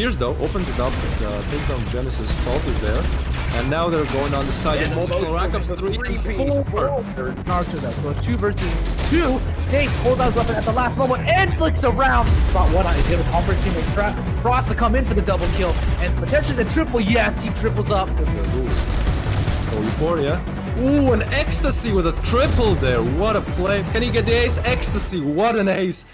clears though, opens it up, takes down Genesis, 12 is there. And now they're going on the side of Momo. Rack up 3 and 4. Narcher though, so it's 2 versus 2. Nate pulls out his weapon at the last moment and flicks around. Spot one on his hit with Humber teammate Frost to come in for the double kill. And potentially the triple, yes, he triples up. So Euphoria. Ooh, an Ecstasy with a triple there. What a play. Can he get the ace? Ecstasy, what an ace.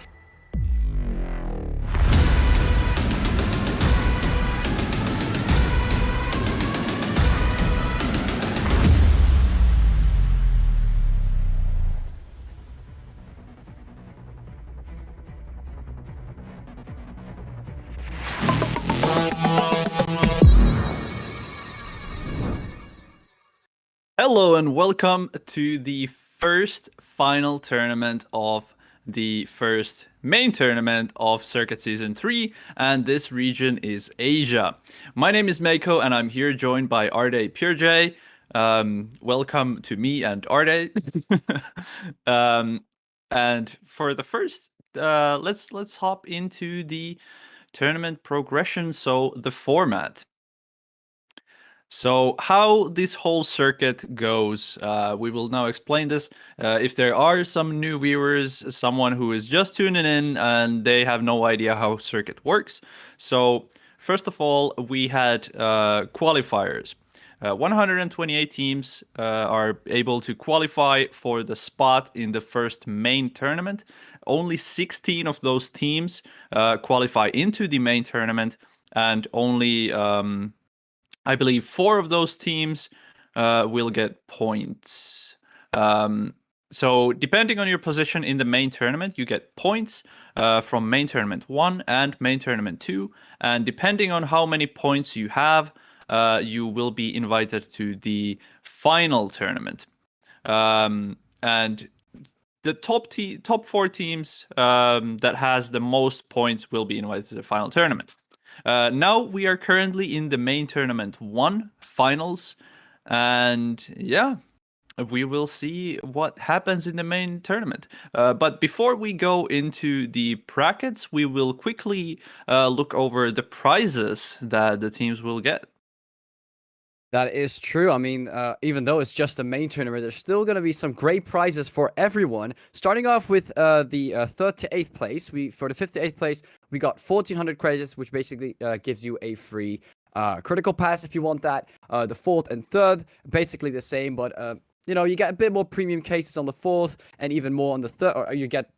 Hello and welcome to the first final tournament of the first main tournament of Circuit Season 3, and this region is Asia. My name is Mako and I'm here joined by Arde PureJ. Welcome to me and Arde. And for the first, let's hop into the tournament progression, so the format. So how this whole circuit goes, we will now explain this. If there are some new viewers, someone who is just tuning in and they have no idea how circuit works. So first of all, we had qualifiers. 128 teams are able to qualify for the spot in the first main tournament. Only 16 of those teams qualify into the main tournament, and only I believe 4 of those teams will get points. So depending on your position in the main tournament, you get points from main tournament 1 and main tournament 2. And depending on how many points you have, you will be invited to the final tournament. And the top 4 teams that has the most points will be invited to the final tournament. Now we are currently in the main tournament 1 finals, and yeah, we will see what happens in the main tournament. But before we go into the brackets, we will quickly look over the prizes that the teams will get. That is true. I mean, even though it's just a main tournament, there's still going to be some great prizes for everyone. Starting off with the 3rd to 8th place. For the 5th to 8th place, we got 1,400 credits, which basically gives you a free critical pass if you want that. The 4th and 3rd, basically the same, but you get a bit more premium cases on the 4th, and even more on the 3rd, or you get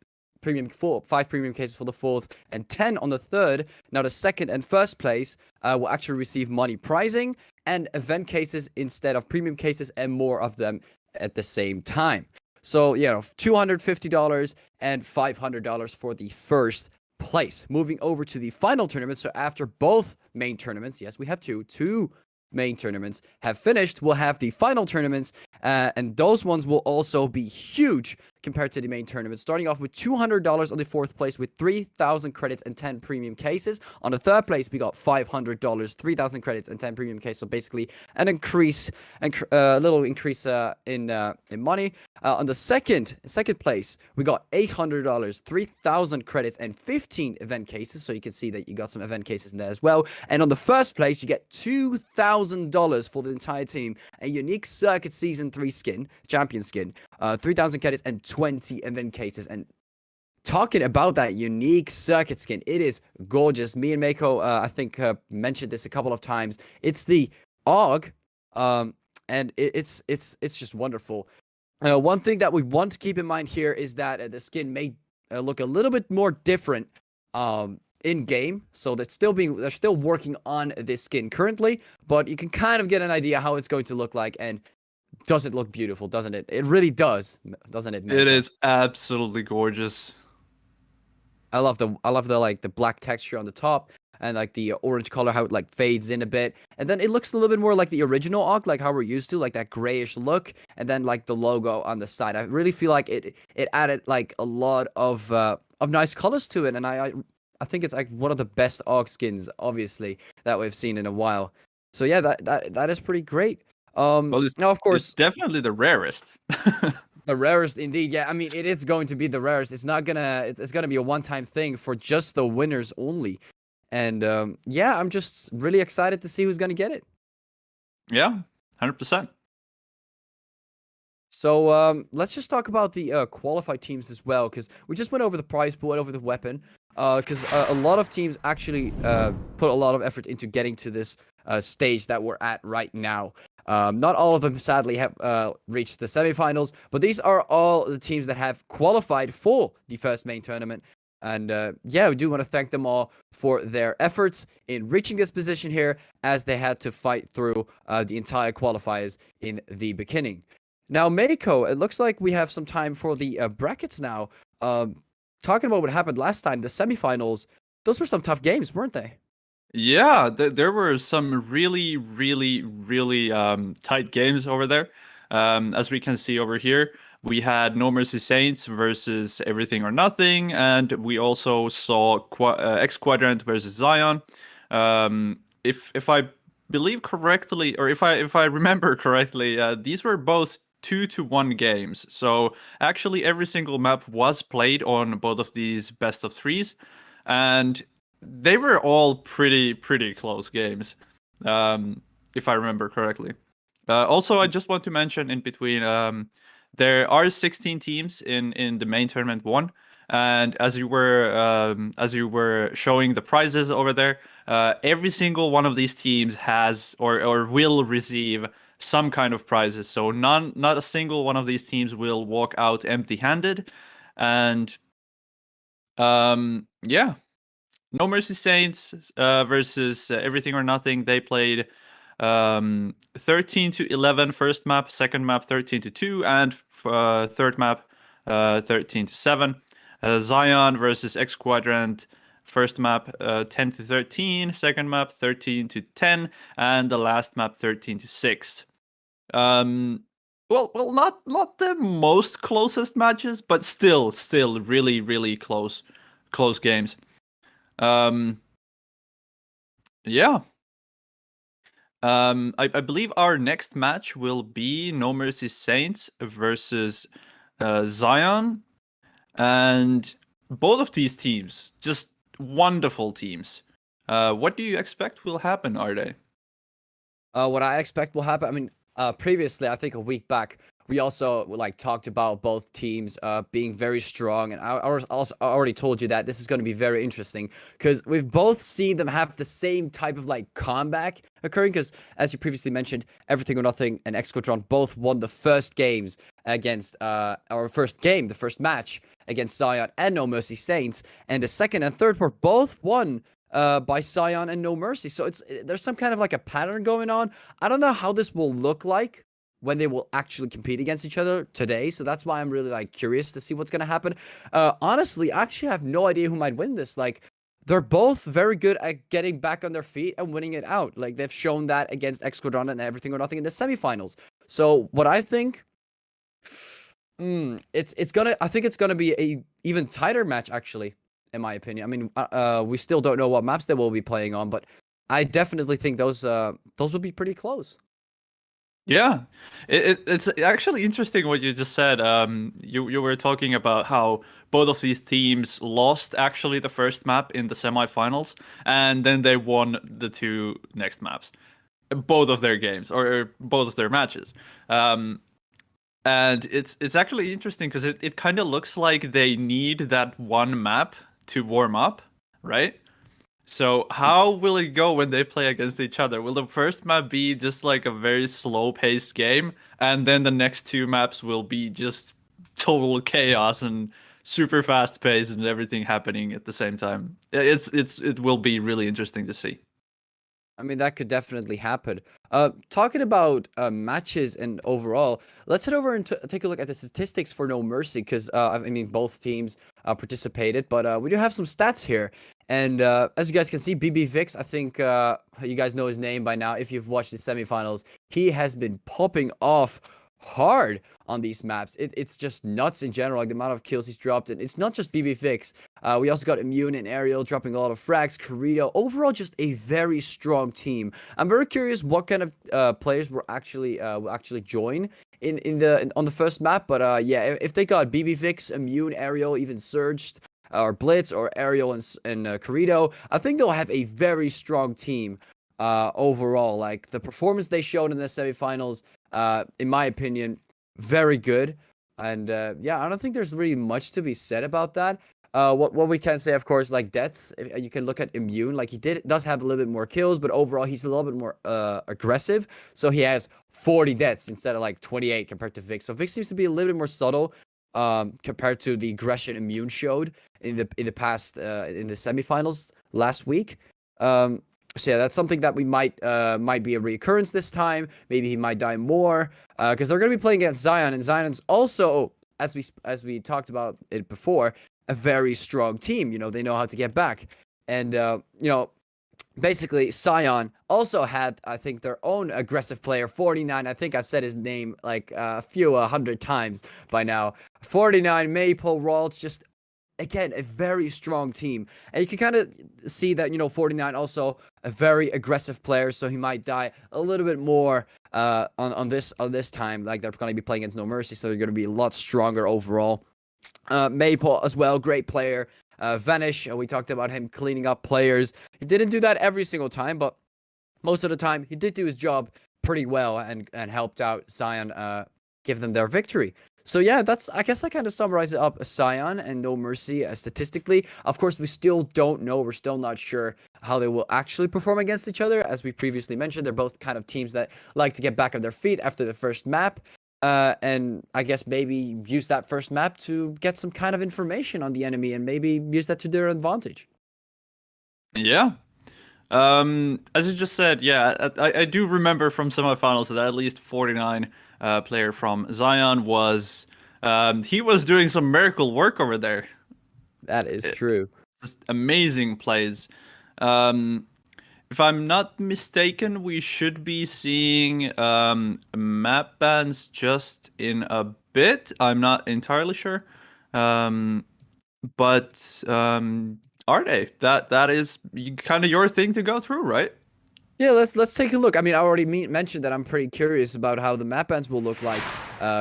5 premium cases for the 4th and 10 on the 3rd. Now the 2nd and 1st place will actually receive money prizing and event cases instead of premium cases, and more of them at the same time. So $250 and $500 for the 1st place. Moving over to the final tournament, so after both main tournaments, yes, we have two main tournaments have finished, we'll have the final tournaments, and those ones will also be huge compared to the main tournament. Starting off with $200 on the 4th place with 3,000 credits and 10 premium cases. On the 3rd place, we got $500, 3,000 credits and 10 premium cases. So basically, an increase, a little increase in money. On the second place, we got $800, 3,000 credits and 15 event cases. So you can see that you got some event cases in there as well. And on the 1st place, you get $2,000 for the entire team, a unique Circuit Season 3 skin, champion skin, 3,000 credits and 20 event cases. And talking about that unique circuit skin, it is gorgeous. Me and Mako, I think, mentioned this a couple of times. It's the AUG, and it's just wonderful. One thing that we want to keep in mind here is that the skin may look a little bit more different in game. So they're still working on this skin currently, but you can kind of get an idea how it's going to look like. And does it look beautiful, doesn't it? It really does, doesn't it, Mako? It is absolutely gorgeous. I love the black texture on the top, and like the orange color, how it like fades in a bit, and then it looks a little bit more like the original AUG, like how we're used to, like that grayish look, and then like the logo on the side. I really feel like it added like a lot of nice colors to it, and I think it's like one of the best AUG skins, obviously, that we've seen in a while. So yeah, that is pretty great. Well, now of course, it's definitely the rarest. The rarest indeed. Yeah, I mean, it is going to be the rarest. It's not gonna. It's gonna be a one-time thing for just the winners only. And yeah, I'm just really excited to see who's gonna get it. Yeah, 100%. So let's just talk about the qualified teams as well, because we just went over the prize pool, went over the weapon. Because a lot of teams actually put a lot of effort into getting to this stage that we're at right now. Not all of them, sadly, have reached the semifinals, but these are all the teams that have qualified for the first main tournament. And yeah, we do want to thank them all for their efforts in reaching this position here, as they had to fight through the entire qualifiers in the beginning. Now, Mako, it looks like we have some time for the brackets now. Talking about what happened last time, the semifinals, those were some tough games, weren't they? Yeah, there were some really, really, really tight games over there. As we can see over here, we had No Mercy Saints versus Everything or Nothing, and we also saw X Quadrant versus Xion. If I believe correctly, or if I remember correctly, these were both 2-1 games. So actually, every single map was played on both of these best of threes, and they were all pretty close games, if I remember correctly. Also, I just want to mention in between, there are 16 teams in the main tournament one, and as you were showing the prizes over there, every single one of these teams has or will receive some kind of prizes. So not a single one of these teams will walk out empty-handed, and yeah. No Mercy Saints versus Everything or Nothing. They played 13-11 first map, second map 13-2, and third map 13-7. Xion versus X Quadrant. First map 10-13, second map 13-10, and the last map 13-6. Well, not the most closest matches, but still really close games. Yeah. I believe our next match will be No Mercy Saints versus Xion, and both of these teams just wonderful teams. What do you expect will happen, are they? What I expect will happen, I mean, previously, I think a week back, we also like talked about both teams being very strong, and I also already told you that this is going to be very interesting because we've both seen them have the same type of like comeback occurring. Because as you previously mentioned, Everything or Nothing and X Quadron both won the first games against our first game, the first match against Xion and No Mercy Saints, and the second and third were both won by Xion and No Mercy. So there's some kind of like a pattern going on. I don't know how this will look like when they will actually compete against each other today. So that's why I'm really like curious to see what's gonna happen. Honestly, I actually have no idea who might win this. Like, they're both very good at getting back on their feet and winning it out. Like, they've shown that against X Quadrant and Everything or Nothing in the semifinals. So what I think, I think it's gonna be a even tighter match actually, in my opinion. I mean, we still don't know what maps they will be playing on, but I definitely think those will be pretty close. Yeah, it's actually interesting what you just said. You were talking about how both of these teams lost actually the first map in the semifinals, and then they won the two next maps, both of their games or both of their matches. And it's actually interesting because it kind of looks like they need that one map to warm up, right? So how will it go when they play against each other? Will the first map be just like a very slow-paced game, and then the next two maps will be just total chaos and super fast-paced and everything happening at the same time? It will be really interesting to see. I mean, that could definitely happen. Talking about matches and overall, let's head over and take a look at the statistics for No Mercy, because I mean, both teams participated, but we do have some stats here. And as you guys can see, BB Vix, I think you guys know his name by now if you've watched the semifinals. He has been popping off hard on these maps. It's just nuts in general, like the amount of kills he's dropped. And it's not just BB Vix. We also got Immune and Ariel dropping a lot of frags. Corrido, overall, just a very strong team. I'm very curious what kind of players will actually join on the first map. But yeah, if they got BB Vix, Immune, Ariel, even Surged, or Blitz or Ariel and Corrido, I think they'll have a very strong team overall. Like the performance they showed in the semifinals, in my opinion, very good. And yeah, I don't think there's really much to be said about that. What we can say, of course, like deaths, you can look at Immune. Like he does have a little bit more kills, but overall he's a little bit more aggressive. So he has 40 deaths instead of like 28 compared to Vic. So Vic seems to be a little bit more subtle compared to the aggression Immune showed in the past in the semifinals last week. So yeah, that's something that we might be a reoccurrence this time. Maybe he might die more because they're going to be playing against Xion, and Xion's also, as we talked about it before, a very strong team. You know, they know how to get back, and you know, basically Xion also had, I think, their own aggressive player, 49. I think I've said his name like a few 100 times by now. 49 Maple Ralts, just again a very strong team, and you can kind of see that, you know, 49 also a very aggressive player, so he might die a little bit more on this time. Like they're going to be playing against No Mercy, so they're going to be a lot stronger overall. Maple as well, great player. Vanish, we talked about him cleaning up players. He didn't do that every single time, but most of the time he did do his job pretty well and helped out Xion give them their victory. So yeah, I guess I kind of summarize it up. Xion and No Mercy statistically. Of course, we still don't know. We're still not sure how they will actually perform against each other. As we previously mentioned, they're both kind of teams that like to get back on their feet after the first map. And I guess maybe use that first map to get some kind of information on the enemy and maybe use that to their advantage. Yeah. As you just said, yeah, I do remember from semifinals that at least 49 player from Xion was he was doing some miracle work over there. That is true. Just amazing plays. If I'm not mistaken, we should be seeing map bans just in a bit. I'm not entirely sure. But are they? That is kind of your thing to go through, right? Yeah, let's take a look. I mean, I already mentioned that I'm pretty curious about how the map bans will look like,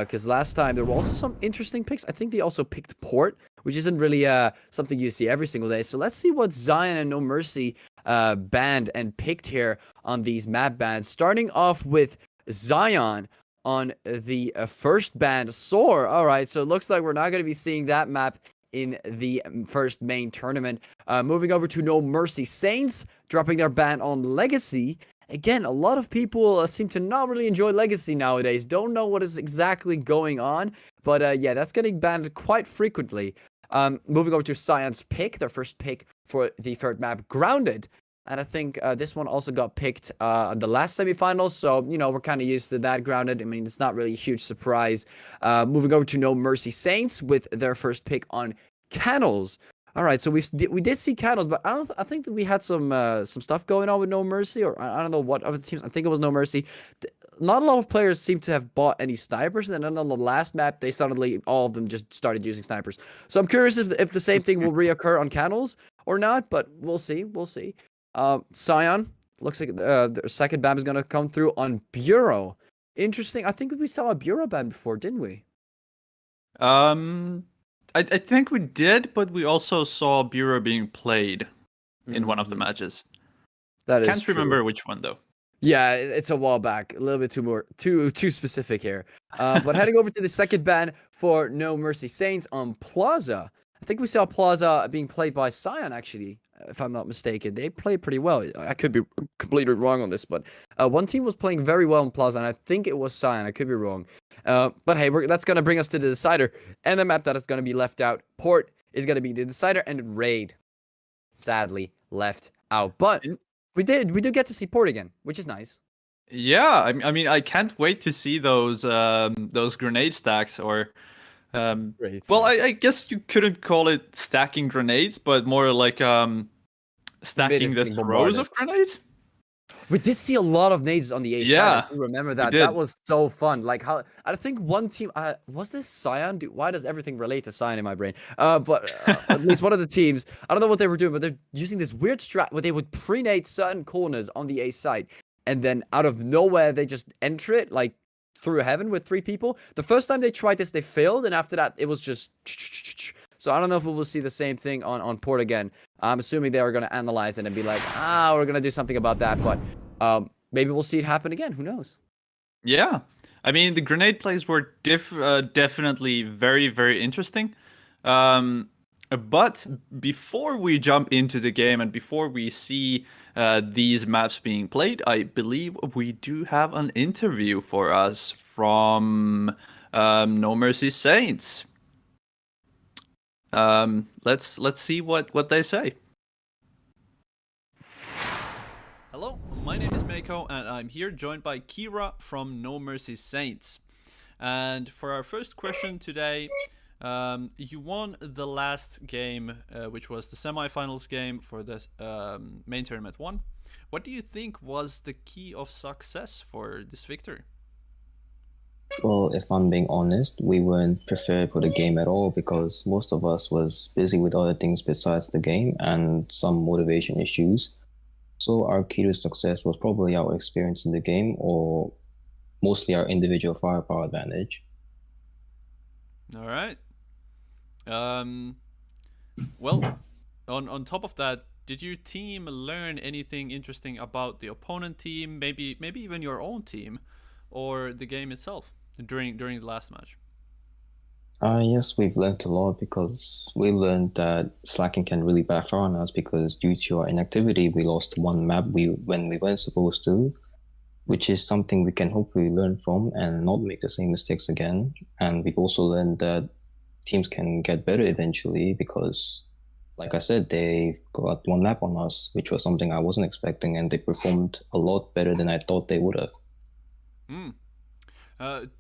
because last time there were also some interesting picks. I think they also picked Port, which isn't really something you see every single day. So let's see what Xion and No Mercy banned and picked here on these map bans. Starting off with Xion on the first ban, Soar. All right, so it looks like we're not going to be seeing that map in the first main tournament. Moving over to No Mercy, Saints dropping their ban on Legacy. Again, a lot of people seem to not really enjoy Legacy nowadays. Don't know what is exactly going on, but yeah, that's getting banned quite frequently. Moving over to Xion's pick, their first pick for the third map, Grounded. And I think this one also got picked on the last semifinals. So, you know, we're kind of used to that. Grounded. I mean, it's not really a huge surprise. Moving over to No Mercy Saints with their first pick on Canals. All right, so we did see Canals, but I think that we had some stuff going on with No Mercy, or I don't know what other teams. I think it was No Mercy. Not a lot of players seem to have bought any snipers, and then on the last map, they suddenly all of them just started using snipers. So I'm curious if the same thing will reoccur on Canals or not, but we'll see. We'll see. Xion looks like the second ban is gonna come through on Bureau. Interesting. I think we saw a Bureau ban before, didn't we? I think we did, but we also saw Bureau being played in one of the matches. That is Can't remember which one though. Yeah, it's a while back. A little bit too specific here. But heading over to the second ban for No Mercy Saints on Plaza. I think we saw Plaza being played by Xion, actually, if I'm not mistaken. They played pretty well. I could be completely wrong on this, but one team was playing very well in Plaza, and I think it was Xion. I could be wrong. But hey, that's going to bring us to the decider. And the map that is going to be left out, Port, is going to be the decider, and Raid, sadly, left out. But we do get to see Port again, which is nice. Yeah, I mean, I can't wait to see those grenade stacks or... well, I guess you couldn't call it stacking grenades, but more like stacking the throws of grenades. We did see a lot of nades on the A side. I remember that. That was so fun. Like how I think one team was this Xion? Why does everything relate to Xion in my brain? But at least one of the teams, I don't know what they were doing, but they're using this weird strat where they would pre-nade certain corners on the A side, and then out of nowhere they just enter it like through heaven with 3 people. The first time they tried this, they failed, and after that, it was just. So I don't know if we will see the same thing on port again. I'm assuming they are going to analyze it and be like, we're going to do something about that. But maybe we'll see it happen again. Who knows? Yeah, I mean the grenade plays were definitely very, very interesting. But before we jump into the game and before we see these maps being played, I believe we do have an interview for us from No Mercy Saints. Let's see what they say. Hello, my name is Meiko, and I'm here joined by Kira from No Mercy Saints. And for our first question today, you won the last game, which was the semifinals game for the main tournament 1. What do you think was the key of success for this victory? Well, if I'm being honest, we weren't prepared for the game at all because most of us was busy with other things besides the game and some motivation issues. So our key to success was probably our experience in the game or mostly our individual firepower advantage. All right. Well, on top of that, did your team learn anything interesting about the opponent team, maybe even your own team, or the game itself during the last match? Yes, we've learned a lot because we learned that slacking can really backfire on us because due to our inactivity, we lost one map when we weren't supposed to, which is something we can hopefully learn from and not make the same mistakes again. And we've also learned that teams can get better eventually because, like I said, they got one map on us, which was something I wasn't expecting, and they performed a lot better than I thought they would have.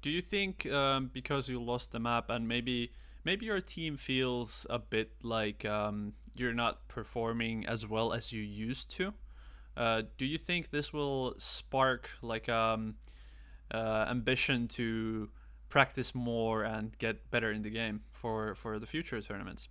Do you think because you lost the map and maybe your team feels a bit like you're not performing as well as you used to? Do you think this will spark like ambition to practice more and get better in the game for the future tournaments?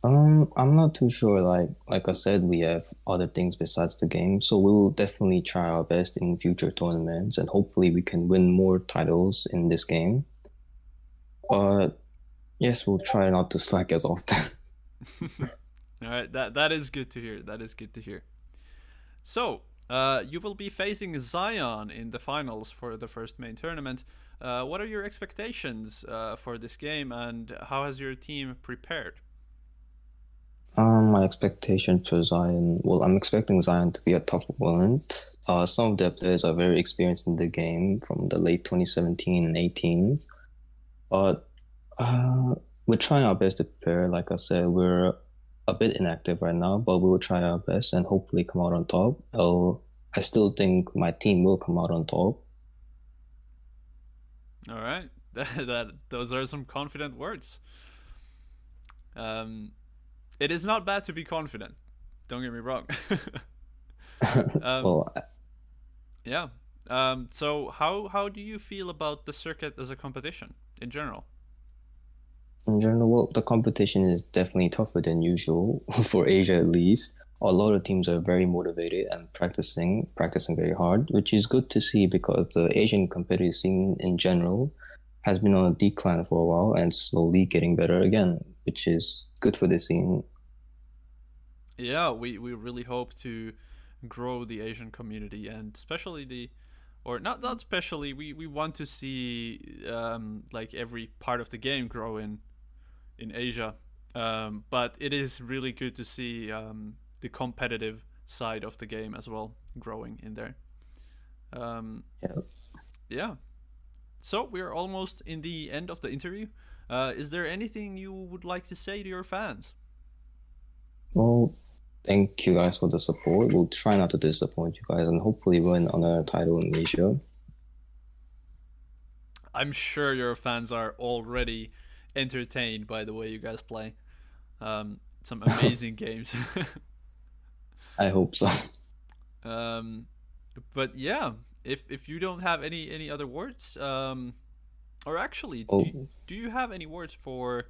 I'm not too sure. Like I said, we have other things besides the game, so we will definitely try our best in future tournaments, and hopefully we can win more titles in this game. But yes, we'll try not to slack as often. All right, that is good to hear. That is good to hear. So, you will be facing Xion in the finals for the first main tournament. What are your expectations for this game, and how has your team prepared? My expectation for Xion, well, I'm expecting Xion to be a tough opponent. Some of their players are very experienced in the game from the late 2017 and 18. But we're trying our best to prepare. Like I said, we're a bit inactive right now, but we will try our best and hopefully come out on top. I still think my team will come out on top. All right, those are some confident words. It is not bad to be confident. Don't get me wrong. Well, Yeah. So how do you feel about the circuit as a competition in general? in general, well, the competition is definitely tougher than usual for Asia at least. A lot of teams are very motivated and practicing very hard, which is good to see because the Asian competitive scene in general has been on a decline for a while and slowly getting better again, which is good for the scene. Yeah, we really hope to grow the Asian community and especially or not especially, we want to see like every part of the game grow in Asia. But it is really good to see the competitive side of the game as well growing in there. Yeah. Yeah. So we're almost in the end of the interview. Is there anything you would like to say to your fans? Well, thank you guys for the support. We'll try not to disappoint you guys and hopefully win another title in Asia. I'm sure your fans are already entertained by the way you guys play. Some amazing games. I hope so. But yeah, if you don't have any other words, or actually, Oh, do you have any words for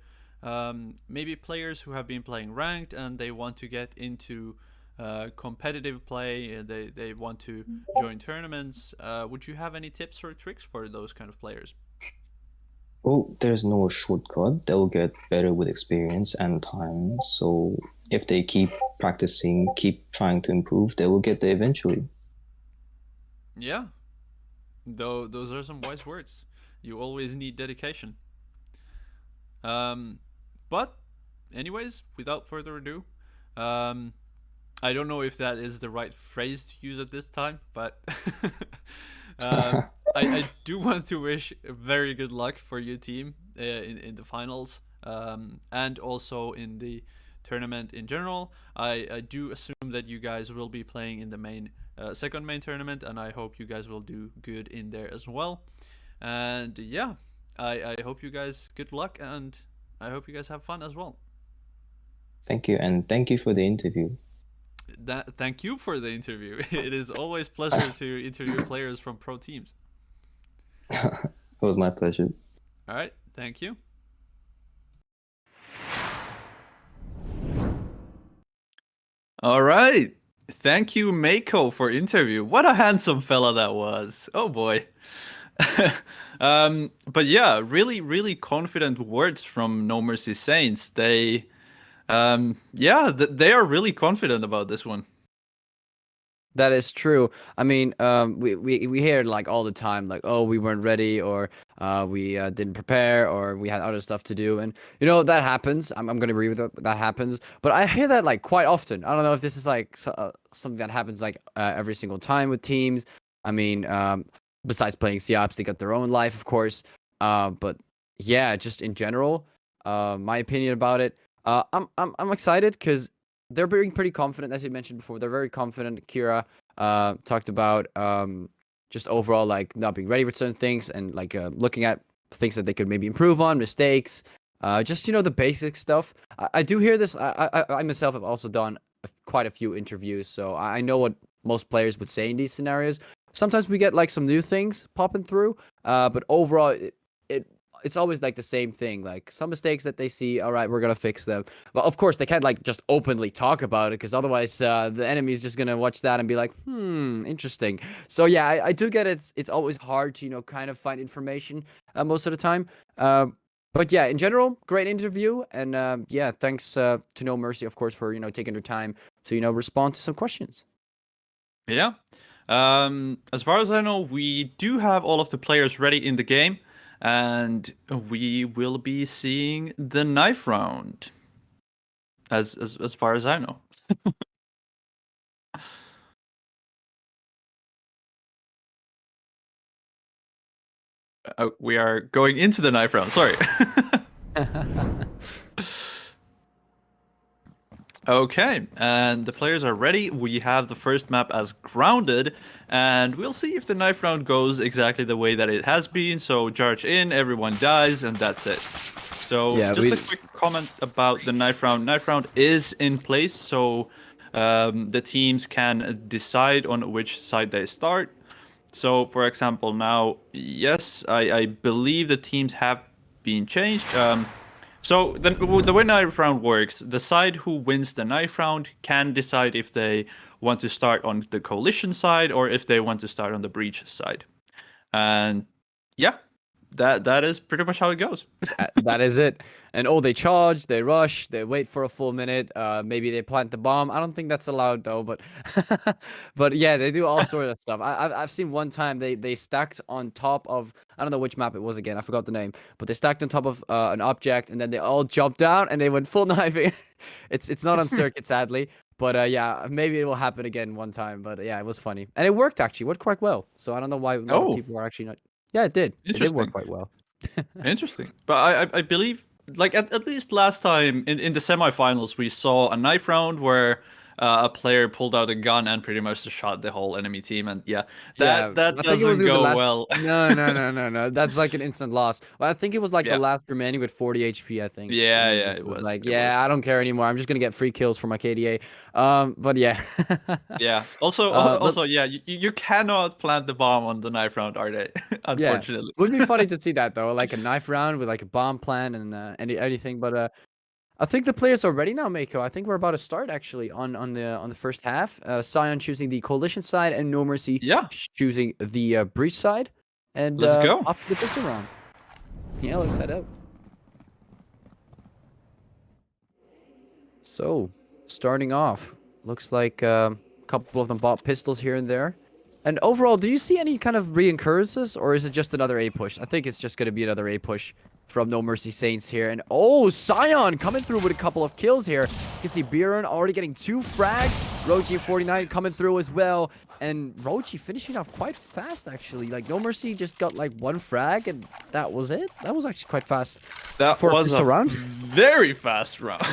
maybe players who have been playing ranked and they want to get into competitive play, they want to join tournaments? Would you have any tips or tricks for those kind of players? Well, there's no shortcut. They'll get better with experience and time. So if they keep practicing, keep trying to improve, they will get there eventually. Yeah. Though those are some wise words. You always need dedication. But anyways, without further ado, I don't know if that is the right phrase to use at this time, but I do want to wish very good luck for your team in the finals, and also in the tournament in general. I do assume that you guys will be playing in the main second main tournament, and I hope you guys will do good in there as well. And yeah, I hope you guys good luck, and I hope you guys have fun as well. Thank you, and thank you for the interview. Thank you for the interview. It is always pleasure to interview players from pro teams. It was my pleasure. All right, thank you. All right, thank you, Mako, for interview. What a handsome fella that was. Oh boy. But yeah, really confident words from No Mercy Saints. They they are really confident about this one. That is true. I mean, we hear it like all the time, like, oh, we weren't ready, or we didn't prepare, or we had other stuff to do, and that happens. I'm gonna agree with that happens, but I hear that like quite often. I don't know if this is like something that happens like every single time with teams. I mean, besides playing Seops, they got their own life, of course. But yeah, just in general, my opinion about it. I'm excited because they're being pretty confident, as you mentioned before. They're very confident. Kira talked about just overall like not being ready for certain things, and like looking at things that they could maybe improve on, mistakes, just the basic stuff. I do hear this. I myself have also done quite a few interviews, so I know what most players would say in these scenarios. Sometimes we get like some new things popping through, but overall it's always like the same thing, like some mistakes that they see, all right, we're gonna fix them. But of course they can't like just openly talk about it, because otherwise the enemy is just gonna watch that and be like, interesting. So yeah, I do get it. It's always hard to kind of find information most of the time. But yeah, in general, great interview, and yeah, thanks to No Mercy, of course, for taking their time to respond to some questions. Yeah. As far as I know, we do have all of the players ready in the game, and we will be seeing the knife round. As far as I know. We are going into the knife round. Sorry. Okay, and the players are ready. We have the first map as grounded, and we'll see if the knife round goes exactly the way that it has been. So charge in, everyone dies, and that's it. So Yeah, just a quick comment about the knife round. Knife round is in place, so the teams can decide on which side they start. So, for example, now, yes, I believe the teams have been changed. So the way knife round works, the side who wins the knife round can decide if they want to start on the coalition side or if they want to start on the breach side. And yeah, that is pretty much how it goes. That is it. And they charge, they rush, they wait for a full minute. Maybe they plant the bomb. I don't think that's allowed though, but but yeah, they do all sorts of stuff. I've seen one time they stacked on top of, I don't know which map it was again. I forgot the name, but they stacked on top of an object, and then they all jumped down and they went full knifing. It's not on circuit, sadly, but yeah, maybe it will happen again one time. But yeah, it was funny, and it worked actually. Worked quite well. So I don't know why a lot of people are actually not. Yeah, it did. It did work quite well. Interesting. But I believe, like, at least last time in the semifinals, we saw a knife round where a player pulled out a gun and pretty much shot the whole enemy team. And yeah, that doesn't go well. No. That's like an instant loss. Well, I think it was like Yeah. the last remaining with 40 HP, I think. Yeah, And yeah, it was. Like, It yeah, I don't care anymore. I'm just gonna get free kills for my KDA. But yeah. Yeah. Also, yeah, you cannot plant the bomb on the knife round, are they? Unfortunately. Would be funny to see that though, like a knife round with like a bomb plan and anything. But I think the players are ready now, Mako. I think we're about to start actually on the first half. Xion choosing the coalition side, and No Mercy Yeah. choosing the breach side. And Let's go. off to the pistol round. Yeah, let's head out. So, starting off, looks like a couple of them bought pistols here and there. And overall, do you see any kind of re-incurses, or is it just another A push? I think it's just going to be another A push from No Mercy Saints here. And oh, Xion coming through with a couple of kills here. You can see Biren already getting 2 frags. Roji 49 coming through as well. And Roji finishing off quite fast, actually. Like, No Mercy just got like 1 frag, and that was it. That was actually quite fast. That for was a round. very fast round.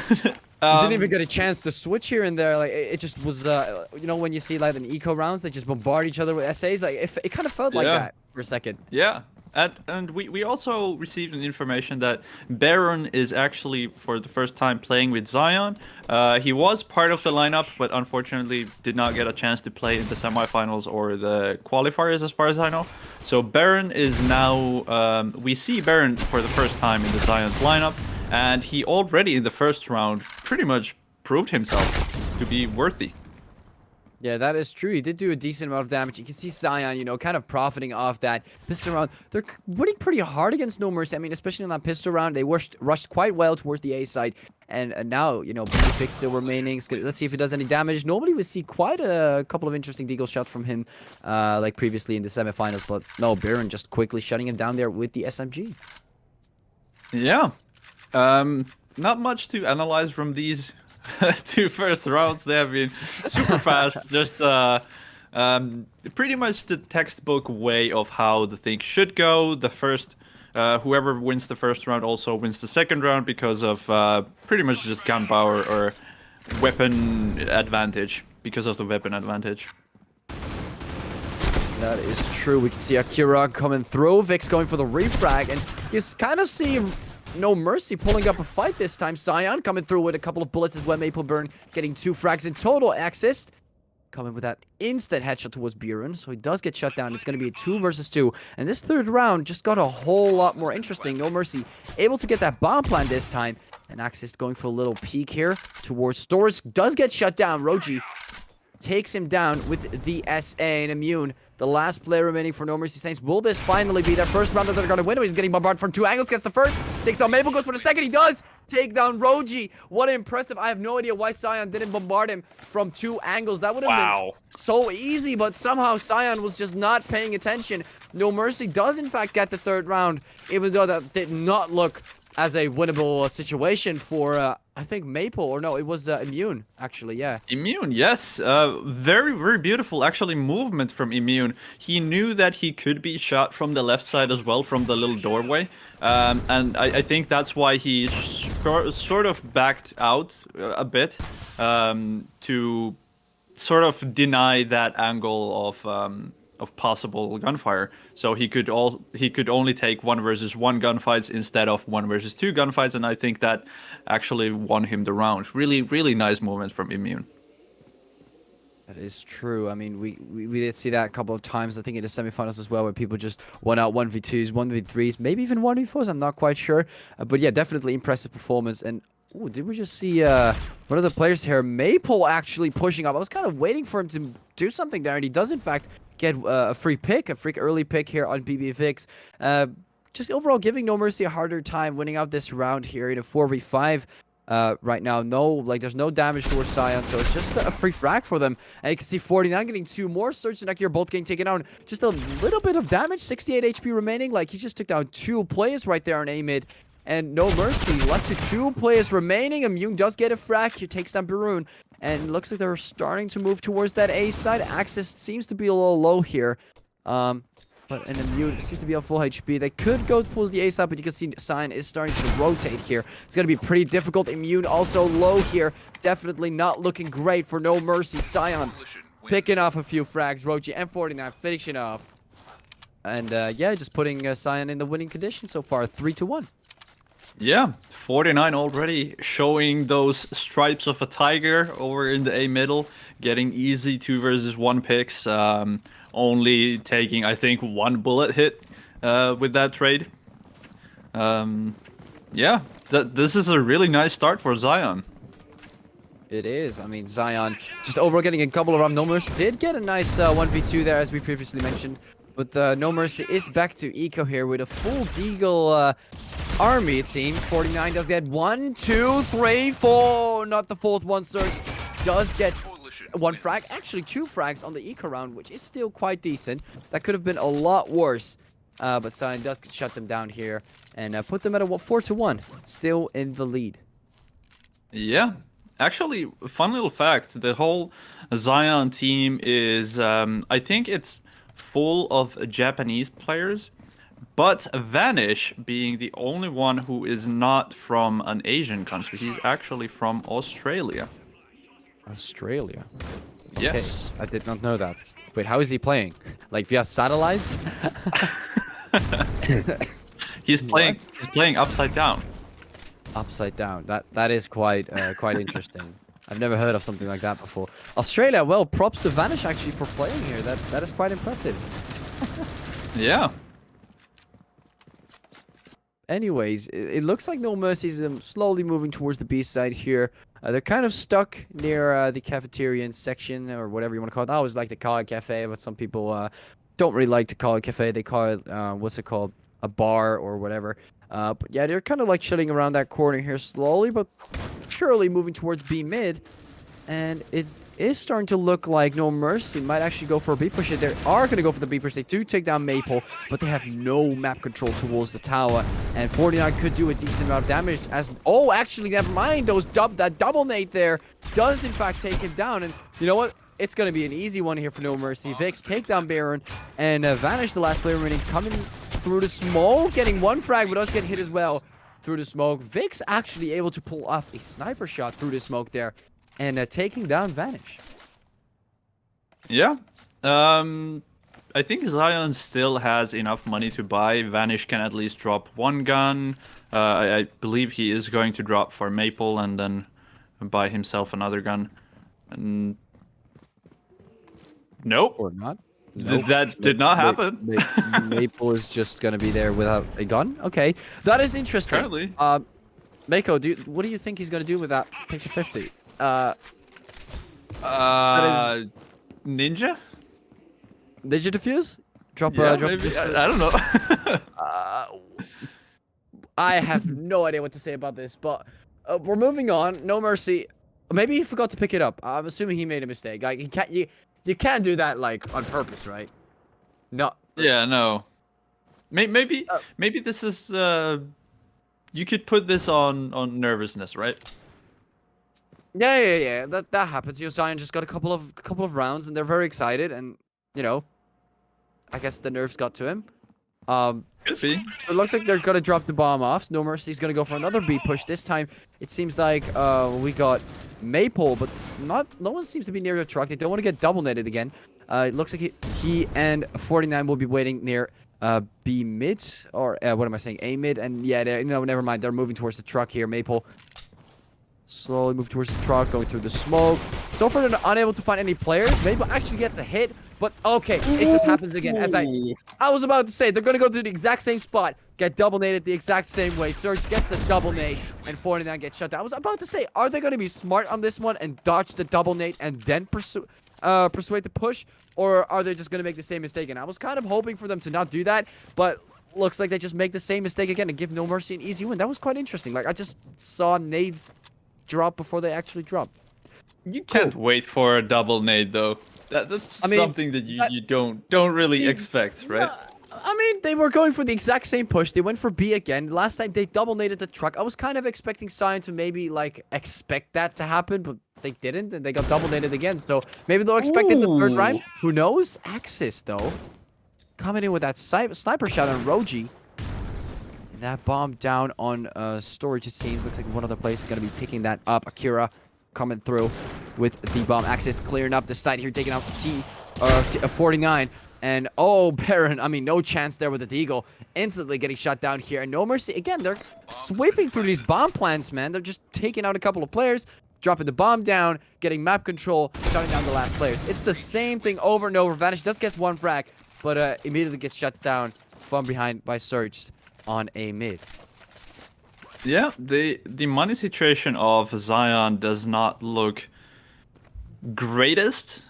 Didn't even get a chance to switch here and there. Like it just was, you know, when you see like an eco rounds, they just bombard each other with SAs. Like it kind of felt like that for a second. Yeah, and we also received an information that Baron is actually for the first time playing with Xion. He was part of the lineup, but unfortunately did not get a chance to play in the semifinals or the qualifiers, as far as I know. So Baron is now. We see Baron for the first time in the Xion's lineup. And he already in the first round pretty much proved himself to be worthy. Yeah, that is true. He did do a decent amount of damage. You can see Xion, you know, kind of profiting off that pistol round. They're winning pretty hard against No Mercy. I mean, especially in that pistol round, they rushed quite well towards the A side. And now, you know, BFix still remaining. Let's see if he does any damage. Normally we see quite a couple of interesting deagle shots from him, like previously in the semifinals. But no, Biren just quickly shutting him down there with the SMG. Yeah. Not much to analyze from these 2 first rounds. They have been super fast. Just pretty much the textbook way of how the thing should go. The first, whoever wins the first round also wins the second round because of pretty much just gunpowder or weapon advantage. Because of the weapon advantage. That is true. We can see Akira coming through. Vix going for the refrag, and you kind of see No Mercy pulling up a fight this time. Xion coming through with a couple of bullets as well. Mapleburn getting 2 frags in total. Axis coming with that instant headshot towards Biren. So he does get shut down. It's going to be a 2 versus 2. And this third round just got a whole lot more interesting. No Mercy able to get that bomb plan this time. And Axis going for a little peek here towards Storage. Does get shut down. Roji takes him down with the SA and Immune. The last player remaining for No Mercy Saints. Will this finally be their first round that they're going to win? He's getting bombarded from 2 angles. Gets the first. Takes down Maple. Goes for the second. He does take down Roji. What impressive. I have no idea why Xion didn't bombard him from 2 angles. That would have been so easy, but somehow Xion was just not paying attention. No Mercy does, in fact, get the third round, even though that did not look as a winnable situation for, I think, Maple. Or no, it was Immune, actually, yeah. Immune, yes. Very, very beautiful, actually, movement from Immune. He knew that he could be shot from the left side as well, from the little doorway. And I think that's why he sort of backed out a bit to sort of deny that angle of possible gunfire. So he could only take 1 versus 1 gunfights instead of 1 versus 2 gunfights, and I think that actually won him the round. Really, really nice movement from Immune. That is true. I mean, we did see that a couple of times, I think in the semifinals as well, where people just won out 1v2s, 1v3s, maybe even 1v4s, I'm not quite sure. But yeah, definitely impressive performance. And ooh, did we just see one of the players here, Maple, actually pushing up? I was kind of waiting for him to do something there, and he does in fact get a free early pick here on BBFix. Just overall giving No Mercy a harder time winning out this round here in a 4v5. Right now, there's no damage towards Xion, so it's just a free frag for them. And you can see 49 getting 2 more. Surge and Akir both getting taken down. Just a little bit of damage, 68 HP remaining. Like, he just took down 2 players right there on A-mid. And No Mercy left to 2 players remaining. Immune does get a frag. He takes down Baroon. And looks like they're starting to move towards that A side. Axis seems to be a little low here. But an Immune seems to be on full HP. They could go towards the A side, but you can see Xion is starting to rotate here. It's going to be pretty difficult. Immune also low here. Definitely not looking great for No Mercy. Xion picking off a few frags. Roji and 49 finishing off. And yeah, just putting Xion in the winning condition so far. 3-1. Yeah, 49 already showing those stripes of a tiger over in the A middle, getting easy 2 versus 1 picks, only taking, I think, 1 bullet hit with that trade. Yeah, this is a really nice start for Xion. It is. I mean, Xion just overall getting a couple of round numbers. Did get a nice 1v2 there, as we previously mentioned. But No Mercy is back to eco here with a full Deagle army, it seems. 49 does get 1, 2, 3, 4. Not the fourth one. Search does get 1 frag. Actually, 2 frags on the eco round, which is still quite decent. That could have been a lot worse. But Xion does shut them down here and put them at a 4-1. Still in the lead. Yeah. Actually, fun little fact, the whole Xion team is, I think it's full of Japanese players, but Vanish being the only one who is not from an Asian country. He's actually from Australia. Australia? Yes. Okay, I did not know that. Wait, how is he playing? Like via satellites? He's playing upside down. Upside down. That is quite interesting. I've never heard of something like that before. Australia, well, props to Vanish actually for playing here. That is quite impressive. Yeah. Anyways, it looks like No Mercy's slowly moving towards the B side here. They're kind of stuck near the cafeteria section, or whatever you want to call it. I always like to call it cafe, but some people don't really like to call it cafe. They call it, what's it called? A bar or whatever. But yeah, they're kind of like chilling around that corner here slowly, but surely moving towards B mid. And it is starting to look like No Mercy might actually go for a B push. They are going to go for the B push. They do take down Maple, but they have no map control towards the tower. And 49 could do a decent amount of damage as... Oh, actually, never mind. That double nade there does, in fact, take him down. And you know what? It's going to be an easy one here for No Mercy. Vix take down Baron and Vanish, the last player remaining, coming through the smoke, getting 1 frag, but does get hit as well through the smoke. Vix actually able to pull off a sniper shot through the smoke there and taking down Vanish. Yeah. I think Xion still has enough money to buy. Vanish can at least drop 1 gun. I believe he is going to drop for Maple and then buy himself another gun. And nope. Or not. Nope. That did not happen. Maple is just gonna be there without a gun. Okay, that is interesting. Apparently. Mako, what do you think he's gonna do with that picture 50? Ninja? Ninja defuse? Drop Yeah, drop maybe. defuse? I don't know. I have no idea what to say about this, but we're moving on. No Mercy. Maybe he forgot to pick it up. I'm assuming he made a mistake. Like you can't do that like on purpose, right? No. Yeah, no. Maybe this is you could put this on nervousness, right? Yeah. That happens. Xion just got a couple of rounds, and they're very excited, and you know, I guess the nerves got to him. Could be. It looks like they're gonna drop the bomb off. No Mercy's gonna go for another B push. This time, it seems like we got Maple, but no one seems to be near the truck. They don't want to get double netted again. It looks like he and 49 will be waiting near B mid, or what am I saying? A mid, and yeah, no, never mind. They're moving towards the truck here. Maple slowly move towards the truck, going through the smoke. So far, they're unable to find any players. Maple actually gets a hit, but okay, it just happens again. As I was about to say, they're gonna go to the exact same spot, get double naded the exact same way. Surge gets a double nade, and 49 gets shut down. I was about to say, are they gonna be smart on this one and dodge the double nade and then persuade the push, or are they just gonna make the same mistake? And I was kind of hoping for them to not do that, but looks like they just make the same mistake again and give No Mercy an easy win. That was quite interesting. Like, I just saw nades drop before they actually drop. You can't wait for a double nade though. That's something that you don't really expect, right? I mean, they were going for the exact same push. They went for B again. Last time they double naded the truck. I was kind of expecting Xion to maybe like expect that to happen, but they didn't, and they got double naded again. So maybe they'll expect it the third round. Who knows? Axis though, coming in with that sniper shot on Roji. And that bomb down on storage, it seems. Looks like one other place is going to be picking that up. Akira coming through with the bomb. Axis clearing up the site here, taking out 49. And oh, Baron, I mean, no chance there with the Deagle. Instantly getting shot down here. And No Mercy, again, they're sweeping through these bomb plants, man. They're just taking out a couple of players, dropping the bomb down, getting map control, shutting down the last players. It's the same thing over and over. Vanish just gets 1 frag, but immediately gets shut down from behind by Surge on a mid. Yeah, the money situation of Xion does not look greatest.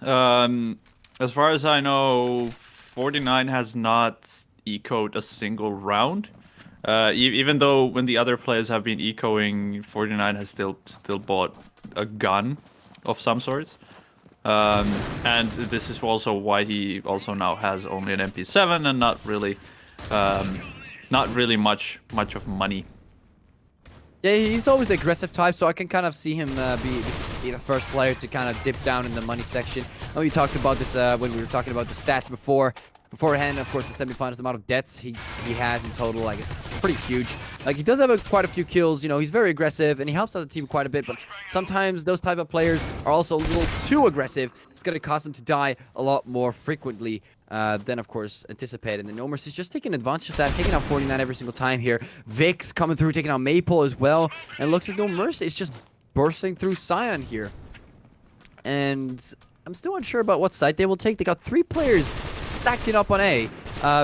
As far as I know, 49 has not ecoed a single round. Even though when the other players have been ecoing, 49 has still bought a gun of some sort. And this is also why he also now has only an MP7 and not really much of money. Yeah, he's always the aggressive type, so I can kind of see him be the first player to kind of dip down in the money section. And we talked about this when we were talking about the stats beforehand. Of course, the semifinals, the amount of deaths he has in total, like, is pretty huge. Like, he does have quite a few kills. You know, he's very aggressive and he helps out the team quite a bit. But sometimes those type of players are also a little too aggressive. It's gonna cause them to die a lot more frequently than, of course, anticipated. And Nomers is just taking advantage of that, taking out 49 every single time here. Vix coming through, taking out Maple as well. And looks like No Mercy is just bursting through Xion here. And I'm still unsure about what side they will take. They got 3 players stacking up on A.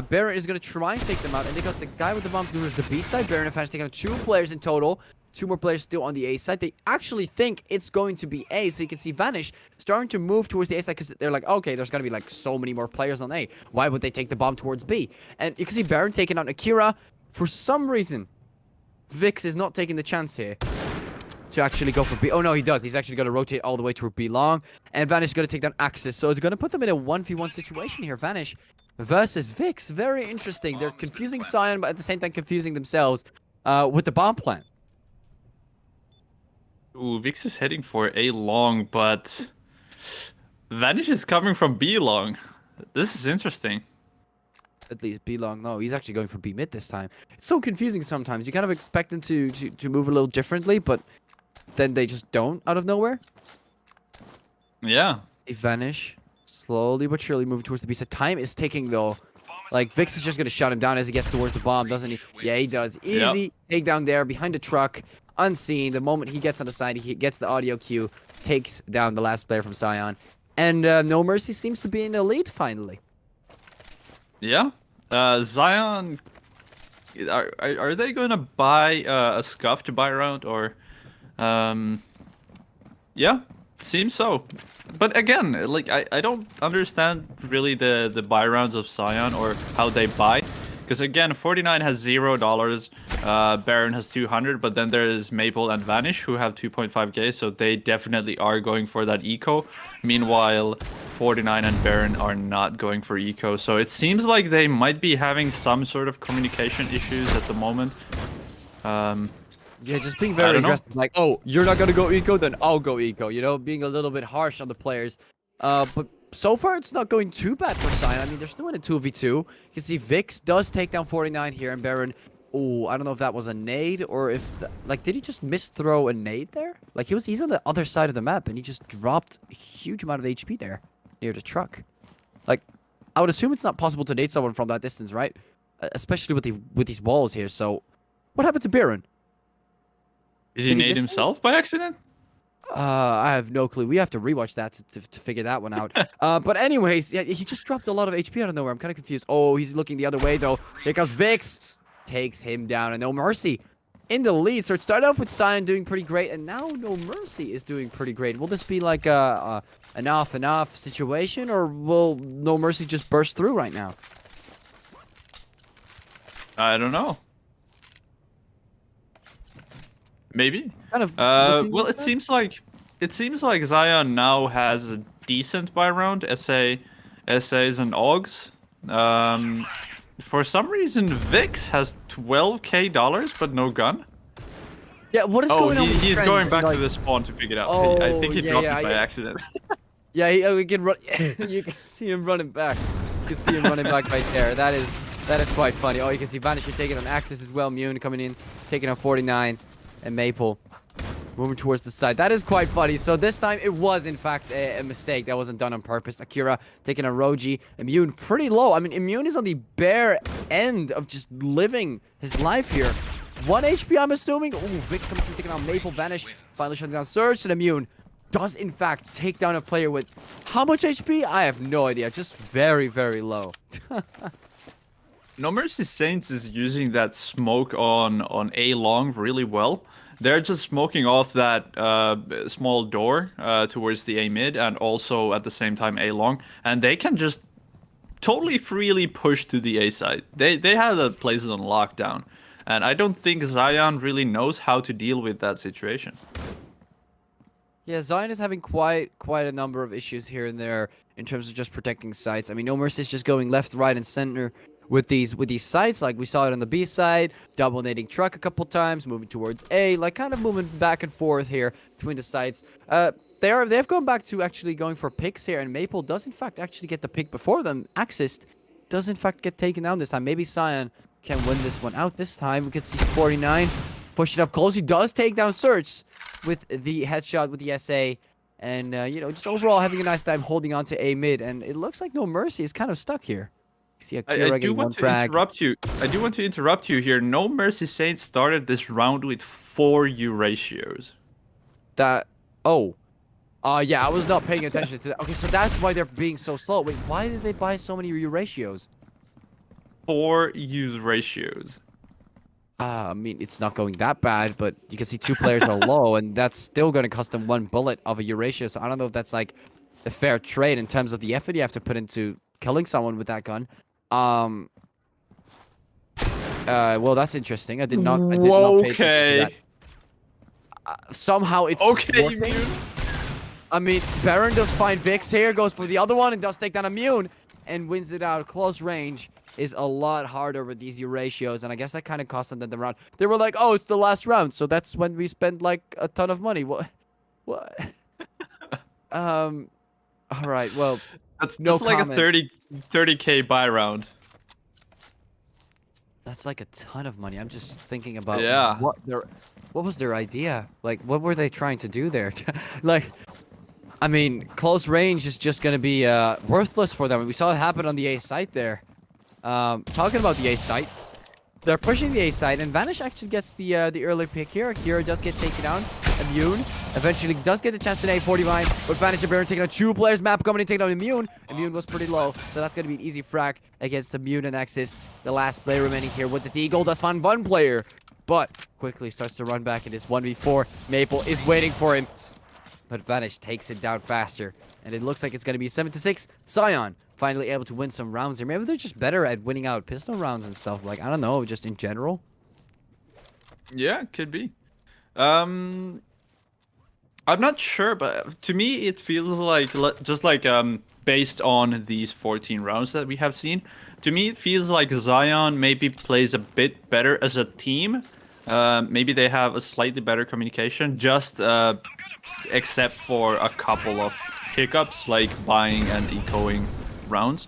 Baron is going to try and take them out. And they got the guy with the bomb towards the B side. Baron and Vanish taking out 2 players in total. 2 more players still on the A side. They actually think it's going to be A. So you can see Vanish starting to move towards the A side because they're like, okay, there's going to be like so many more players on A. Why would they take the bomb towards B? And you can see Baron taking out Akira. For some reason, Vix is not taking the chance here to actually go for B. Oh, no, he does. He's actually going to rotate all the way to B long. And Vanish is going to take down Axis. So it's going to put them in a 1v1 situation here. Vanish versus Vix. Very interesting. They're confusing Xion, but at the same time confusing themselves with the bomb plan. Ooh, Vix is heading for A long, but Vanish is coming from B long. This is interesting. At least B long. No, he's actually going for B mid this time. It's so confusing sometimes. You kind of expect them to move a little differently, but then they just don't out of nowhere. Yeah. They Vanish slowly but surely moving towards the B side. Time is ticking though. Like, Vix is just going to shut him down as he gets towards the bomb, doesn't he? Yeah, he does. Easy takedown there behind the truck. Unseen. The moment he gets on the side, he gets the audio cue, takes down the last player from Xion. And No Mercy seems to be in the lead finally. Yeah. Xion, are they going to buy a scuff to buy around, or yeah, seems so. But again, like, I don't understand really the buy rounds of Xion or how they buy, because again, 49 has $0, Baron has 200, but then there's Maple and Vanish who have 2.5k, so they definitely are going for that eco. Meanwhile, 49 and Baron are not going for eco, so it seems like they might be having some sort of communication issues at the moment. Yeah, just being very aggressive. Like, oh, you're not gonna go eco, then I'll go eco. You know, being a little bit harsh on the players. But so far, it's not going too bad for Xion. I mean, they're still in a 2v2. You can see Vix does take down 49 here, and Baron. Oh, I don't know if that was a nade or if, like, did he just misthrow a nade there? Like, he's on the other side of the map, and he just dropped a huge amount of HP there near the truck. Like, I would assume it's not possible to nade someone from that distance, right? Especially with these walls here. So, what happened to Baron? Did he nade himself by accident? I have no clue. We have to rewatch that to figure that one out. But anyways, yeah, he just dropped a lot of HP out of nowhere. I'm kind of confused. Oh, he's looking the other way, though. Here comes Vix. Takes him down, and No Mercy in the lead. So it started off with Xion doing pretty great, and now No Mercy is doing pretty great. Will this be like an off situation, or will No Mercy just burst through right now? I don't know. Maybe. Kind of. Well, it seems like Xion now has a decent buy round. SAs and Augs. For some reason, Vix has $12k but no gun. Yeah, what is going on? He's going back to the spawn to pick it up. Oh, I think he dropped it by accident. Yeah, you can run. You can see him running back. You can see him running back right there. That is quite funny. Oh, you can see Vanish taking on Axis as well. Mune coming in, taking on 49, and Maple moving towards the side. That is quite funny. So this time it was in fact a mistake. That wasn't done on purpose. Akira taking on Roji. Immune pretty low. I mean, Immune is on the bare end of just living his life here. 1 HP, I'm assuming. Oh, Vic coming through, taking on Maple. Vanish finally shutting down Surge, and Immune does in fact take down a player with how much HP? I have no idea. Just very, very low. No Mercy Saints is using that smoke on A long really well. They're just smoking off that small door towards the A mid, and also at the same time A long, and they can just totally freely push to the A side. They have the places on lockdown, and I don't think Xion really knows how to deal with that situation. Yeah, Xion is having quite a number of issues here and there in terms of just protecting sites. I mean, No Mercy is just going left, right, and center with these sites. Like we saw it on the B side, double nading truck a couple times, moving towards A, like kind of moving back and forth here between the sites. They've gone back to actually going for picks here, and Maple does in fact actually get the pick before them. Axis does in fact get taken down this time. Maybe Xion can win this one out this time. We can see 49 push it up close. He does take down Surge with the headshot with the SA, and you know, just overall having a nice time holding on to A mid. And it looks like No Mercy is kind of stuck here. You see Akira I do getting one want to frag. interrupt you. I do want to interrupt you here. No Mercy Saints started this round with 4 U ratios. Yeah, I was not paying attention to that. Okay, so that's why they're being so slow. Wait, why did they buy so many U ratios? 4 U ratios. I mean, it's not going that bad, but you can see 2 players are low, and that's still going to cost them 1 bullet of a U ratio. So I don't know if that's like a fair trade in terms of the effort you have to put into killing someone with that gun. Well, that's interesting. I did not pay attention to that. Somehow it's working. Immune. I mean, Baron does find Vix here, goes for the other one, and does take down Immune, and wins it out. Close range is a lot harder with these U ratios, and I guess that kind of cost them the round. They were like, oh, it's the last round, so that's when we spend like a ton of money. What? All right, well, That's no like a comment. 30K buy round. That's like a ton of money. I'm just thinking about Yeah. what was their idea? Like, what were they trying to do there? Like, I mean, close range is just gonna be worthless for them. We saw it happen on the A site there. Talking about the A site, they're pushing the A site, and Vanish actually gets the early pick here. Akira does get taken down. Immune eventually does get the chance to nade 49, but Vanish and Baron taking out 2 players. Map coming and taking down Immune. Immune was pretty low, so that's gonna be an easy frag against Immune and Axis. The last player remaining here with the Deagle does find 1 player, but quickly starts to run back in this 1v4. Maple is waiting for him, but Vanish takes it down faster, and it looks like it's gonna be 7-6. Xion finally able to win some rounds here. Maybe they're just better at winning out pistol rounds and stuff. Like, I don't know, just in general. Yeah, could be. I'm not sure, but to me it feels like just like based on these 14 rounds that we have seen, to me it feels like Xion maybe plays a bit better as a team. Maybe they have a slightly better communication, just except for a couple of hiccups like buying and ecoing rounds.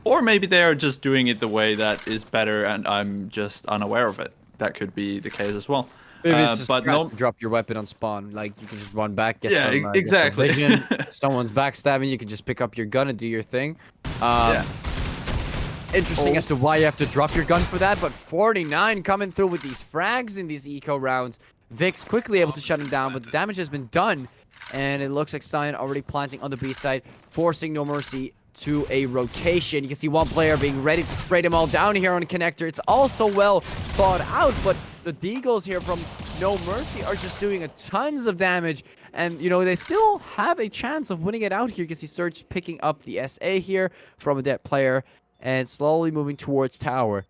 Or maybe they are just doing it the way that is better and I'm just unaware of it. That could be the case as well. Maybe it's just but no, no, drop your weapon on spawn. Like, you can just run back, get Yeah, some, exactly. Get some vision. Someone's backstabbing, you can just pick up your gun and do your thing. yeah. Interesting as to why you have to drop your gun for that, but 49 coming through with these frags in these eco rounds. Vix quickly able to shut him down, but the damage has been done, and it looks like Xion already planting on the B side, forcing No Mercy to a rotation. You can see 1 player being ready to spray them all down here on the connector. It's also well thought out, but the Deagles here from No Mercy are just doing a tons of damage, and you know, they still have a chance of winning it out here. You can see Surge picking up the SA here from a dead player and slowly moving towards tower,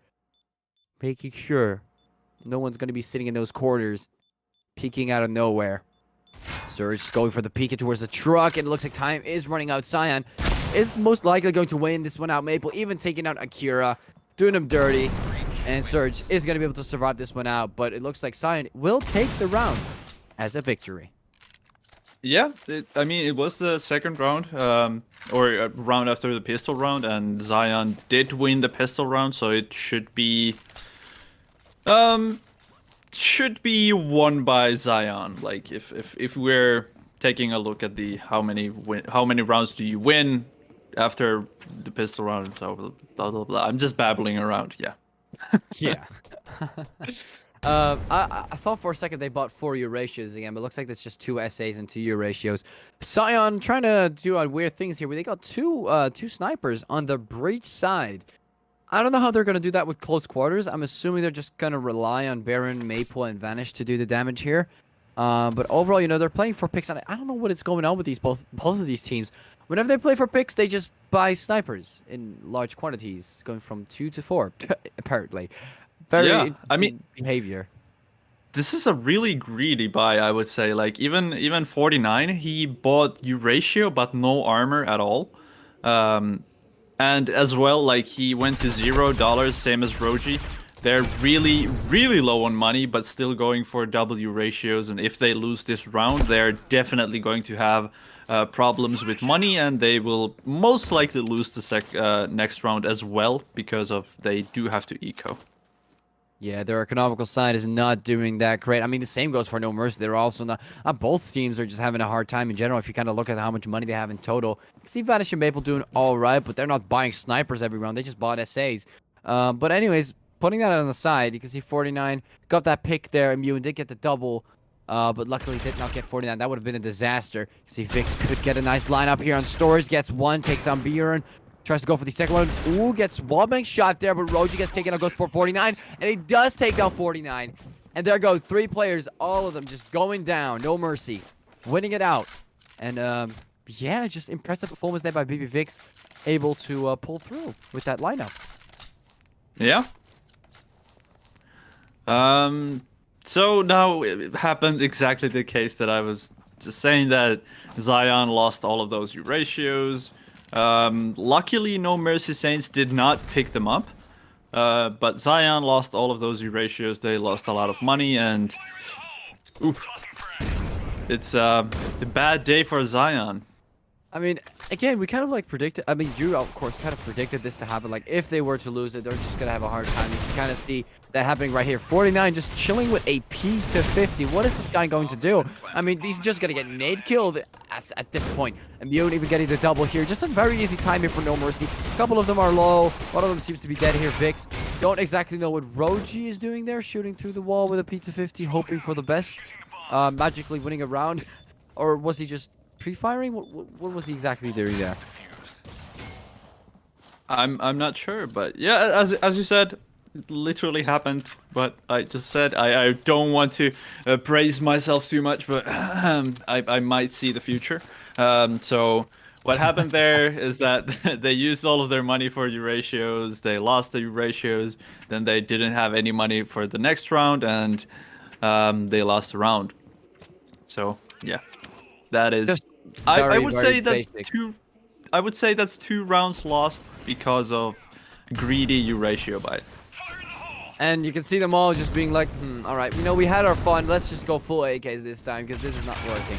making sure no one's going to be sitting in those corners peeking out of nowhere. Surge going for the peek towards the truck, and it looks like time is running out. Xion is most likely going to win this one out. Maple even taking out Akira, doing him dirty, and Surge is going to be able to survive this one out, but it looks like Xion will take the round as a victory. Yeah, I mean, it was the second round, or a round after the pistol round, and Xion did win the pistol round, so it should be won by Xion. Like, if we're taking a look at the how many rounds do you win after the pistol round, blah, blah, blah, blah. I'm just babbling around. Yeah. Yeah. I thought for a second they bought 4 U ratios again, but it looks like that's just 2 SAs and 2 U ratios. Xion trying to do weird things here, where they got two snipers on the breach side. I don't know how they're going to do that with close quarters. I'm assuming they're just going to rely on Baron, Maple, and Vanish to do the damage here. But overall, you know, they're playing for picks, and I don't know what is going on with both of these teams. whenever they play for picks, they just buy snipers in large quantities, going from 2 to 4, apparently. Very Yeah, I interesting mean- behavior. This is a really greedy buy, I would say. Like even 49, he bought Euratio but no armor at all. And as well, like he went to $0, same as Roji. They're really, really low on money, but still going for W ratios. And if they lose this round, they're definitely going to have problems with money, and they will most likely lose the next round as well because of they do have to eco. Yeah, their economical side is not doing that great. I mean, the same goes for No Mercy. They're also not. Both teams are just having a hard time in general. If you kind of look at how much money they have in total, you see Vanish and Maple doing all right, but they're not buying snipers every round. They just bought SAs. But anyways, putting that on the side, you can see 49 got that pick there. Immune did get the double, but luckily did not get 49. That would have been a disaster. You see Vix could get a nice lineup here on Storage. Gets one, takes down Bjorn. Tries to go for the second one. Ooh, gets wallbang shot there, but Roji gets taken out, goes for 49, and he does take down 49. And there go 3 players, all of them just going down. No Mercy, winning it out. And yeah, just impressive performance there by BB Vix, able to pull through with that lineup. Yeah. So now it happened exactly the case that I was just saying, that Xion lost all of those ratios. Luckily, No Mercy Saints did not pick them up. But Xion lost all of those ratios. They lost a lot of money, and oof, it's a bad day for Xion. I mean, again, we kind of like predicted. I mean, you of course kind of predicted this to happen. Like, if they were to lose it, they're just gonna have a hard time. You can kind of see that happening right here. 49 just chilling with a P to 50. What is this guy going to do? I mean, he's just gonna get nade killed at this point. Immune even getting the double here. Just a very easy time here for No Mercy. A couple of them are low. One of them seems to be dead here. Vix. Don't exactly know what Roji is doing there, shooting through the wall with a P to 50, hoping for the best. Magically winning a round, or was he just pre-firing? What was he exactly doing there? I'm not sure, but yeah, as you said, it literally happened. But I just said I don't want to praise myself too much, but I might see the future. So what happened there is that they used all of their money for Eurasios. They lost the Eurasios. Then they didn't have any money for the next round, and they lost the round. So yeah, that is. Just I would very say that's basic. two. I would say that's 2 rounds lost because of greedy Euratio buy. And you can see them all just being like, all right, you know, we had our fun. Let's just go full AKs this time because this is not working.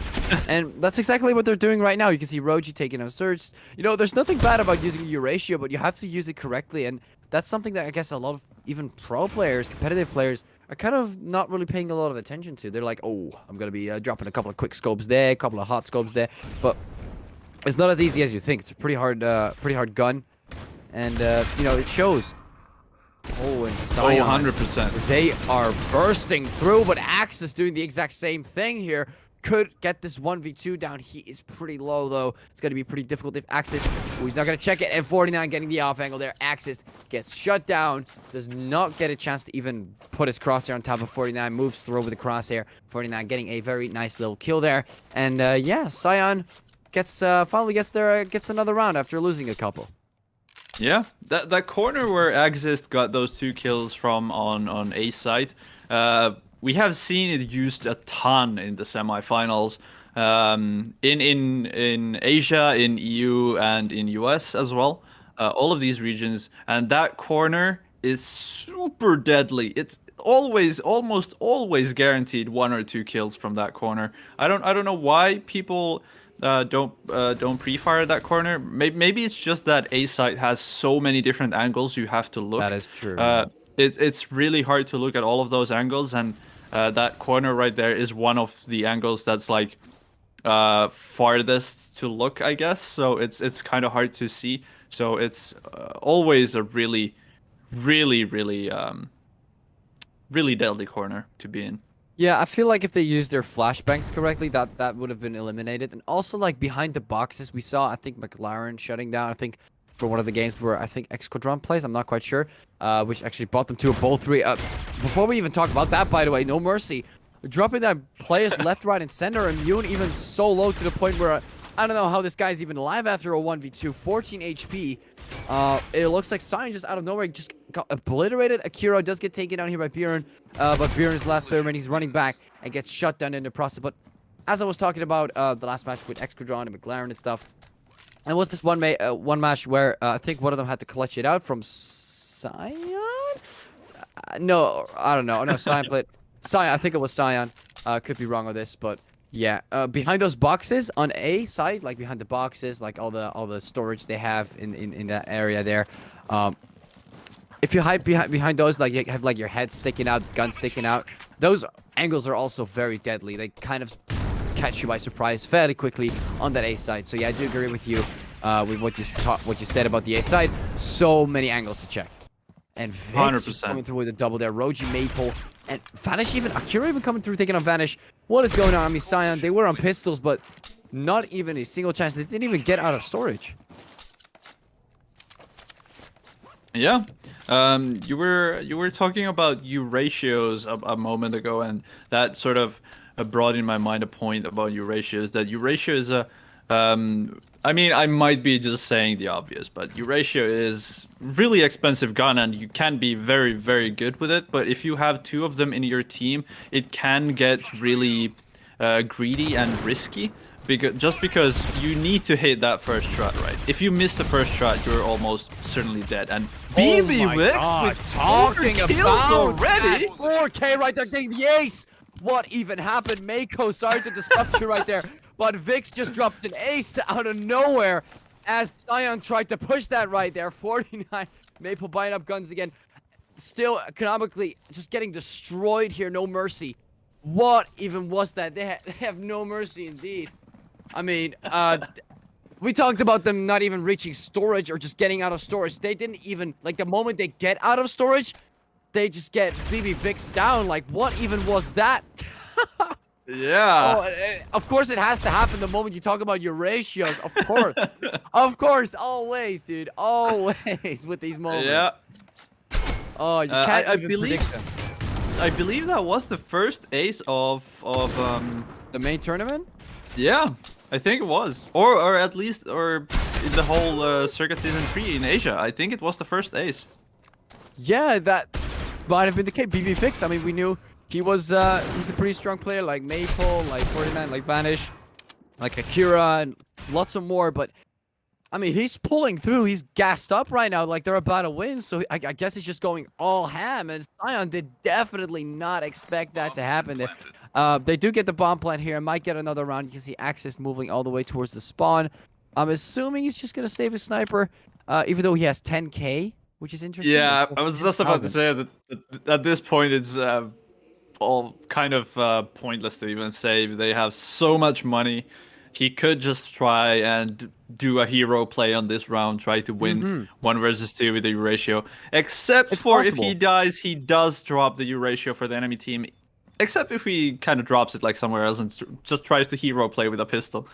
And that's exactly what they're doing right now. You can see Roji taking out Surge. You know, there's nothing bad about using Euratio, but you have to use it correctly. And that's something that I guess a lot of even pro players, competitive players, are kind of not really paying a lot of attention to. They're like, oh, I'm going to be dropping a couple of quick scopes there, a couple of hot scopes there. But it's not as easy as you think. It's a pretty hard gun. And, you know, it shows. Oh, and Xion. 100%. They are bursting through, but Axe is doing the exact same thing here. Could get this 1v2 down. He is pretty low, though. It's going to be pretty difficult if Axis... Oh, he's not going to check it. And 49 getting the off angle there. Axis gets shut down. Does not get a chance to even put his crosshair on top of 49. Moves through with the crosshair. 49 getting a very nice little kill there. And, yeah, Xion gets finally gets another round after losing a couple. Yeah, that corner where Axis got those 2 kills from on A site, we have seen it used a ton in the semifinals, in Asia, in EU, and in US as well. All of these regions, and that corner is super deadly. It's almost always guaranteed 1 or 2 kills from that corner. I don't know why people don't pre-fire that corner. Maybe it's just that A site has so many different angles you have to look. That is true. It's really hard to look at all of those angles, and that corner right there is one of the angles that's like farthest to look, I guess. So it's kind of hard to see. So it's always a really deadly corner to be in. Yeah, I feel like if they used their flashbangs correctly, that would have been eliminated. And also, like, behind the boxes, we saw, I think, McLaren shutting down, I think, for one of the games where I think X-Quadron plays, I'm not quite sure, which actually brought them to a bowl 3. Before we even talk about that, by the way, No Mercy, dropping that players left, right, and center, Immune even so low to the point where I don't know how this guy's even alive after a 1v2. 14 HP. It looks like Xion just out of nowhere just got obliterated. Akira does get taken down here by Bjorn. But Bjorn is the last player, and he's running back and gets shut down in the process. But as I was talking about the last match with Excadron and McLaren and stuff, and was this one match where I think one of them had to clutch it out from Xion? No, I don't know. No, Xion played. Xion, I think it was Xion. Could be wrong on this, but yeah. Behind those boxes on A side, like behind the boxes, like all the storage they have in that area there. If you hide behind those, like you have like your head sticking out, gun sticking out. Those angles are also very deadly. They kind of catch you by surprise fairly quickly on that A side. So yeah, I do agree with you with what you said about the A side. So many angles to check. And Vix 100%. coming through with a double there. Roji, Maple, and Vanish even. Akira even coming through taking on Vanish. What is going on? I mean, Xion, they were on pistols, but not even a single chance. They didn't even get out of storage. Yeah, you were talking about U ratios a moment ago, and that sort of brought in my mind a point about U ratios. That U ratio is a, I mean, I might be just saying the obvious, but U ratio is really expensive gun, and you can be very, very good with it. But if you have two of them in your team, it can get really greedy and risky. Because you need to hit that first shot, right? If you miss the first shot, you're almost certainly dead. And BB Wix with 4 kills already. 4K right there, getting the ace. What even happened? Mako, sorry to disrupt you right there, but Vix just dropped an ace out of nowhere as Xion tried to push that right there. 49. Maple buying up guns again. Still economically just getting destroyed here. No mercy. What even was that? They have no mercy indeed. I mean, we talked about them not even reaching storage or just getting out of storage. They didn't even, like, the moment they get out of storage, they just get BB Vix down. Like, what even was that? Yeah. Oh, of course it has to happen the moment you talk about your ratios. Of course. Of course. Always, dude. Always with these moments. Yeah. Oh, you can't even predict them. I believe that was the first ace of The main tournament? Yeah, I think it was, or at least in the whole Circuit Season 3 in Asia. I think it was the first ace. Yeah, that might have been the case. BB Vix, I mean, we knew he was he's a pretty strong player, like Maple, like 49, like Vanish, like Akira, and lots of more. But I mean, he's pulling through. He's gassed up right now, like they're about to win. So I guess he's just going all ham. And Xion did definitely not expect that to happen there. They do get the bomb plant here. Might get another round. You can see Axis moving all the way towards the spawn. I'm assuming he's just going to save his sniper, even though he has 10k, which is interesting. Yeah, Like, I was just about to say that at this point it's all kind of pointless to even say. They have so much money. He could just try and do a hero play on this round, try to win 1 versus 2 with the U ratio. Except It's for possible. if he dies, he does drop the U ratio for the enemy team. Except if he kind of drops it like somewhere else and just tries to hero play with a pistol.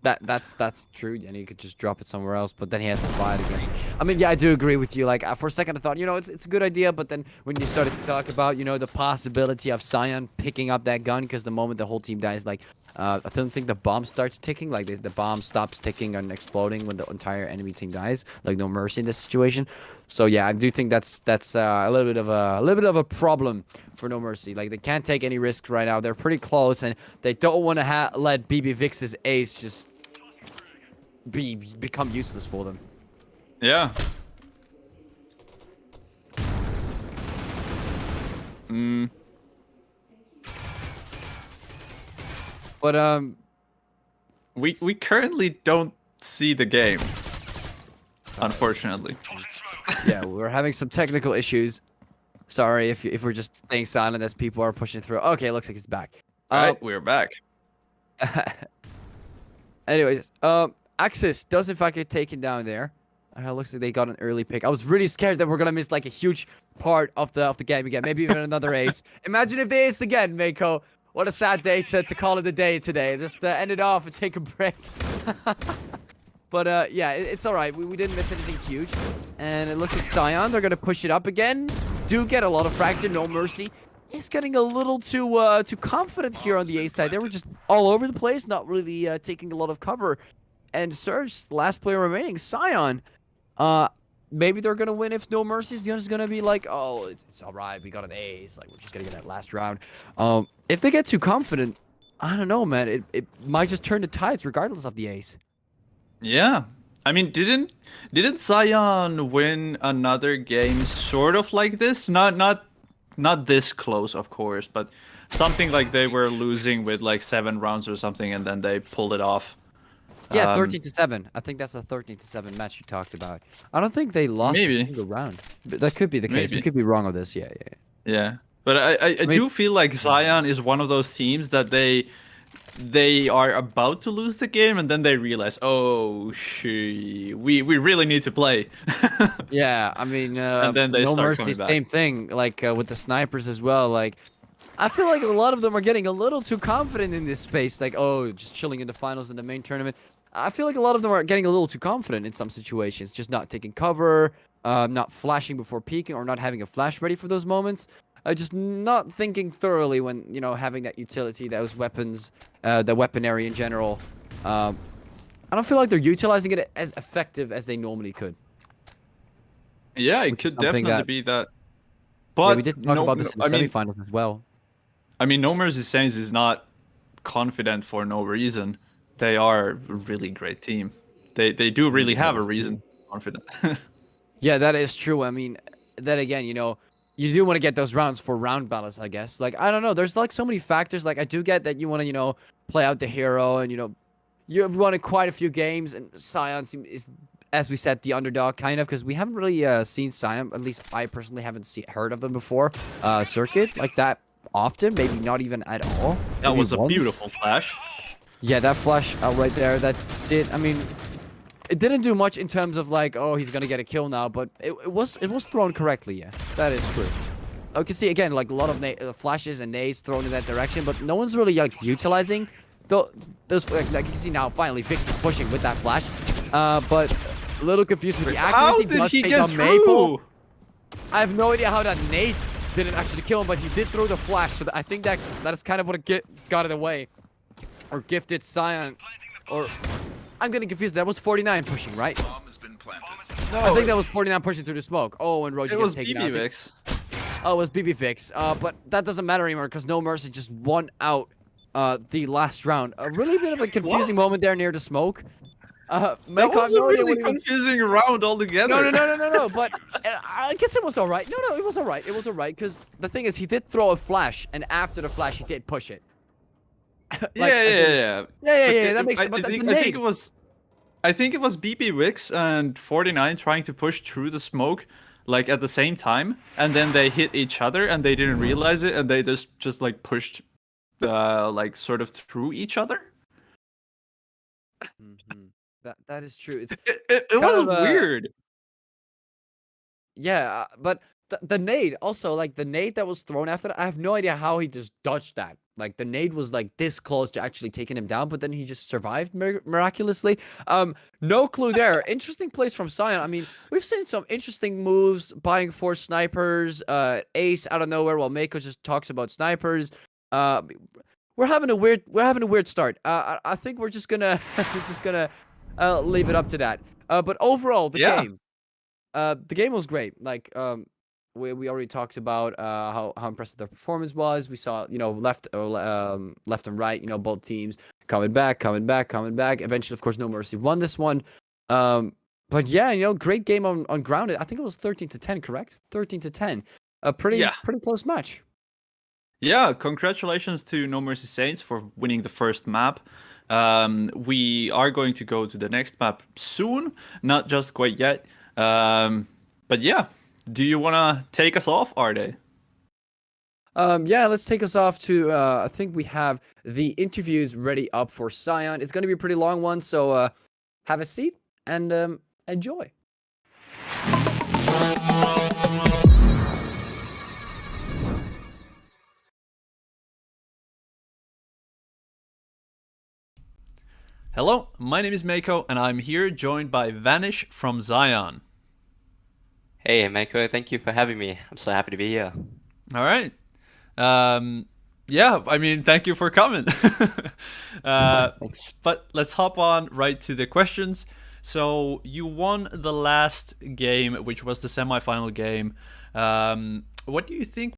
That's true, and he could just drop it somewhere else, but then he has to buy it again. I mean, yeah, I do agree with you. Like, for a second I thought, you know, it's a good idea, but then when you started to talk about, you know, the possibility of Xion picking up that gun, because the moment the whole team dies, like, I don't think the bomb starts ticking, like the bomb stops ticking and exploding when the entire enemy team dies. Like, no mercy in this situation. So yeah, I do think that's a little bit of a problem for No Mercy. Like, they can't take any risks right now. They're pretty close, and they don't want to let BB Vix's ace just become useless for them. Yeah. But We currently don't see the game, unfortunately. yeah, we're having some technical issues. Sorry if we're just staying silent as people are pushing through. Okay, looks like it's back. All right, we're back. Anyways, Axis does in fact get taken down there. Looks like they got an early pick. I was really scared that we're gonna miss like a huge part of the game again. Maybe even another ace. Imagine if they aced again, Mako. What a sad day to call it a day today. Just end it off and take a break. But yeah, it's all right. We didn't miss anything huge. And it looks like Xion, they're going to push it up again. Do get a lot of frags in, No Mercy. is getting a little too confident here on the A side. They were just all over the place, not really taking a lot of cover. And Surge, last player remaining, Xion. Maybe they're gonna win if No Mercy is just gonna be like, oh, it's all right, we got an ace, like we're just gonna get that last round. If they get too confident, I don't know, man. It might just turn the tides regardless of the ace. Yeah. I mean, didn't Xion win another game sort of like this? Not this close, of course, but something like they were losing with like 7 rounds or something, and then they pulled it off. Yeah, 13-7. I think that's a 13-7 match you talked about. I don't think they lost a single round. That could be the case. We could be wrong on this. Yeah. Yeah, but I do feel like Xion is one of those teams that they are about to lose the game, and then they realize, oh, we really need to play. Yeah, I mean, and then they No start Mercy, coming back. same thing. Like with the snipers as well. Like, I feel like a lot of them are getting a little too confident in this space. Like, oh, just chilling in the finals in the main tournament. I feel like a lot of them are getting a little too confident in some situations, just not taking cover, not flashing before peeking, or not having a flash ready for those moments. Just not thinking thoroughly when, you know, having that utility, those weapons, the weaponry in general. I don't feel like they're utilizing it as effective as they normally could. Yeah, it could definitely be that. But Yeah, we did talk about this in the semifinals as well. I mean, No Mercy Saints is not confident for no reason. They are a really great team. They do really have a reason to be confident. Yeah, that is true. I mean, then again, you know, you do want to get those rounds for round balance, I guess. Like, I don't know. There's like so many factors. Like, I do get that you want to, you know, play out the hero, and, you know, you've won quite a few games, and Xion is, as we said, the underdog kind of, because we haven't really seen Xion. At least I personally haven't heard of them before. Circuit like that often, maybe not even at all. That Maybe was a once. beautiful flash. Yeah, that flash out right there, that did, I mean, it didn't do much in terms of like, oh, he's gonna get a kill now, but it was thrown correctly, yeah. That is true. You can see, again, like a lot of flashes and nades thrown in that direction, but no one's really like utilizing those, like you can see now, finally, Vix is pushing with that flash. But a little confused with the accuracy. How did he get through? Maple. I have no idea how that nade didn't actually kill him, but he did throw the flash, so I think that is kind of what got it away. Or gifted Xion, or I'm getting confused. That was 49 pushing, right? Bomb has been planted. No, I think that was 49 pushing through the smoke. Oh, and Roji it gets was taken BB out. Vix. Oh, it was BB Vix. But that doesn't matter anymore because No Mercy just won out the last round. A really bit of a confusing moment there near the smoke. That was a really confusing round altogether. No. But I guess it was all right. No, it was all right. It was all right because the thing is, he did throw a flash, and after the flash, he did push it. Like, yeah. That makes sense. I think it was BB Wix and 49 trying to push through the smoke, like at the same time, and then they hit each other and they didn't realize it, and they just like pushed, like sort of through each other. That is true. It was weird. Yeah, but the nade also, like the nade that was thrown after that, I have no idea how he just dodged that. Like the nade was like this close to actually taking him down, but then he just survived miraculously. No clue there. Interesting plays from Xion. I mean, we've seen some interesting moves, buying 4 snipers, ace out of nowhere while Mako just talks about snipers. We're having a weird start. I think we're just gonna leave it up to that. But overall, the game was great. Like we already talked about how impressive their performance was. We saw, you know, left and right, you know, both teams coming back. Eventually, of course, No Mercy won this one. But yeah, you know, great game on grounded. I think it was 13-10, correct? 13-10. A pretty close match. Yeah, congratulations to No Mercy Saints for winning the first map. We are going to go to the next map soon, not just quite yet. But yeah, do you want to take us off, Arde? Yeah, let's take us off to, I think we have the interviews ready up for Xion. It's going to be a pretty long one, so have a seat and enjoy. Hello, my name is Mako, and I'm here joined by Vanish from Xion. Hey, Mako, thank you for having me. I'm so happy to be here. All right. Yeah, I mean, thank you for coming. Thanks. But let's hop on right to the questions. So you won the last game, which was the semifinal game. What do you think?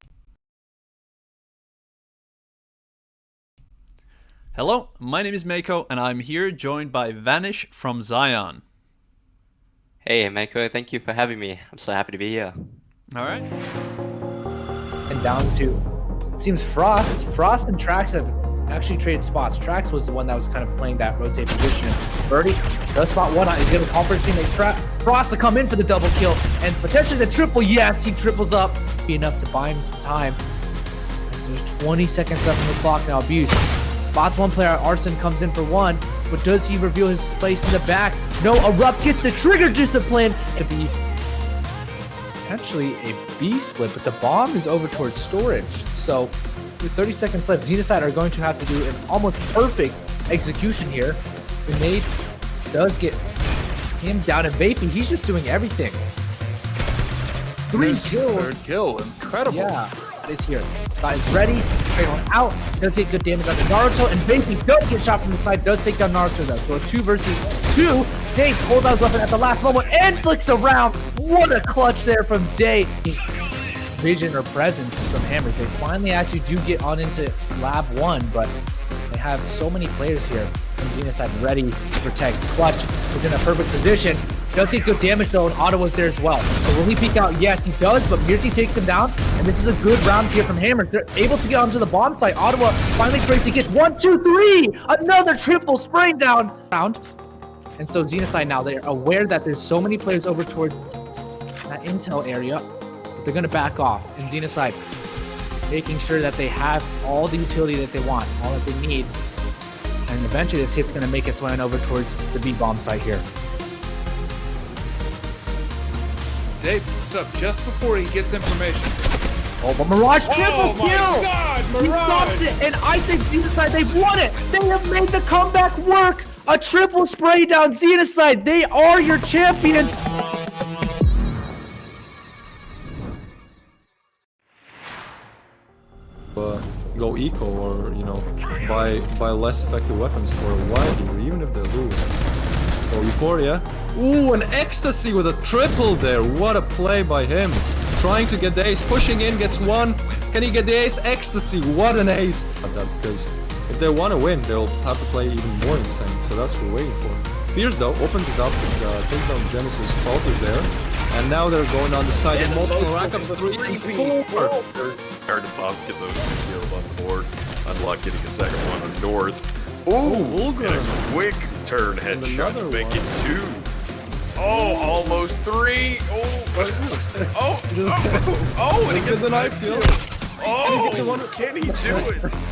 Hello, my name is Mako, and I'm here joined by Vanish from Xion. Hey, Mako, thank you for having me. I'm so happy to be here. All right. And down to, it seems Frost and Trax have actually traded spots. Trax was the one that was kind of playing that rotate position. Birdie does spot one. He's going to call for his teammate Frost to come in for the double kill and potentially the triple. Yes, he triples up. Be enough to buy him some time. As there's 20 seconds left on the clock now. Abuse spots one player. Arson comes in for one, but does he reveal his place in the back? No, Erupt gets the trigger discipline. It'd be potentially a B split, but the bomb is over towards storage. So with 30 seconds left, Xenocide are going to have to do an almost perfect execution here. The nade does get him down, and Vaping, he's just doing everything. 3 kills. Third kill, incredible. Yeah, that is here. Sky is ready. Trade on out. Does take good damage on the Naruto, and Vaping does get shot from the side. Does take down Naruto though. So a 2 versus 2. Dave pulled out his weapon at the last moment and flicks around. What a clutch there from Day. Vision or presence from Hammers. They finally actually do get on into Lab 1, but they have so many players here. And Xenocide ready to protect. Clutch is in a perfect position. Does take good damage though, and Ottawa's there as well. So will he peek out? Yes, he does, but Mirzi takes him down, and this is a good round here from Hammers. They're able to get onto the bomb site. Ottawa finally breaks to get 1, 2, 3! Another triple spraying down round. And so Xenocide now, they're aware that there's so many players over towards that intel area. They're going to back off, and Xenocide making sure that they have all the utility that they want, all that they need. And eventually this hit's going to make its way on over towards the B-bomb site here. Dave, what's up? Just before he gets information. Oh, but Mirage triple Oh my kill! God, He Mirage! stops it, and I think Xenocide, they've won it! They have made the comeback work! A triple spray down, Xenocide, they are your champions! Go eco, or you know, buy less effective weapons for a while here, even if they lose. So Euphoria. Ooh, an ecstasy with a triple there. What a play by him. Trying to get the ace, pushing in, gets one. Can he get the ace? Ecstasy, what an ace. Because if they want to win, they'll have to play even more insane. So that's what we're waiting for. Fierce though opens it up, takes down Genesis. Fault is there. And now they're going on the side. And multiple rackups 3 and 4. Hard to stop, get those 2 kills on the board. Unlock getting a second one on North. Ooh, Vulgar. And a quick turn headshot to make it 2. Oh, almost 3. Oh, and he gets a knife kill. Oh, can he do it?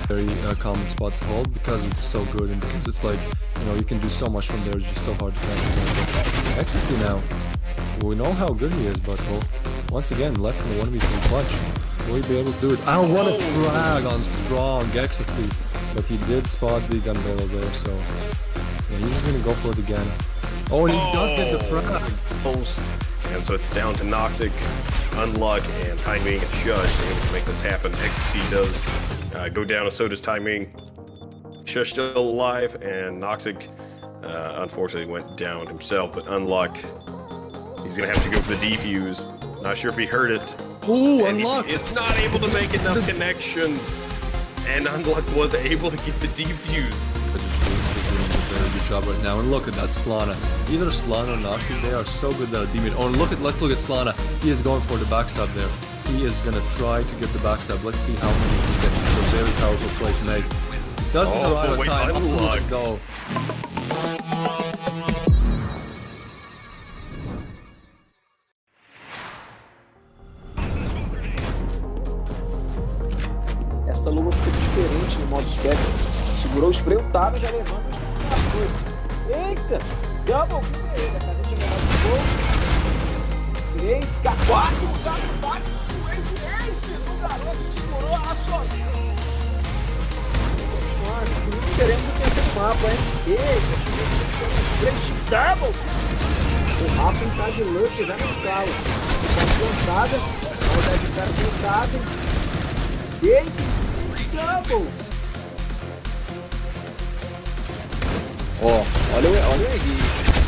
Very common spot to hold because it's so good and because it's like, you know, you can do so much from there. It's just so hard to catch. Ecstasy now. We know how good he is, but well, once again, left in the 1v3 clutch. Will he be able to do it? I don't want to frag on strong Ecstasy, but he did spot the gun barrel there, so yeah, he's just gonna go for it again. Oh, and he does get the frag. And so it's down to Noxic, Unluck, and Timing and Shush able to make this happen. Ecstasy does go down, so does Timing. Shush still alive, and Noxic unfortunately went down himself, but Unluck, he's gonna have to go for the defuse. Not sure if he heard it. Ooh, And Unluck! it's not able to make enough connections. And Unluck was able to get the defuse. But just doing a very good job right now. And look at that Slana. Either Slana or Noxic, they are so good that demon. Oh, and let's look at Slana. He is going for the backstab there. He is gonna try to get the backstab. Let's see how many he can get. It's a very powerful play to make. Doesn't arrive on time. Unluck. Though. Essa luva fica diferente no modo Spectre. Segurou o spray, o Taro já levando o spray pra coisa. Eita! Double kill ele, a casa tinha ganhado de gol. 3, 4, o Taro bate no Ace do garoto, segurou ela sozinho. Continuar assim, queremos o terceiro mapa, hein? Eita, chegou o spray de double. O Rafa tá de luck já no calo. Tá plantada, a maldade do cara plantada. Eita, double! Ó, olha o Henrique.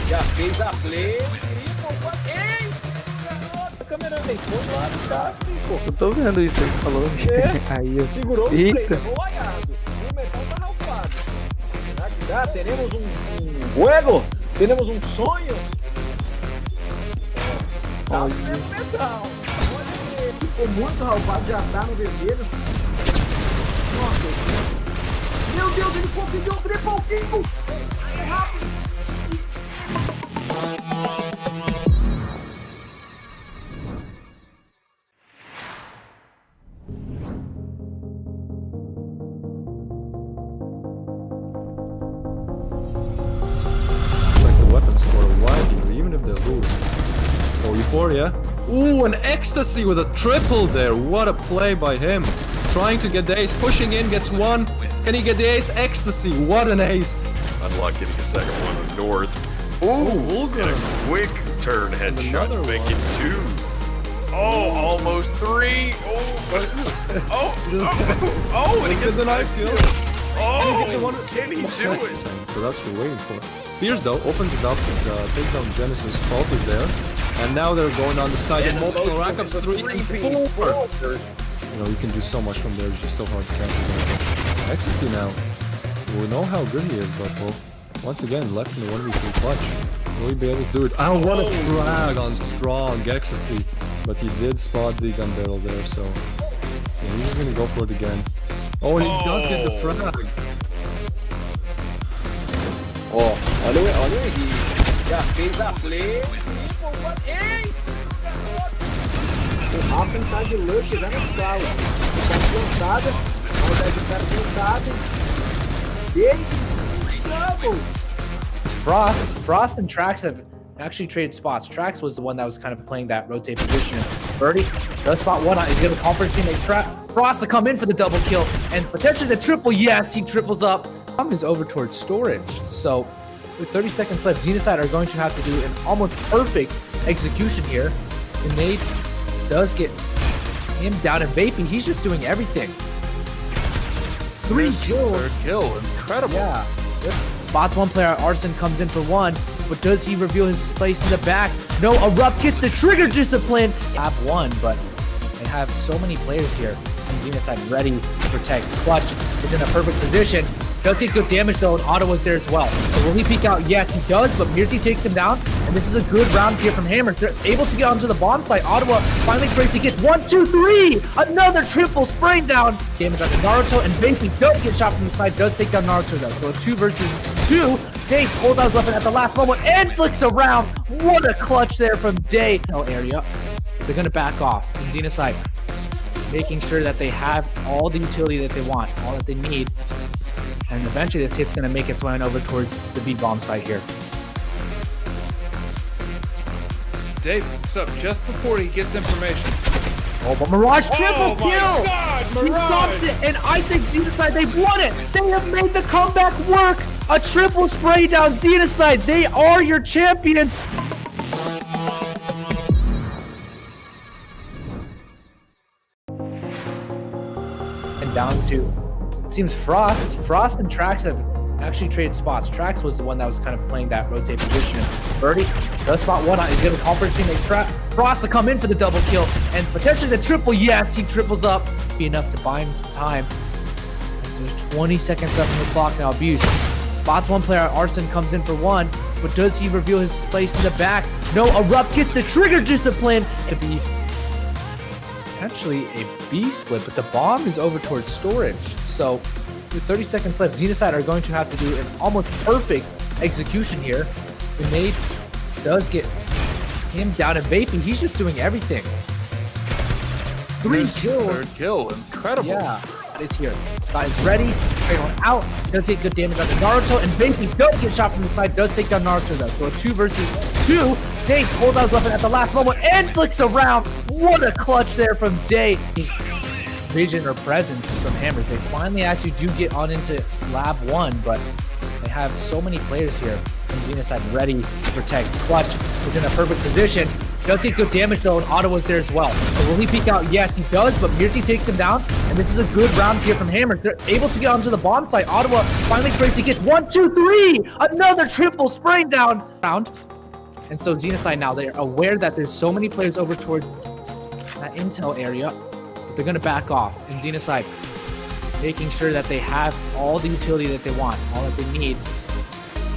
Já fez a play. Eita, garoto, cameraman, foi lá do cara, pô. Eu tô vendo isso aí que falou. Aí eu... Segurou o play, Eita. levou o aiado. O metal tá ralfado. Será que dá? Teremos um juego? Teremos um sonho? Tá Olha. vendo metal. Olha ele, ficou muito ralfado, já tá no vermelho. Nossa, meu Deus, ele conseguiu o triple kill! É rápido! Like the weapon store, why here, even if they lose? So Euphoria. Ooh, an ecstasy with a triple there. What a play by him. Trying to get the ace, pushing in, gets one. Can he get the ace? Ecstasy, what an ace. Unlock getting a second one on north. Ooh, And Vulgar. a quick turn headshot another to make one. it 2. Oh, almost 3. And he Gets gets a knife kill. Oh, Get the one- can he do it? So that's what we're waiting for. Fierce though opens it up, takes down Genesis, Fault is there. And now they're going on the side of multiple rack-ups, 3 and 4. You know, you can do so much from there, it's just so hard to capture. Ecstasy now. We know how good he is, but well, once again, left in the 1v3 clutch. Will he be able to do it? Oh, what a frag on strong Ecstasy. But he did spot the gun barrel there, so yeah, he's just gonna go for it again. Oh, and he does get the frag. Ó, olha o Henrique. Já fez a play. Eita, garoto! O Rafa tá de luxo já na sala. O cara plantada. Ao invés do cara plantado. Eita, double! Frost and Trax have actually traded spots. Trax was the one that was kind of playing that rotate position. Birdie does spot one out. He's going to conference teammate Frost to come in for the double kill and potentially the triple. Yes, he triples up. Is over towards storage. So with 30 seconds left, Xenocide are going to have to do an almost perfect execution here. And Nate does get him down and vaping. He's just doing everything. 3 kills. Third kill, incredible. Yeah. Yep. Spots one player. Arson comes in for one. But does he reveal his place in the back? No, Erupt gets the trigger discipline. Have one, but they have so many players here. And Xenocide ready to protect. Clutch is in a perfect position. Does take good damage though, and Ottawa's there as well. So will he peek out? Yes, he does, but Mirzi takes him down, and this is a good round here from Hammer. They're able to get onto the bomb site. Ottawa finally breaks to get 1, 2, 3! Another triple spraying down. Damage on Naruto, and Basie does get shot from the side, does take down Naruto though. So it's 2 versus 2. Day pulls out his weapon at the last moment and flicks around. What a clutch there from Day. No area. They're gonna back off. And Xenocide making sure that they have all the utility that they want, all that they need. And eventually this hit's going to make its way on over towards the B bomb site here. Dave picks up just before he gets information. Oh, but Mirage triple Oh my kill! God, He Mirage! stops it, and I think Xenocide, they've won it! They have made the comeback work! A triple spray down, Xenocide, they are your champions! And down to, it seems Frost and Trax have actually traded spots. Trax was the one that was kind of playing that rotate position. Birdie does spot one out. He's going to conference teammate Frost to come in for the double kill and potentially the triple. Yes, he triples up. Be enough to buy him some time. There's 20 seconds left on the clock now. Abuse spots one player. Arson comes in for one, but does he reveal his place in the back? No, Erupt gets the trigger discipline to be potentially a B split, but the bomb is over towards storage. So with 30 seconds left, Xenocide are going to have to do an almost perfect execution here. The nade does get him down and vaping. He's just doing everything. 3 There's kills. Third kill, incredible. Yeah, that is here. Scott is ready. Trade one out. Does take good damage on the Naruto, and Vaping does get shot from the side. Does take down Naruto though. So a 2 versus 2. Day pulls out his weapon at the last moment and flicks around. What a clutch there from Day. Vision or presence from Hammers. They finally actually do get on into Lab 1, but they have so many players here. And Xenocide ready to protect. Clutch is in a perfect position. Does take good damage though, and Ottawa's there as well. So will he peek out? Yes, he does, but Mirzi takes him down, and this is a good round here from Hammer. They're able to get onto the bomb site. Ottawa finally creates to get 1, 2, 3! Another triple spraying down round. And so Xenocide now, they're aware that there's so many players over towards that intel area. They're gonna back off, and Xenocide making sure that they have all the utility that they want, all that they need.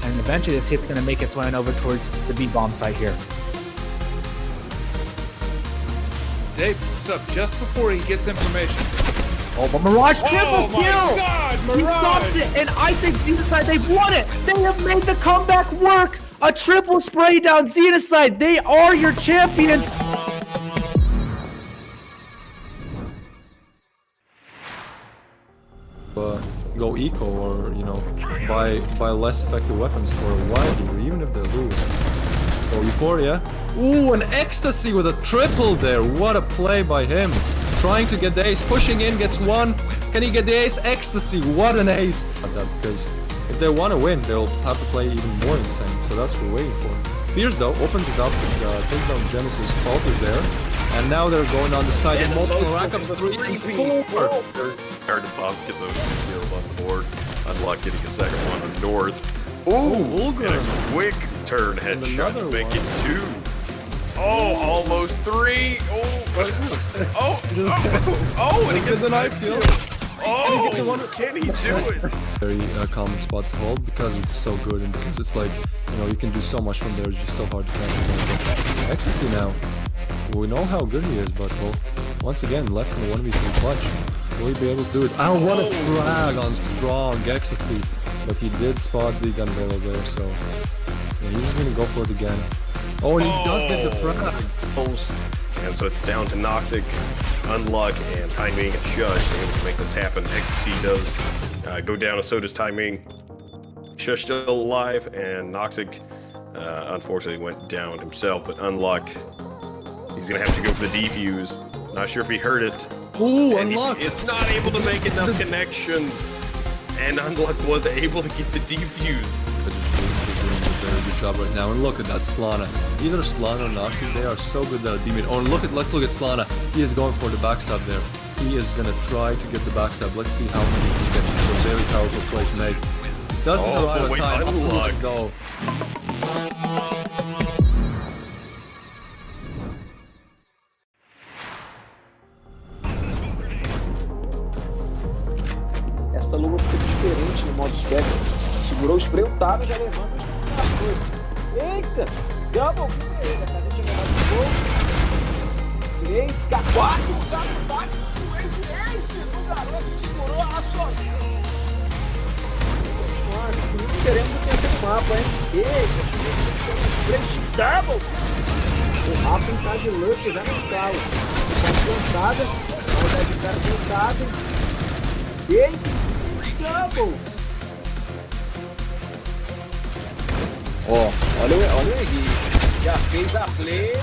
And eventually this hit's gonna make its way on over towards the B bomb site here. Dave picks up just before he gets information. Oh, but Mirage triple Oh my kill! God, He stops Mirage! it, and I think Xenocide, they've won it! They have made the comeback work! A triple spray down, Xenocide, they are your champions! Go eco or, you know, buy less effective weapons for a while here, even if they lose. So Euphoria. Ooh, an ecstasy with a triple there. What a play by him. Trying to get the ace, pushing in, gets one. Can he get the ace? Ecstasy, what an ace. Because if they want to win, they'll have to play even more insane. So that's what we're waiting for. Fierce though, opens it up, takes down Genesis, Fault is there. And now they're going on the side of multiple rackups, 3 and 4. Hard to stop, get those kills on the board. Unlock getting a second one on North. Ooh, And Vulgar. a quick turn headshot to another make one. it 2. Oh, almost 3. Oh, and he gets an eye kill. Oh, can he do it? Very common spot to hold because it's so good and because it's like, you know, you can do so much from there, it's just so hard to catch. Ecstasy now. We know how good he is, but well, once again, left in the 1v3 clutch. Will he be able to do it? I don't want to frag on strong Ecstasy, but he did spot the gun barrel there, so yeah, he's just gonna go for it again. Oh, and he does get the frag. And so it's down to Noxic, Unluck, and Timing and Shush able to make this happen. Ecstasy does go down to Soda's Timing. Shush still alive, and Noxic unfortunately went down himself, but Unluck, he's gonna have to go for the defuse. Not sure if he heard it. Ooh, And Unluck! it's not able to make enough connections. And Unluck was able to get the defuse. But he's doing a very good job right now. And look at that Slana. Either Slana or Noxic, they are so good that a demon. Oh, and let's look at Slana. He is going for the backstab there. He is gonna try to get the backstab. Let's see how many he can get. It's a very powerful play to make. Doesn't arrive at wait, time. Unluck. Go. Essa luva fica diferente no modo Spectre. Segurou o spray, o Taro já levando os coisa. Eita! Double kill pra ele. A casa tinha levado de fogo. 3, 4, o Taro tá com o garoto segurou a sozinho. Continuar assim, queremos o terceiro mapa, hein? Eita, tivemos um spray double. O Rafa tá de luta já no sala. Tá plantada, a hora de cara plantada. Eita! Double! Ó, olha o Henrique. Já fez a play. Eita,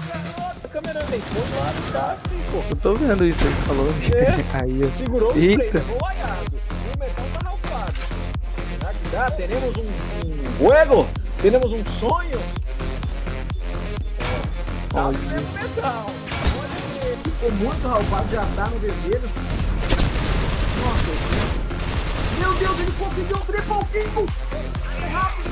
garoto, cameraman, foi lá do cara, pô. Eu tô vendo isso aí, falou. Aí eu... Segurou o play, Eita. levou o aiado. O metal tá ralfado. Será que dá? Teremos um juego? Teremos um sonho? Tá no metal. Olha ele, ficou muito ralfado, já tá no vermelho. Nossa, meu Deus, ele conseguiu um triple kill! É rápido!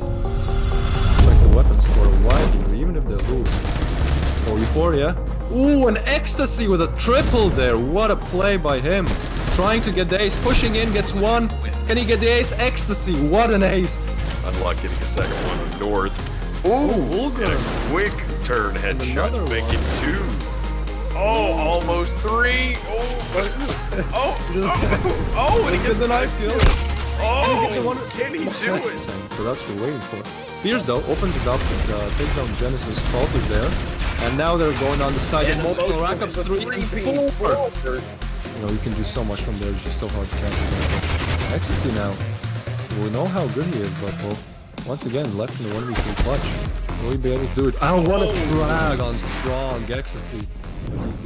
Like the weapons for a while here, even if they lose. So Euphoria. Ooh, an ecstasy with a triple there. What a play by him. Trying to get the ace, pushing in, gets one. Can he get the ace? Ecstasy, what an ace. Unlock getting a second one on North. Ooh, Vulgar. And a quick turn headshot to another make one. it 2. Oh, almost 3. Oh, and he gets an eye kill. Oh, Can he get the one? can he do it? So that's what we're waiting for. Fierce though, opens it up, takes down Genesis, Fault is there. And now they're going on the side of multiple rackups, 3 and 4. You know, you can do so much from there, it's just so hard to catch. Ecstasy now. We know how good he is, but well, Once again, left in the 1v3 clutch. Will he be able to do it? Oh, what a frag on strong Ecstasy. He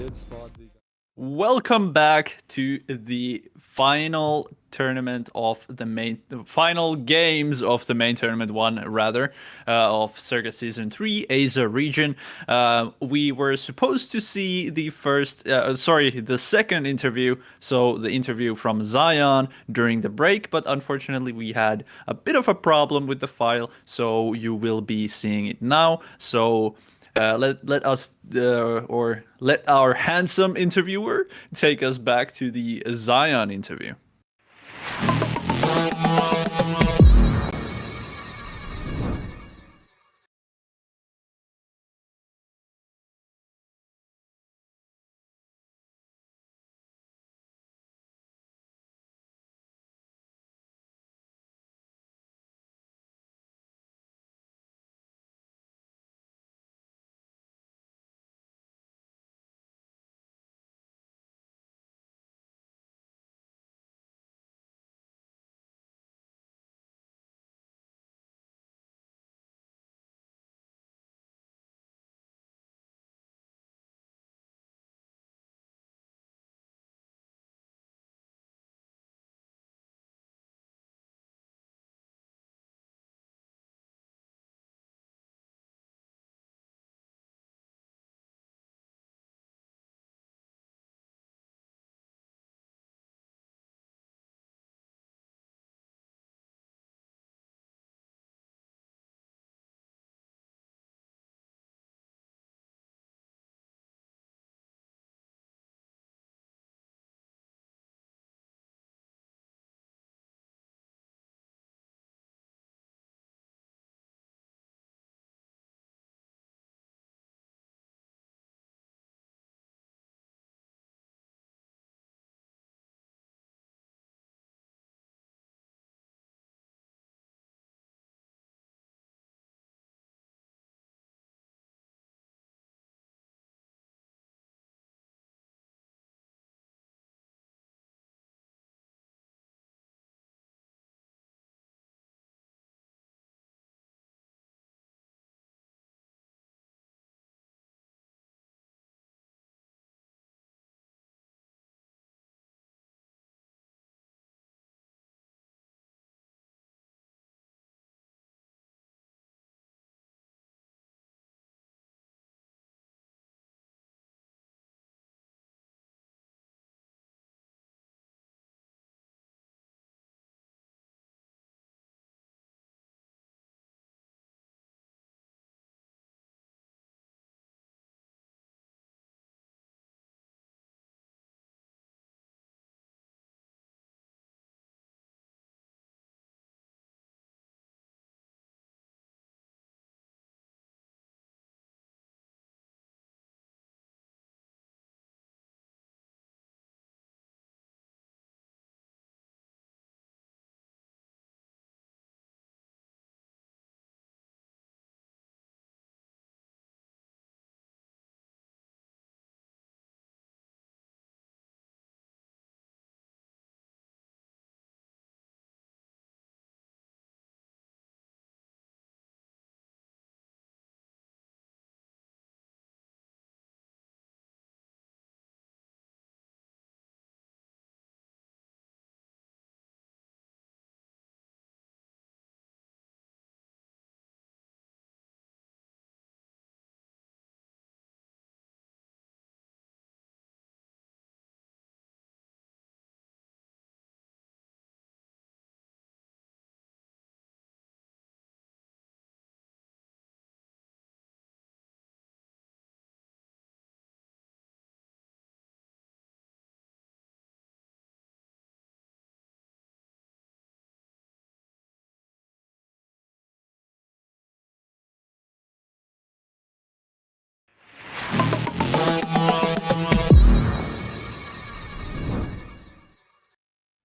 did spot the... Welcome back to the final tournament of the final games of the main tournament one, rather, of Circuit Season 3, Asia region. We were supposed to see the second interview, so the interview from Xion during the break, but unfortunately we had a bit of a problem with the file, so you will be seeing it now. So let our handsome interviewer take us back to the Xion interview.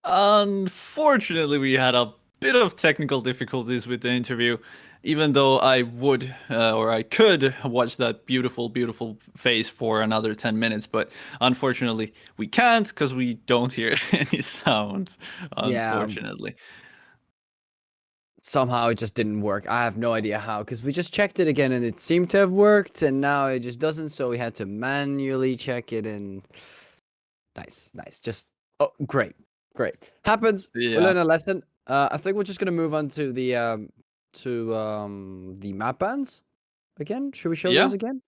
Unfortunately, we had a bit of technical difficulties with the interview, even though I would or I could watch that beautiful, beautiful face for another 10 minutes. But unfortunately, we can't because we don't hear any sounds, Yeah. unfortunately. somehow it just didn't work. I have no idea how, because we just checked it again and it seemed to have worked, and now it just doesn't. So we had to manually check it, and nice. Just great. Happens. We Yeah. learned a lesson. I think we're just gonna move on to the map bans again. Should we show Yeah. those again?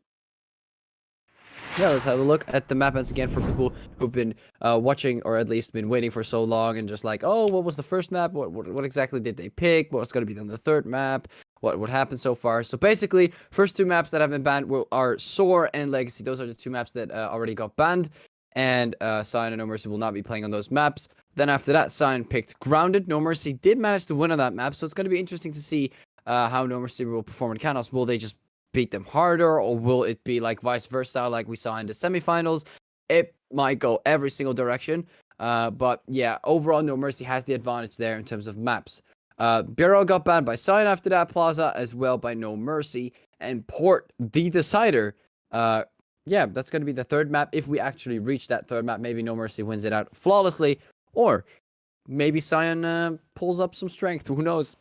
Yeah, let's have a look at the map bans again for people who've been watching, or at least been waiting for so long, and just like, oh, what was the first map? What exactly did they pick? What's going to be on the third map? What happened so far? So basically, first two maps that have been banned are Soar and Legacy. Those are the two maps that already got banned, and Xion and No Mercy will not be playing on those maps. Then after that, Xion picked Grounded. No Mercy did manage to win on that map, so it's going to be interesting to see how No Mercy will perform in Canals. Will they just beat them harder, or will it be like vice versa, like we saw in the semifinals? It might go every single direction. But yeah, overall, No Mercy has the advantage there in terms of maps. Bureau got banned by Xion after that, Plaza as well by No Mercy, and Port, the decider. Yeah, that's going to be the third map. If we actually reach that third map, maybe No Mercy wins it out flawlessly, or maybe Xion pulls up some strength. Who knows?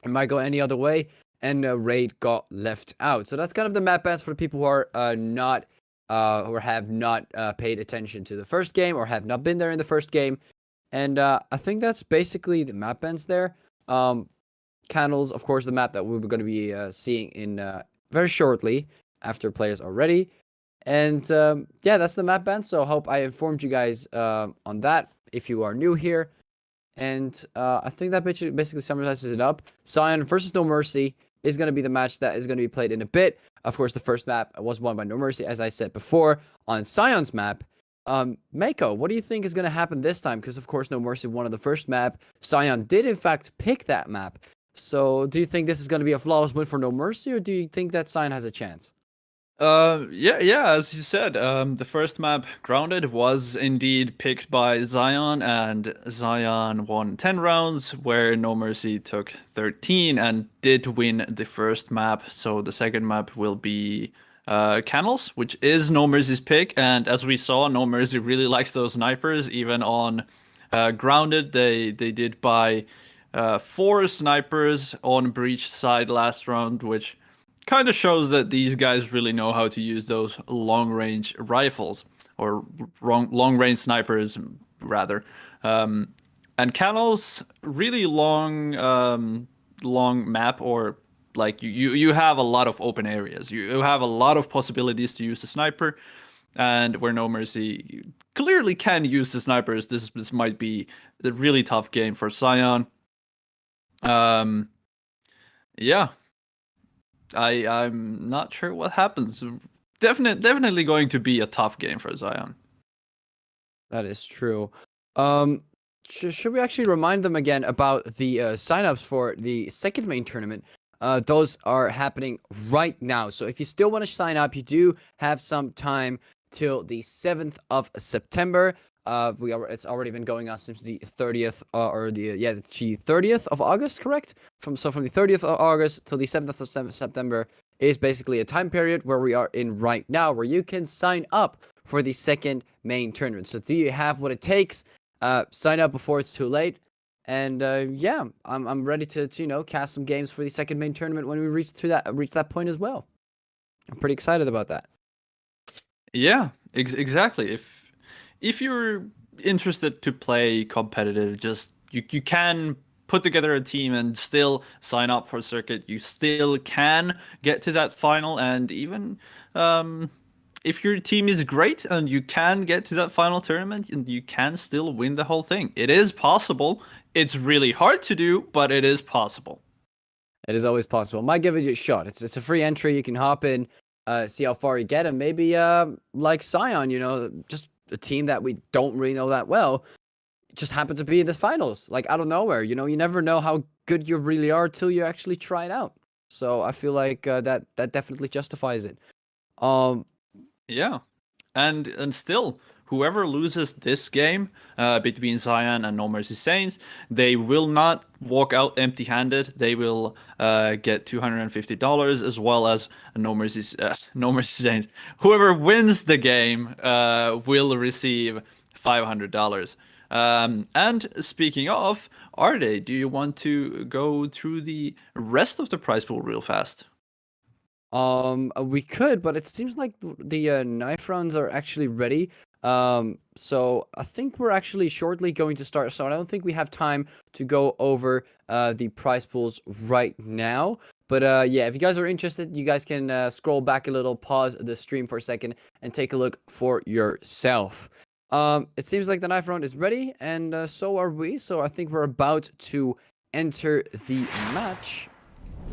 It might go any other way. And Raid got left out. So that's kind of the map bans for the people who are not or have not paid attention to the first game, or have not been there in the first game. And I think that's basically the map bans there. Canals, of course, the map that we were going to be seeing in very shortly after players are ready. And yeah, that's the map ban. So I hope I informed you guys on that if you are new here. And I think that basically summarizes it up. Xion versus No Mercy is going to be the match that is going to be played in a bit. Of course, the first map was won by No Mercy, as I said before. On Xion's map, Mako, what do you think is going to happen this time? Because, of course, No Mercy won on the first map. Xion did, in fact, pick that map. So do you think this is going to be a flawless win for No Mercy, or do you think that Xion has a chance? Yeah, as you said, the first map, Grounded, was indeed picked by Xion, and Xion won 10 rounds, where No Mercy took 13 and did win the first map. So the second map will be Canals, which is No Mercy's pick, and as we saw, No Mercy really likes those snipers. Even on Grounded, they did buy 4 snipers on Breach side last round, which kind of shows that these guys really know how to use those long-range rifles, or long-range snipers, rather. And Canals, really long map, or like you have a lot of open areas. You have a lot of possibilities to use the sniper, and where No Mercy clearly can use the snipers, this might be a really tough game for Xion. Yeah. I'm not sure what happens. Definitely going to be a tough game for Xion. That is true. Should we actually remind them again about the signups for the second main tournament? Those are happening right now. So if you still want to sign up, you do have some time till the 7th of September. It's already been going on since the 30th the 30th of August, correct? From the 30th of August till the 7th of September is basically a time period where we are in right now, where you can sign up for the second main tournament. So do you have what it takes? Sign up before it's too late. And yeah, I'm ready to cast some games for the second main tournament when we reach that point as well. I'm pretty excited about that. Yeah, exactly. If you're interested to play competitive, just you can put together a team and still sign up for Circuit. You still can get to that final, and even if your team is great and you can get to that final tournament, and you can still win the whole thing. It is possible. It's really hard to do, but it is possible. It is always possible. Might give it a shot. It's a free entry. You can hop in, see how far you get, and maybe like Xion, just a team that we don't really know that well, just happen to be in the finals, like out of nowhere. You never know how good you really are till you actually try it out. So I feel like that definitely justifies it. Yeah, and still, whoever loses this game between Xion and No Mercy Saints, they will not walk out empty-handed. They will get $250, as well as No Mercy Saints. Whoever wins the game will receive $500. And speaking of, Arde, do you want to go through the rest of the prize pool real fast? We could, but it seems like the knife rounds are actually ready. So I think we're actually shortly going to start. So I don't think we have time to go over the prize pools right now. But yeah, if you guys are interested, you guys can scroll back a little, pause the stream for a second, and take a look for yourself. It seems like the knife round is ready, and so are we. So I think we're about to enter the match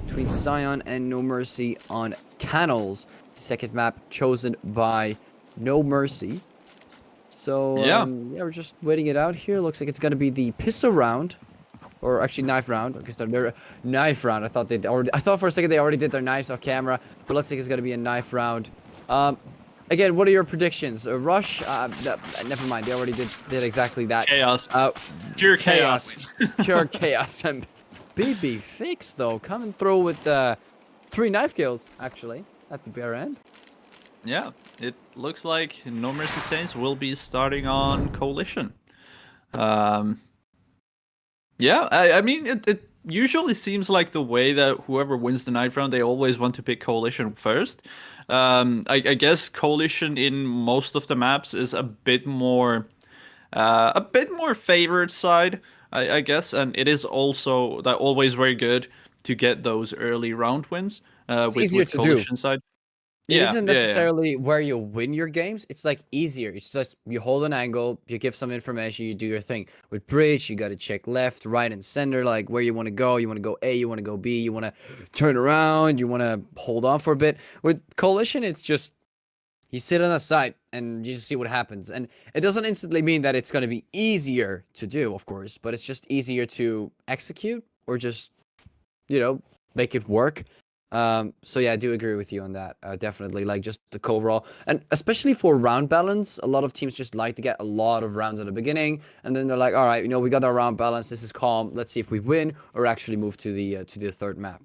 between Xion and No Mercy on Canals, the second map chosen by No Mercy. So yeah, we're just waiting it out here. Looks like it's gonna be the pistol round, or actually knife round. Okay, so they're knife round. I thought for a second they already did their knives off camera, but looks like it's gonna be a knife round. Again, what are your predictions? Rush? Never mind. They already did exactly that. Chaos. Pure chaos. Pure chaos. And BB Fix though coming through with 3 knife kills actually at the very end. Yeah, it looks like No Mercy Saints will be starting on Coalition. Yeah, I mean, it usually seems like the way that whoever wins the knife round, they always want to pick Coalition first. I guess Coalition in most of the maps is a bit more favored side, I guess, and it is also that always very good to get those early round wins. It's easier to Coalition do. side. It isn't necessarily where you win your games. It's like easier. It's just you hold an angle, you give some information, you do your thing. With Bridge, you got to check left, right, and center, like where you want to go. You want to go A, you want to go B, you want to turn around, you want to hold on for a bit. With Coalition, it's just you sit on the side and you just see what happens. And it doesn't instantly mean that it's going to be easier to do, of course, but it's just easier to execute or just, make it work. So yeah, I do agree with you on that. Definitely, like just the overall, and especially for round balance, a lot of teams just like to get a lot of rounds at the beginning, and then they're like, all right, we got our round balance. This is calm. Let's see if we win or actually move to the third map.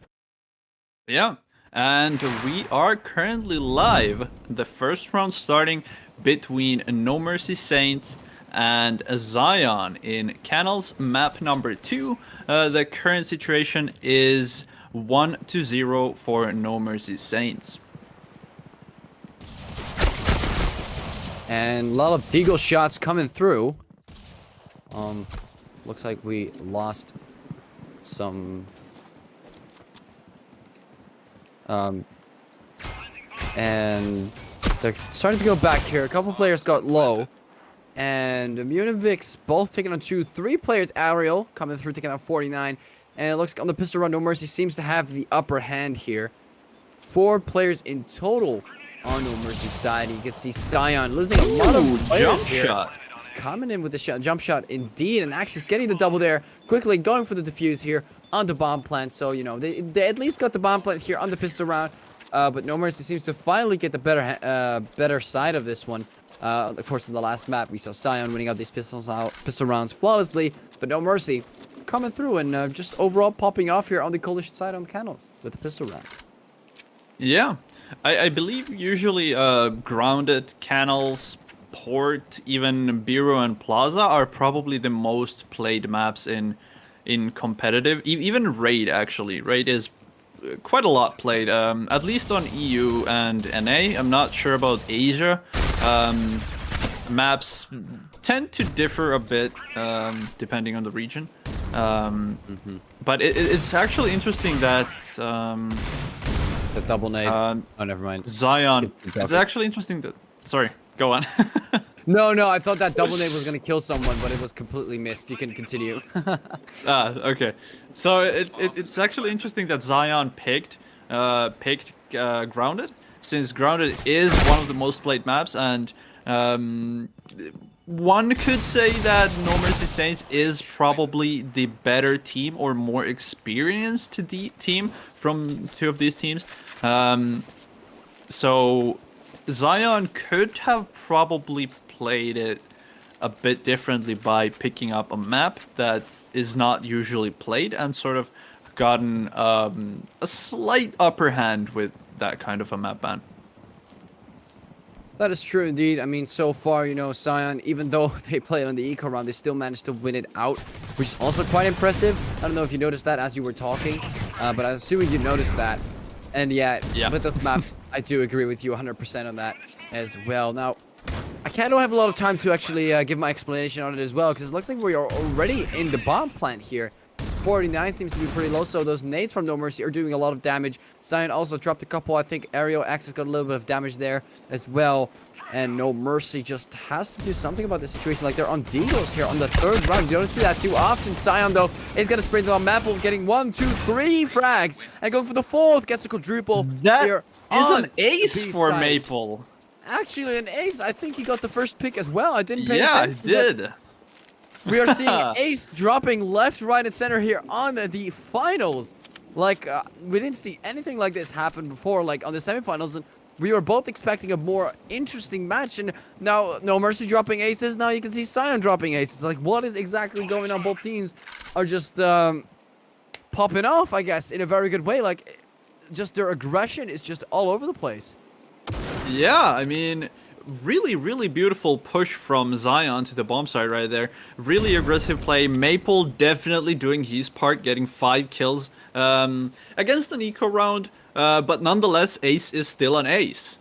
Yeah, and we are currently live. The first round starting between No Mercy Saints and Xion in Canals map number 2. The current situation is 1-0 for No Mercy Saints. And a lot of deagle shots coming through. Looks like we lost some. And they're starting to go back here. A couple players got low. And Immune and Vix both taking on 3 players. Ariel coming through, taking out 49. And it looks like on the pistol round, No Mercy seems to have the upper hand here. 4 players in total on No Mercy's side. You can see Xion losing a lot of players jump here. shot. Coming in with the jump shot indeed. And Axis getting the double there. Quickly going for the defuse here on the bomb plant. So, they at least got the bomb plant here on the pistol round. But No Mercy seems to finally get the better side of this one. Of course, in the last map, we saw Xion winning out these pistol rounds flawlessly. But No Mercy coming through and just overall popping off here on the Coalition side on the Canals with the pistol round. Yeah, I believe usually Grounded, Canals, Port, even Bureau and Plaza are probably the most played maps in competitive. Even Raid, actually. Raid is quite a lot played, at least on EU and NA. I'm not sure about Asia. Maps tend to differ a bit depending on the region. But it's actually interesting that the double nade. Oh, never mind. Xion. It's actually interesting that. Sorry, go on. No, I thought that double nade was gonna kill someone, but it was completely missed. You can continue. Okay. So it's actually interesting that Xion picked Grounded, since Grounded is one of the most played maps, and one could say that No Mercy Saints is probably the better team or more experienced team from 2 of these teams. So Xion could have probably played it a bit differently by picking up a map that is not usually played and sort of gotten a slight upper hand with that kind of a map ban. That is true indeed. I mean, so far, you know, Xion, even though they played on the eco round, they still managed to win it out, which is also quite impressive. I don't know if you noticed that as you were talking, but I'm assuming you noticed that. And yeah, with the maps, I do agree with you 100% on that as well. Now, I don't have a lot of time to actually give my explanation on it as well, because it looks like we are already in the bomb plant here. 49 seems to be pretty low, so those nades from No Mercy are doing a lot of damage. Xion also dropped a couple. I think Aerial Axis got a little bit of damage there as well. And No Mercy just has to do something about this situation. Like, they're on Deagles here on the 3rd round. You don't see that too often. Xion, though, is going to sprint on Maple, getting 1, 2, 3 frags. And going for the 4th, gets the quadruple. That here is on an ace the B for side. Maple. Actually, an ace. I think he got the first pick as well. I didn't pay Yeah, I attention. did. We are seeing ace dropping left, right, and center here on the finals. Like, we didn't see anything like this happen before, like on the semifinals. And we were both expecting a more interesting match. And now, No Mercy dropping aces. Now you can see Xion dropping aces. Like, what is exactly going on? Both teams are just popping off, I guess, in a very good way. Like, just their aggression is just all over the place. Yeah, I mean, really beautiful push from Xion to the bomb site right there. Really aggressive play. Maple definitely doing his part, getting 5 kills against an eco round. But nonetheless, ace is still an ace.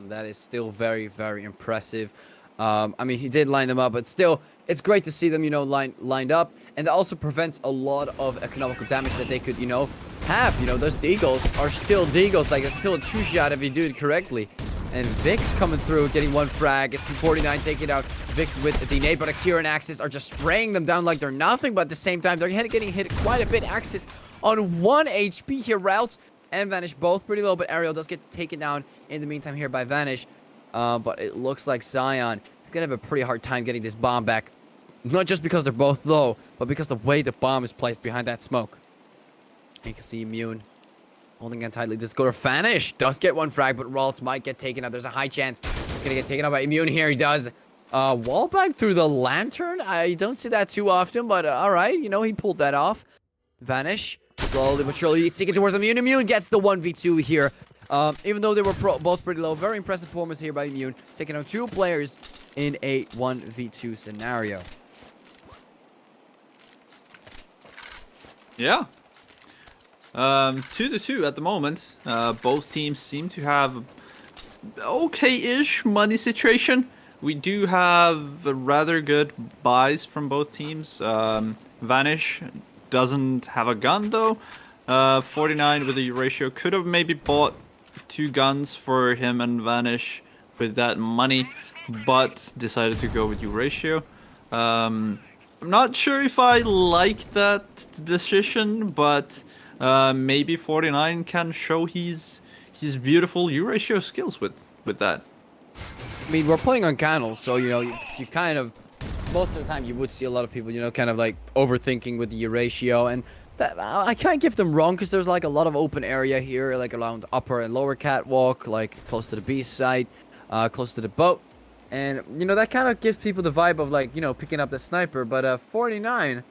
That is still very impressive. I mean, he did line them up, but still, it's great to see them, you know, lined up. And that also prevents a lot of economical damage that they could, you know, have. You know, those Deagles are still Deagles. Like, it's still a 2-shot if you do it correctly. And Vix coming through, getting 1 frag. It's 49 taking out Vix with the nade, but Akira and Axis are just spraying them down like they're nothing. But at the same time, they're getting hit quite a bit. Axis on 1 HP here. Routes and Vanish both pretty low, but Ariel does get taken down in the meantime here by Vanish. But it looks like Xion is going to have a pretty hard time getting this bomb back. Not just because they're both low, but because the way the bomb is placed behind that smoke. You can see Immune holding on tightly. This go to Vanish. Does get 1 frag, but Ralts might get taken out. There's a high chance he's going to get taken out by Immune here. He does. Wall bag through the lantern. I don't see that too often, but all right. You know, he pulled that off. Vanish. Slowly but surely sneaking towards Immune. Immune gets the 1v2 here. Even though they were both pretty low. Very impressive performance here by Immune. Taking out 2 players in a 1v2 scenario. Yeah. 2-2 at the moment. Both teams seem to have okay-ish money situation. We do have rather good buys from both teams. Vanish doesn't have a gun though. 49 with a ratio could have maybe bought 2 guns for him and Vanish with that money, but decided to go with Euratio. I'm not sure if I like that decision, but maybe 49 can show his beautiful Euratio skills with that. I mean, we're playing on Canals, so, you know, you kind of, most of the time you would see a lot of people, you know, kind of like overthinking with the Euratio, and that, I can't give them wrong, because there's like a lot of open area here, like around upper and lower catwalk, like close to the B side, close to the boat. And, you know, that kind of gives people the vibe of, like, you know, picking up the sniper. But 49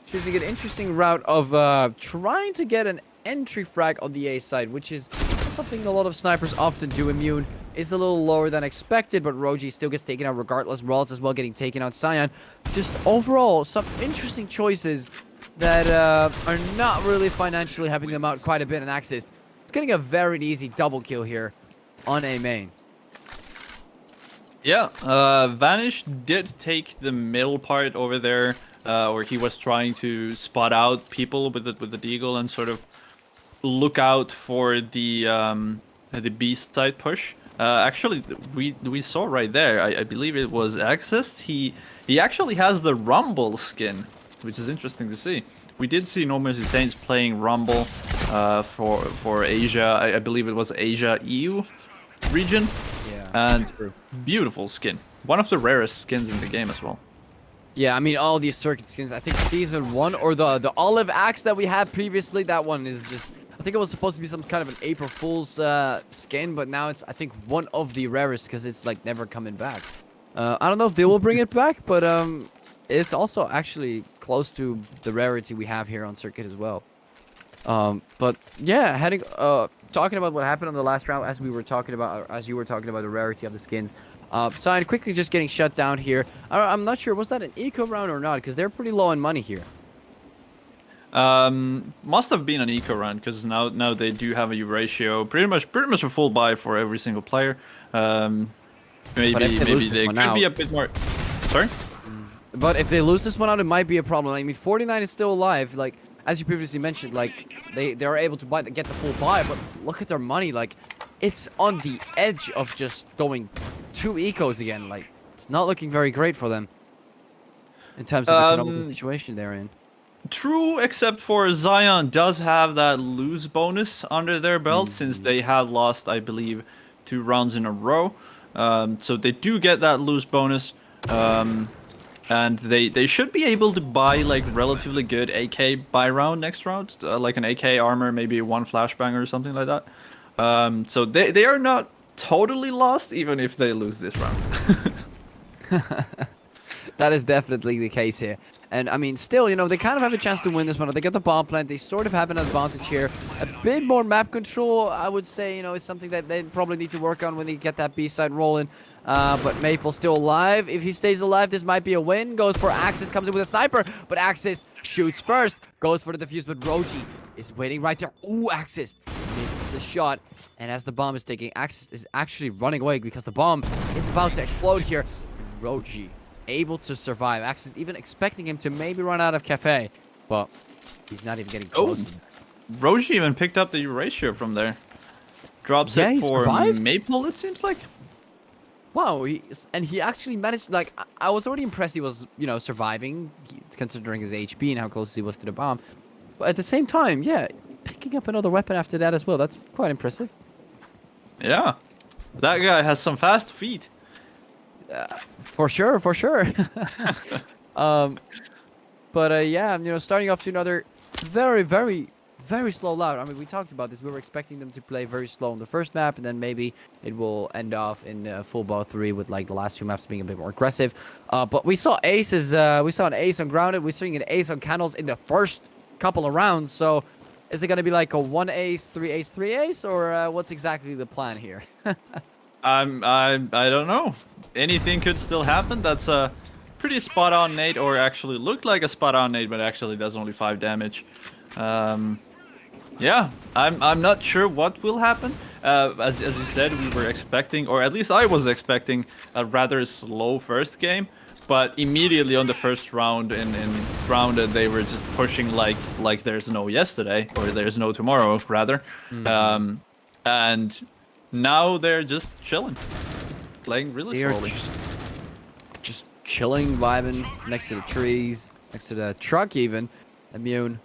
choosing an interesting route of trying to get an entry frag on the A side, which is something a lot of snipers often do. Immune is a little lower than expected, but Roji still gets taken out regardless. Rawls as well getting taken out. Xion, just overall, some interesting choices that are not really financially helping them out quite a bit in Axis. It's getting a very easy double kill here on A main. Yeah, Vanish did take the middle part over there, where he was trying to spot out people with the deagle and sort of look out for the B side push. Actually, we saw right there. I believe it was Axis. He actually has the Rumble skin, which is interesting to see. We did see No Mercy Saints playing Rumble for Asia. I believe it was Asia EU region. And beautiful skin. One of the rarest skins in the game as well. Yeah, I mean, all these circuit skins. I think Season 1 or the Olive Axe that we had previously, that one is just... I think it was supposed to be some kind of an April Fool's skin, but now it's, I think, one of the rarest because it's, like, never coming back. I don't know if they will bring it back, but it's also actually close to the rarity we have here on Circuit as well. But yeah, talking about what happened on the last round, as you were talking about the rarity of the skins. Xion quickly just getting shut down here. I'm not sure, was that an eco round or not? Because they're pretty low on money here. Must have been an eco round because now they do have a ratio, pretty much a full buy for every single player. Maybe they could be a bit more. Sorry. But if they lose this one out, it might be a problem. I mean, 49 is still alive. Like, as you previously mentioned, like they're able to get the full buy, but look at their money. Like, it's on the edge of just going 2 ecos again. Like, it's not looking very great for them in terms of the economic situation they're in. True, except for Xion does have that lose bonus under their belt since they have lost, I believe, 2 rounds in a row. So they do get that lose bonus. And they should be able to buy like relatively good AK buy round next round, like an AK armor, maybe 1 flashbang or something like that. So they are not totally lost even if they lose this round. That is definitely the case here. And I mean, still, you know, they kind of have a chance to win this one. They get the bomb plant. They sort of have an advantage here. A bit more map control, I would say, you know, is something that they probably need to work on when they get that B side rolling. But Maple still alive. If he stays alive, this might be a win. Goes for Axis, comes in with a sniper, but Axis shoots first. Goes for the defuse, but Roji is waiting right there. Ooh, Axis misses the shot. And as the bomb is taking, Axis is actually running away because the bomb is about to explode here. Roji able to survive. Axis even expecting him to maybe run out of cafe, but he's not even getting close. Roji even picked up the ratio from there. Drops it for survived? Maple, it seems like. Wow, he actually managed. Like, I was already impressed he was, you know, surviving, considering his HP and how close he was to the bomb. But at the same time, yeah, picking up another weapon after that as well. That's quite impressive. Yeah, that guy has some fast feet. For sure, for sure. Yeah, you know, starting off to another very slow loud. I mean, we talked about this. We were expecting them to play very slow on the first map, and then maybe it will end off in full ball 3 with like the last 2 maps being a bit more aggressive. But we saw aces. We saw an ace on grounded. We're seeing an ace on Canals in the first couple of rounds. So, is it gonna be like a 1 ace, 3 ace, 3 ace, or what's exactly the plan here? I don't know. Anything could still happen. That's a pretty spot on nade, or actually looked like a spot on nade, but actually does only 5 damage. Yeah, I'm not sure what will happen. As you said, we were expecting, or at least I was expecting, a rather slow first game. But immediately on the first round in Grounded, they were just pushing like there's no yesterday, or there's no tomorrow, rather. And now they're just chilling, playing really slowly. Just chilling, vibing next to the trees, next to the truck even. Immune.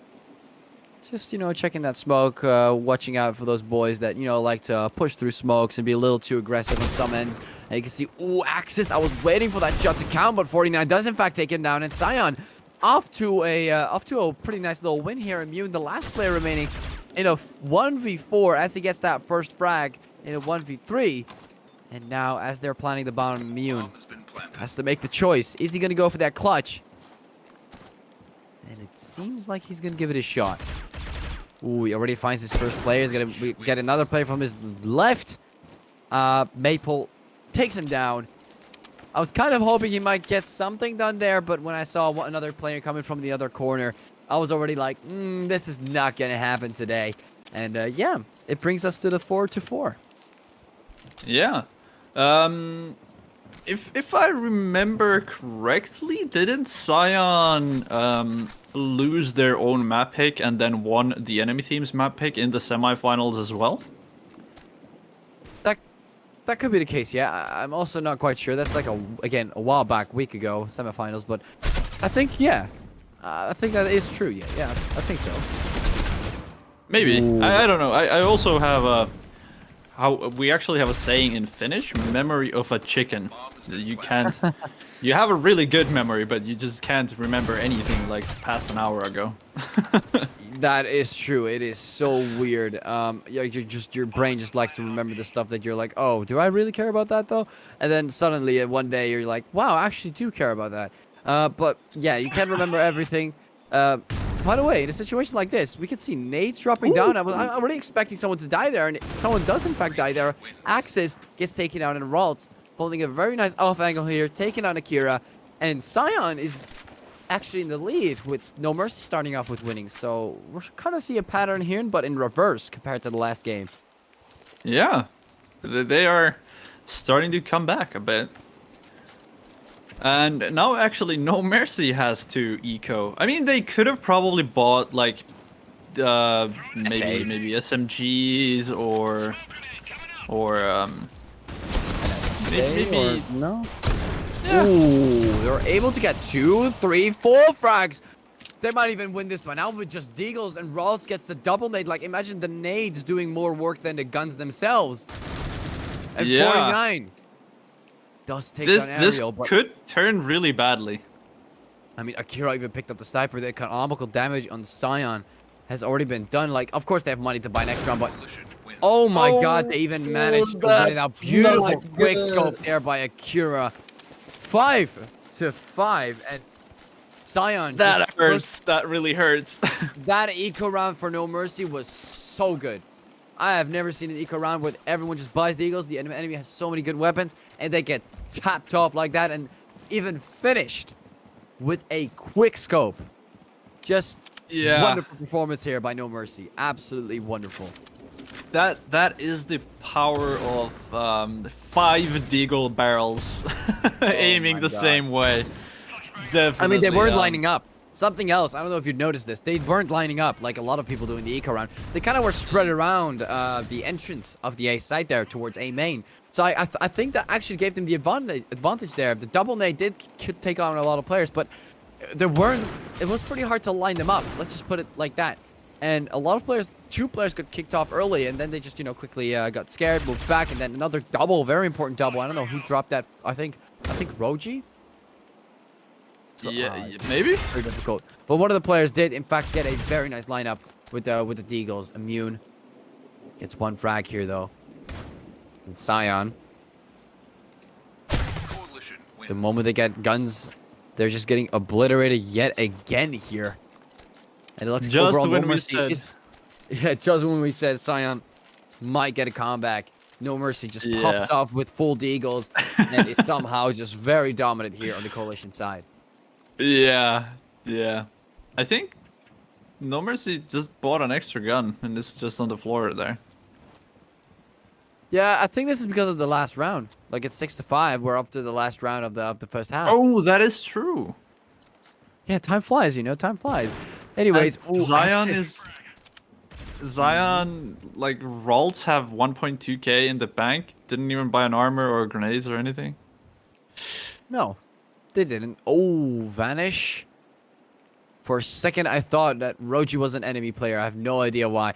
Just, you know, checking that smoke, watching out for those boys that, you know, like to push through smokes and be a little too aggressive on some ends. And you can see, ooh, Axis. I was waiting for that shot to count, but 49 does in fact take him down. And Xion off to a pretty nice little win here. Immune, the last player remaining in a 1v4 as he gets that first frag in a 1v3. And now, as they're planning the bomb, Immune has to make the choice. Is he going to go for that clutch? And it seems like he's going to give it a shot. Ooh, he already finds his first player. He's going to get another play from his left. Maple takes him down. I was kind of hoping he might get something done there, but when I saw another player coming from the other corner, I was already like, this is not going to happen today. And yeah, it brings us to the 4-4. Yeah. If I remember correctly, didn't Xion lose their own map pick and then won the enemy team's map pick in the semifinals as well? That could be the case, yeah. I'm also not quite sure. That's like a while back, week ago, semifinals. But I think, yeah, I think that is true. Yeah, I think so. Maybe. I don't know. I also have we actually have a saying in Finnish: memory of a chicken. You can't. You have a really good memory, but you just can't remember anything like past an hour ago. That is true. It is so weird. Your brain just likes to remember the stuff that you're like, oh, do I really care about that though? And then suddenly one day you're like, wow, I actually do care about that. But yeah, you can't remember everything. By the way, in a situation like this, we can see nades dropping down. I'm really expecting someone to die there, and someone does in fact die there. Axis gets taken out, and Ralts holding a very nice off angle here, taking on Akira, and Xion is actually in the lead with No Mercy starting off with winning. So we're kind of see a pattern here, but in reverse compared to the last game. Yeah, they are starting to come back a bit. And now actually No Mercy has to eco. I mean, they could have probably bought like maybe SMGs or maybe no. Yeah. Ooh, they're able to get 2, 3, 4 frags. They might even win this one now with just deagles, and Ralts gets the double nade. Like, imagine the nades doing more work than the guns themselves. And 49 does take down Ariel, but could turn really badly. I mean, Akira even picked up the sniper. The economical damage on Xion has already been done. Like, of course they have money to buy next round, but oh my god, they even managed to win it out. Beautiful quick scope there by Akira. 5-5, and Xion. That hurts. That really hurts. That eco round for No Mercy was so good. I have never seen an eco round where everyone just buys the eagles. The enemy has so many good weapons, and they get tapped off like that, and even finished with a quick scope. Just wonderful performance here by No Mercy. Absolutely wonderful. That is the power of the 5 deagle barrels aiming the same way. Definitely. I mean, they weren't lining up. Something else, I don't know if you noticed this, they weren't lining up like a lot of people do in the eco round. They kind of were spread around the entrance of the A site there towards A main. So I think that actually gave them the advantage there. The double nade did take on a lot of players, but it was pretty hard to line them up. Let's just put it like that. And a lot of players, 2 players got kicked off early, and then they just, quickly got scared, moved back, and then another double, very important double. I don't know who dropped that. I think Roji? Yeah, maybe? Very difficult. But one of the players did, in fact, get a very nice lineup with the deagles. Immune gets 1 frag here, though. And Xion. The moment they get guns, they're just getting obliterated yet again here. And it looks just overall when No we Mercy said. Yeah, just when we said Xion might get a comeback. No Mercy just pops off with full deagles and is somehow just very dominant here on the coalition side. Yeah. I think No Mercy just bought an extra gun and it's just on the floor there. Yeah, I think this is because of the last round. Like, it's 6-5. We're up to the last round of the first half. Oh, that is true. Yeah, time flies, time flies. Anyways, Xion, like, Ralts have 1.2k in the bank. Didn't even buy an armor or grenades or anything. No, they didn't. Oh, Vanish. For a second, I thought that Roji was an enemy player. I have no idea why.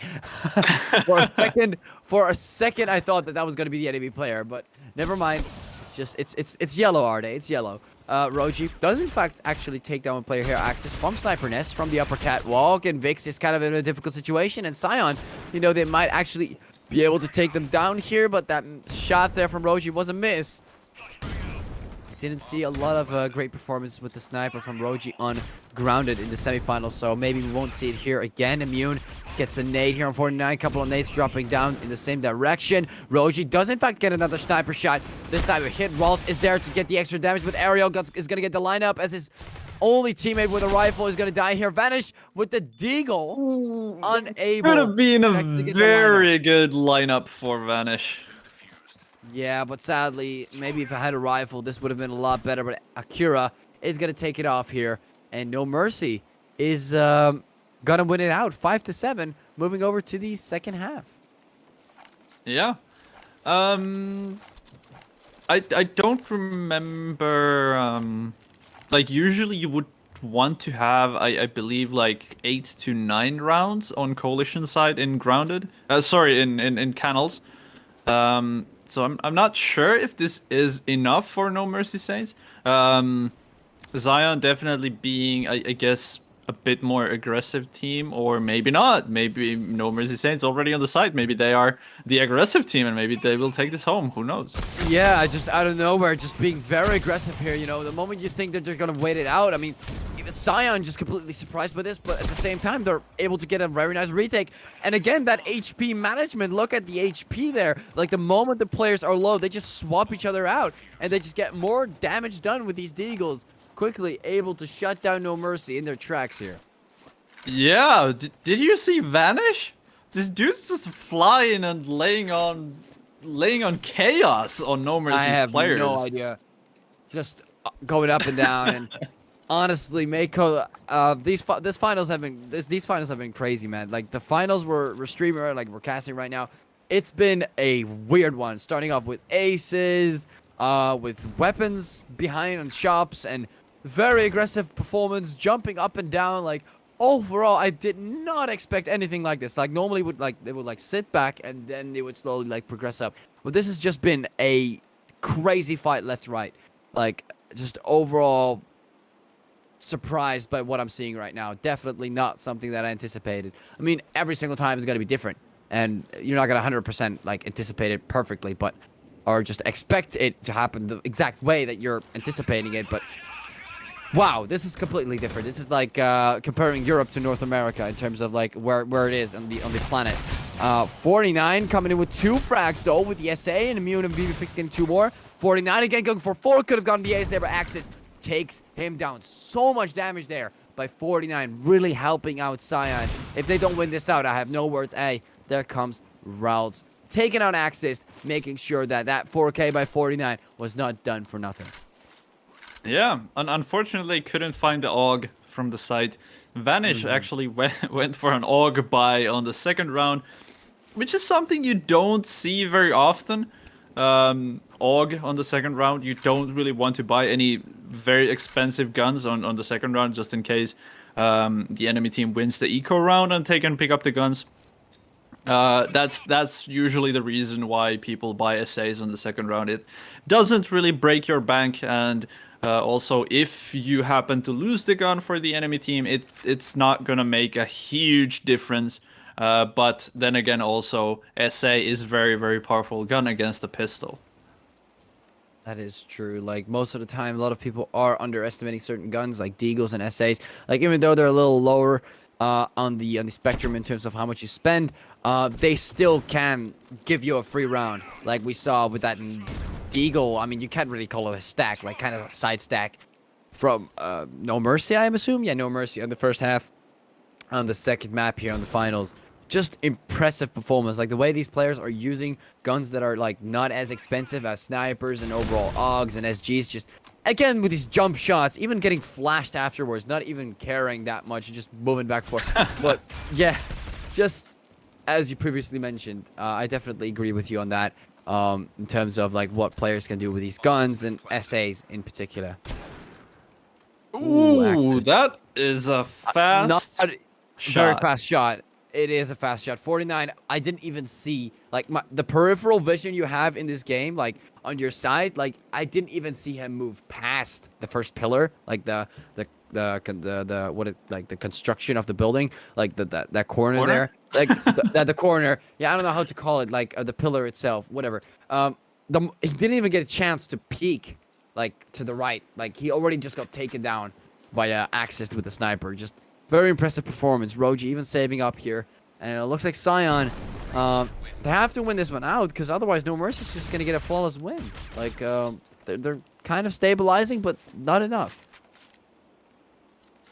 For a second, I thought that was going to be the enemy player, but never mind. It's just, it's yellow, Arde. It's yellow. Roji does in fact actually take down one player here, Axis from Sniper Nest, from the upper catwalk, and Vix is kind of in a difficult situation, and Xion, they might actually be able to take them down here, but that shot there from Roji was a miss. Didn't see a lot of great performance with the sniper from Roji on Grounded in the semifinals, so maybe we won't see it here again. Immune gets a nade here on 49, couple of nades dropping down in the same direction. Roji does in fact get another sniper shot. This time a hit. Ralts is there to get the extra damage, but Ariel is going to get the lineup as his only teammate with a rifle is going to die here. Vanish with the deagle. Ooh, unable. Could have been a very good lineup for Vanish. Yeah, but sadly, maybe if I had a rifle, this would have been a lot better. But Akira is going to take it off here. And No Mercy is going to win it out 5-7, moving over to the second half. Yeah. I don't remember... like, usually you would want to have, I believe, like 8 to 9 rounds on Coalition side in Grounded. Sorry, in Canals. So I'm not sure if this is enough for No Mercy Saints. Xion definitely being, I guess, a bit more aggressive team, or maybe not. Maybe No Mercy Saints already on the side. Maybe they are the aggressive team, and maybe they will take this home. Who knows? Yeah, just out of nowhere, just being very aggressive here. The moment you think that they're gonna wait it out, I mean, even Xion just completely surprised by this, but at the same time, they're able to get a very nice retake. And again, that HP management, look at the HP there. Like, the moment the players are low, they just swap each other out, and they just get more damage done with these Deagles. Quickly able to shut down No Mercy in their tracks here. Yeah, did you see Vanish? This dude's just flying and laying on chaos on No Mercy's I have players. no idea. Just going up and down, and honestly, Mako, these finals have been crazy, man. Like, the finals we're streaming, like we're casting right now, it's been a weird one. Starting off with aces, with weapons behind on shops, and very aggressive performance, jumping up and down. Like, overall, I did not expect anything like this. Like, normally they would sit back and then they would slowly like progress up. But this has just been a crazy fight left right. Like, just overall surprised by what I'm seeing right now. Definitely not something that I anticipated. I mean, every single time is going to be different, and you're not going to 100% like anticipate it perfectly, but or just expect it to happen the exact way that you're anticipating it. But wow, this is completely different. This is like comparing Europe to North America in terms of like where it is on the planet. 49 coming in with 2 frags though with the SA, and Immune and BB6 getting 2 more. 49 again going for 4, could have gotten the ace there, but Axis takes him down. So much damage there by 49, really helping out Xion. If they don't win this out, I have no words. Hey, there comes Ralts taking out Axis, making sure that 4K by 49 was not done for nothing. Yeah, unfortunately couldn't find the AUG from the site. Vanish actually went for an AUG buy on the second round, which is something you don't see very often. AUG on the second round, you don't really want to buy any very expensive guns on the second round, just in case the enemy team wins the eco round and they can pick up the guns. That's usually the reason why people buy SAs on the second round. It doesn't really break your bank, and also if you happen to lose the gun for the enemy team, it's not gonna make a huge difference. But then again, also SA is very, very powerful gun against a pistol. That is true. Like, most of the time, a lot of people are underestimating certain guns, like Deagles and SAs. Like, even though they're a little lower on the spectrum in terms of how much you spend, they still can give you a free round. Like we saw with that Deagle. I mean, you can't really call it a stack, like kind of a side stack from No Mercy, I assume. Yeah, No Mercy on the first half. On the second map here on the finals. Just impressive performance. Like, the way these players are using guns that are like not as expensive as snipers and overall AUGs and SGs. Just again with these jump shots, even getting flashed afterwards, not even caring that much, just moving back and forth. But yeah, just as you previously mentioned, I definitely agree with you on that. In terms of like what players can do with these guns and SAs in particular. Ooh, that is a fast shot. Very fast shot. It is a fast shot. 49, I didn't even see, like, the peripheral vision you have in this game, like, on your side, like, I didn't even see him move past the first pillar, like, the construction of the building, like, that corner there. Like, the corner. Yeah, I don't know how to call it, like, the pillar itself, whatever. He didn't even get a chance to peek, like, to the right. Like, he already just got taken down by Axis with the sniper. Just very impressive performance. Roji even saving up here. And it looks like Xion, they have to win this one out, because otherwise No Mercy's just going to get a flawless win. Like, they're kind of stabilizing, but not enough.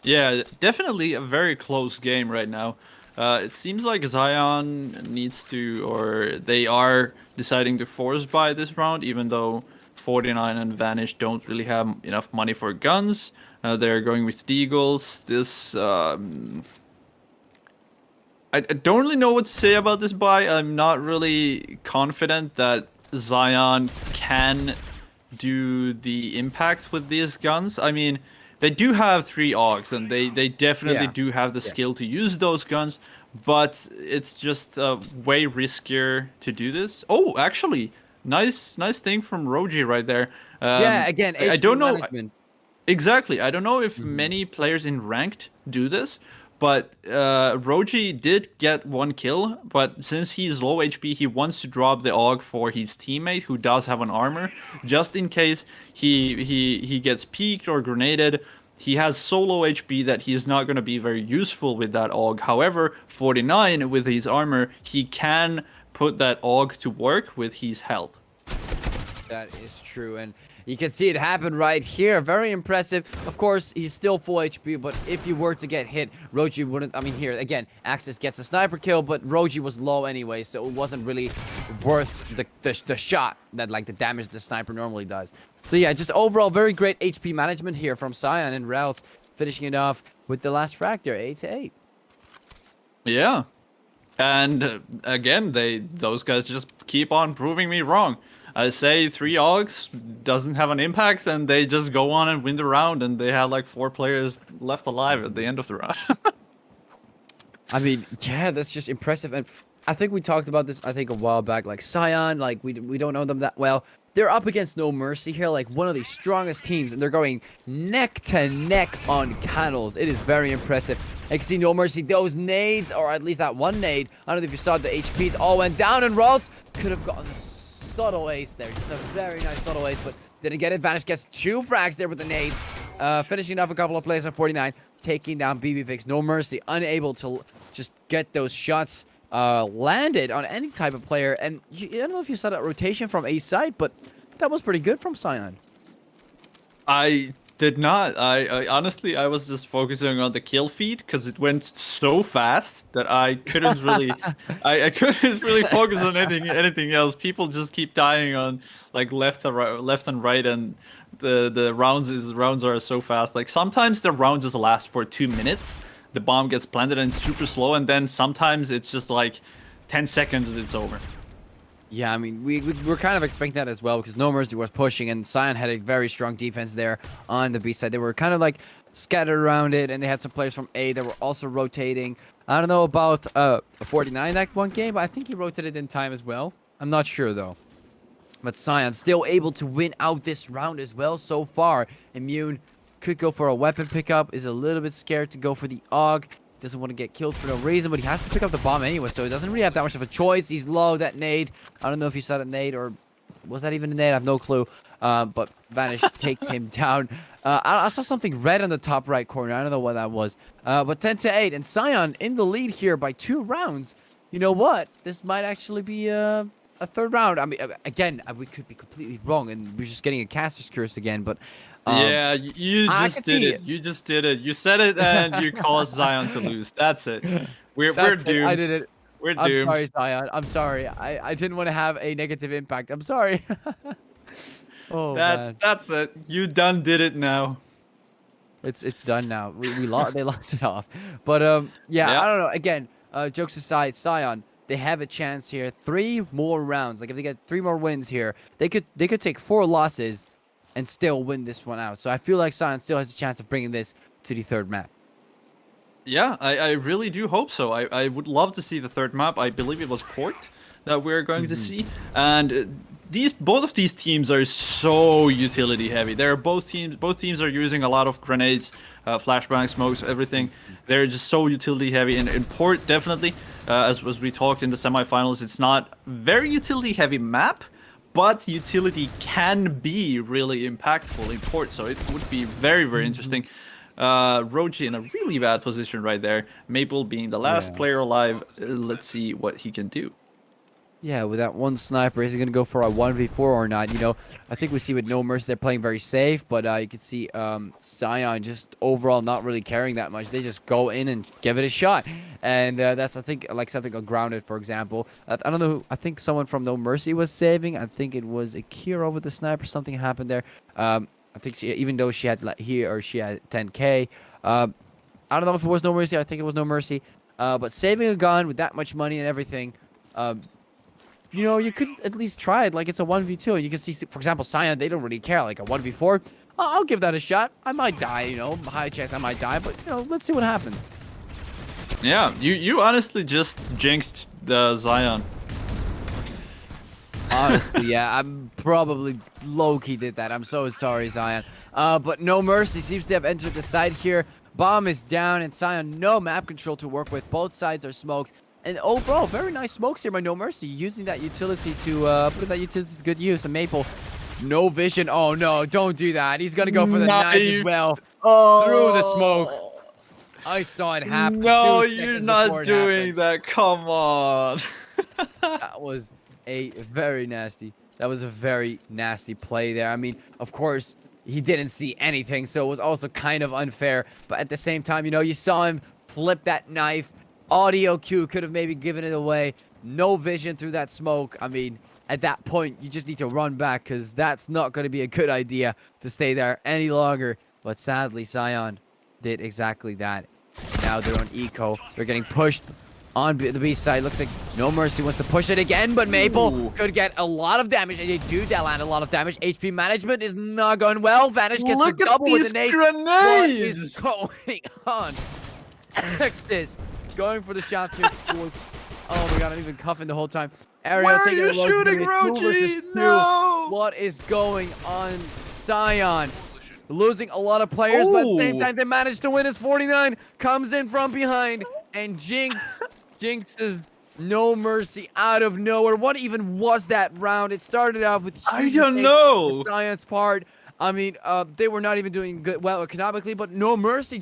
Yeah, definitely a very close game right now. It seems like Xion needs to, or they are deciding to force buy this round, even though 49 and Vanish don't really have enough money for guns. They're going with Deagles. This, I don't really know what to say about this buy. I'm not really confident that Xion can do the impact with these guns. I mean, they do have 3 AUGs, and they definitely do have the skill to use those guns, but it's just way riskier to do this. Oh, actually, nice thing from Roji right there. Yeah, again, I don't know. management. Exactly. I don't know if many players in ranked do this, but Roji did get 1 kill, but since he's low HP, he wants to drop the AUG for his teammate who does have an armor, just in case he gets peeked or grenaded. he has solo HP that he is not going to be very useful with that AUG. However, 49 with his armor, he can put that AUG to work with his health. That is true, and you can see it happen right here. Very impressive. Of course, he's still full HP, but if you were to get hit, Roji wouldn't. I mean, here again, Axis gets a sniper kill, but Roji was low anyway, so it wasn't really worth the shot that like the damage the sniper normally does. So yeah, just overall very great HP management here from Xion and Routes, finishing it off with the last frag there, 8-8. Yeah, and again, those guys just keep on proving me wrong. I say 3 AUGs doesn't have an impact, and they just go on and win the round, and they had like 4 players left alive at the end of the round. I mean, yeah, that's just impressive. And I think we talked about this, I think, a while back. Like, Xion, like, we don't know them that well. They're up against No Mercy here, like, one of the strongest teams, and they're going neck to neck on Canals. It is very impressive. I can see No Mercy, those nades, or at least that one nade. I don't know if you saw the HPs all went down, and Ralts could have gotten subtle ace there. Just a very nice subtle ace, but didn't get it. Vanish gets 2 frags there with the nades. Finishing off a couple of plays on 49. Taking down BB-Fix. No Mercy. Unable to just get those shots landed on any type of player. And I don't know if you saw that rotation from A side, but that was pretty good from Xion. I did not. I honestly, I was just focusing on the kill feed because it went so fast that I couldn't really, I couldn't really focus on anything else. People just keep dying on like left and right, and the rounds are so fast. Like sometimes the round just lasts for 2 minutes. The bomb gets planted and super slow, and then sometimes it's just like 10 seconds. It's over. Yeah, I mean, we're kind of expecting that as well because No Mercy was pushing and Xion had a very strong defense there on the B side. They were kind of like scattered around it, and they had some players from A that were also rotating. I don't know about 49 that one game, but I think he rotated in time as well. I'm not sure though. But Xion still able to win out this round as well so far. Immune could go for a weapon pickup, is a little bit scared to go for the AUG. Doesn't want to get killed for no reason, but he has to pick up the bomb anyway, so he doesn't really have that much of a choice. He's low, that nade. I don't know if you saw that nade, or was that even a nade? I have no clue. But Vanish takes him down. I saw something red on the top right corner. I don't know what that was. But 10-8, and Xion in the lead here by 2 rounds. You know what? This might actually be a 3rd round. I mean, again, we could be completely wrong, and we're just getting a caster's curse again, but... yeah, you just did it. You just did it. You said it, and you caused Xion to lose. That's it. We're doomed. I did it. We're I'm doomed. sorry, Xion. I'm sorry. I didn't want to have a negative impact. I'm sorry. Oh, man. That's it. You done did it now. It's done now. We lost. They lost it off. But yeah, I don't know. Again, jokes aside, Xion, they have a chance here. 3 more rounds. Like if they get 3 more wins here, they could take 4 losses and still win this one out. So I feel like Xion still has a chance of bringing this to the 3rd map. Yeah, I really do hope so. I would love to see the 3rd map. I believe it was Port that we're going to see. And both of these teams are so utility heavy. Both teams are using a lot of grenades, flashbang, smokes, everything. They're just so utility heavy. And in Port, definitely, as we talked in the semifinals, it's not very utility heavy map, but utility can be really impactful in Port, so it would be very, very interesting. Roji in a really bad position right there. Maple being the last player alive. Let's see what he can do. Yeah, with that one sniper, is he going to go for a 1v4 or not? You know, I think we see with No Mercy, they're playing very safe, but you can see Xion just overall not really caring that much. They just go in and give it a shot. And that's, I think, like something on Grounded, for example. I don't know, I think someone from No Mercy was saving. I think it was Akira with the sniper. Something happened there. I think even though she had she had 10k. I don't know if it was No Mercy. I think it was No Mercy. But saving a gun with that much money and everything, you know, you could at least try it like it's a 1v2. You can see, for example, Xion, they don't really care. Like a 1v4, I'll give that a shot. I might die, you know, high chance I might die, but, you know, let's see what happens. Yeah, you honestly just jinxed the Xion. Honestly, yeah, I'm probably low-key did that. I'm so sorry, Xion. But No Mercy seems to have entered the side here. Bomb is down, and Xion, no map control to work with. Both sides are smoked. And overall, very nice smokes here by No Mercy, using that utility to put that utility to good use. And Maple No vision. Oh no, don't do that. He's gonna go for the knife as Knife. well. Oh, Through the smoke. I saw it happen. No, 2 you're seconds not before it doing happened. that. Come on. That was a very nasty. That was a very nasty play there. I mean, of course, he didn't see anything, so it was also kind of unfair. But at the same time, you know, you saw him flip that knife. Audio cue could have maybe given it away. No vision through that smoke. I mean, at that point, you just need to run back because that's not going to be a good idea to stay there any longer. But sadly, Xion did exactly that. Now they're on eco. They're getting pushed on the B side. Looks like No Mercy wants to push it again, but Maple could get a lot of damage. And they do land a lot of damage. HP management is not going well. Vanish gets Look the at double with these the nade. What is going on? Extis going for the shots here towards. Oh my god, I'm even cuffing the whole time. Ariel Where are taking you a low shooting, two versus Roji? two. No! What is going on, Xion? Losing a lot of players, but at the same Ooh. time, they managed to win as 49 comes in from behind and jinxes No Mercy out of nowhere. What even was that round? It started off with I huge don't mistakes know. on Xion's part. I mean, they were not even doing well economically, but No Mercy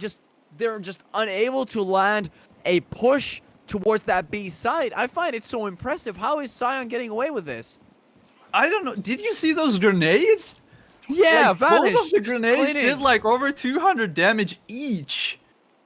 they're just unable to land a push towards that B side. I find it so impressive. How is Xion getting away with this? I don't know. Did you see those grenades? Yeah, Like, Vanish. both of the just grenades cleaning. did like over 200 damage each.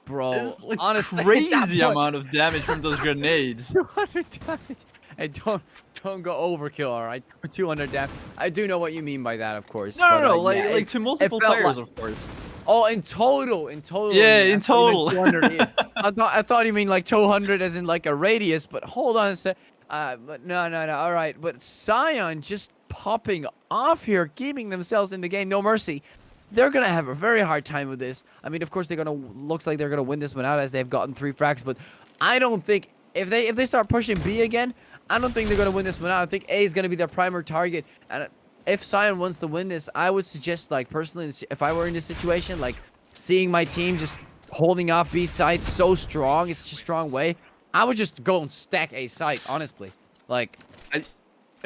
Bro, It's like honestly, crazy amount of damage from those grenades. 200 damage. Hey, don't go overkill, all right? 200 damage. I do know what you mean by that, of course. No, but, no, no, yeah, like to multiple felt players, like- of course. Oh, in total. Yeah, I in thought you meant total. 200. Yeah. I thought you mean like 200 as in like a radius, but hold on a sec. But no. All right, but Xion just popping off here, keeping themselves in the game. No Mercy. They're gonna have a very hard time with this. I mean, of course, looks like they're gonna win this one out as they've gotten 3 frags. But I don't think if they start pushing B again, I don't think they're gonna win this one out. I think A is gonna be their primary target. And if Xion wants to win this, I would suggest, like, personally, if I were in this situation, like, seeing my team just holding off B side so strong, it's such a strong way, I would just go and stack A side, honestly. Like, I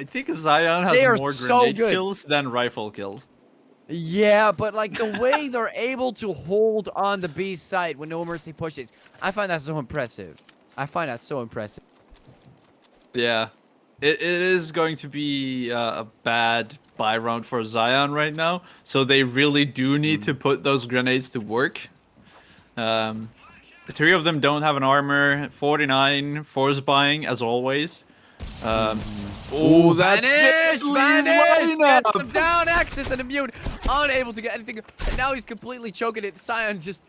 think Xion They are has more so grenade good. kills than rifle kills. yeah, but, like, the way they're able to hold on the B side when No Mercy pushes, I find that so impressive. Yeah. It is going to be a bad buy round for Xion right now, so they really do need to put those grenades to work. 3 of them don't have an armor. 49 force buying as always. Oh, that's Vanish! deadly Vanish! lineup! Gets him down, access and immune. Unable to get anything. And now he's completely choking it. Xion just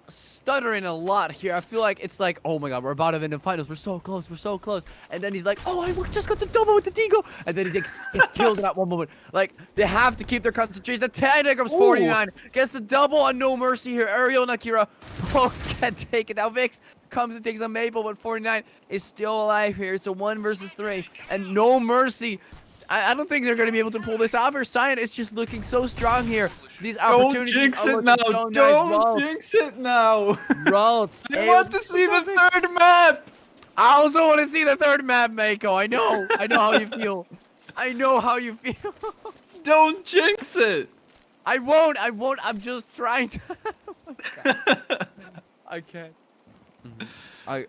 stuttering a lot here. I feel like it's like, oh my god, we're about to win the finals. We're so close. And then he's like, oh, I just got the double with the Deagle. And then he gets killed in that one moment. Like, they have to keep their concentration. The 10 comes 49. Gets the double on No Mercy here. Ariel and Akira both get taken. Now Vix comes and takes on Maple, but 49 is still alive here. It's a 1 versus 3. And No Mercy. I don't think they're going to be able to pull this off. Xion is just looking so strong here. These Don't opportunities jinx are it looking now! so nice. Don't jinx it now! Ralts, I want to see the 3rd map! I also want to see the 3rd map, Mako. I know how you feel. I know how you feel. Don't jinx it! I won't. I'm just trying to. I can't.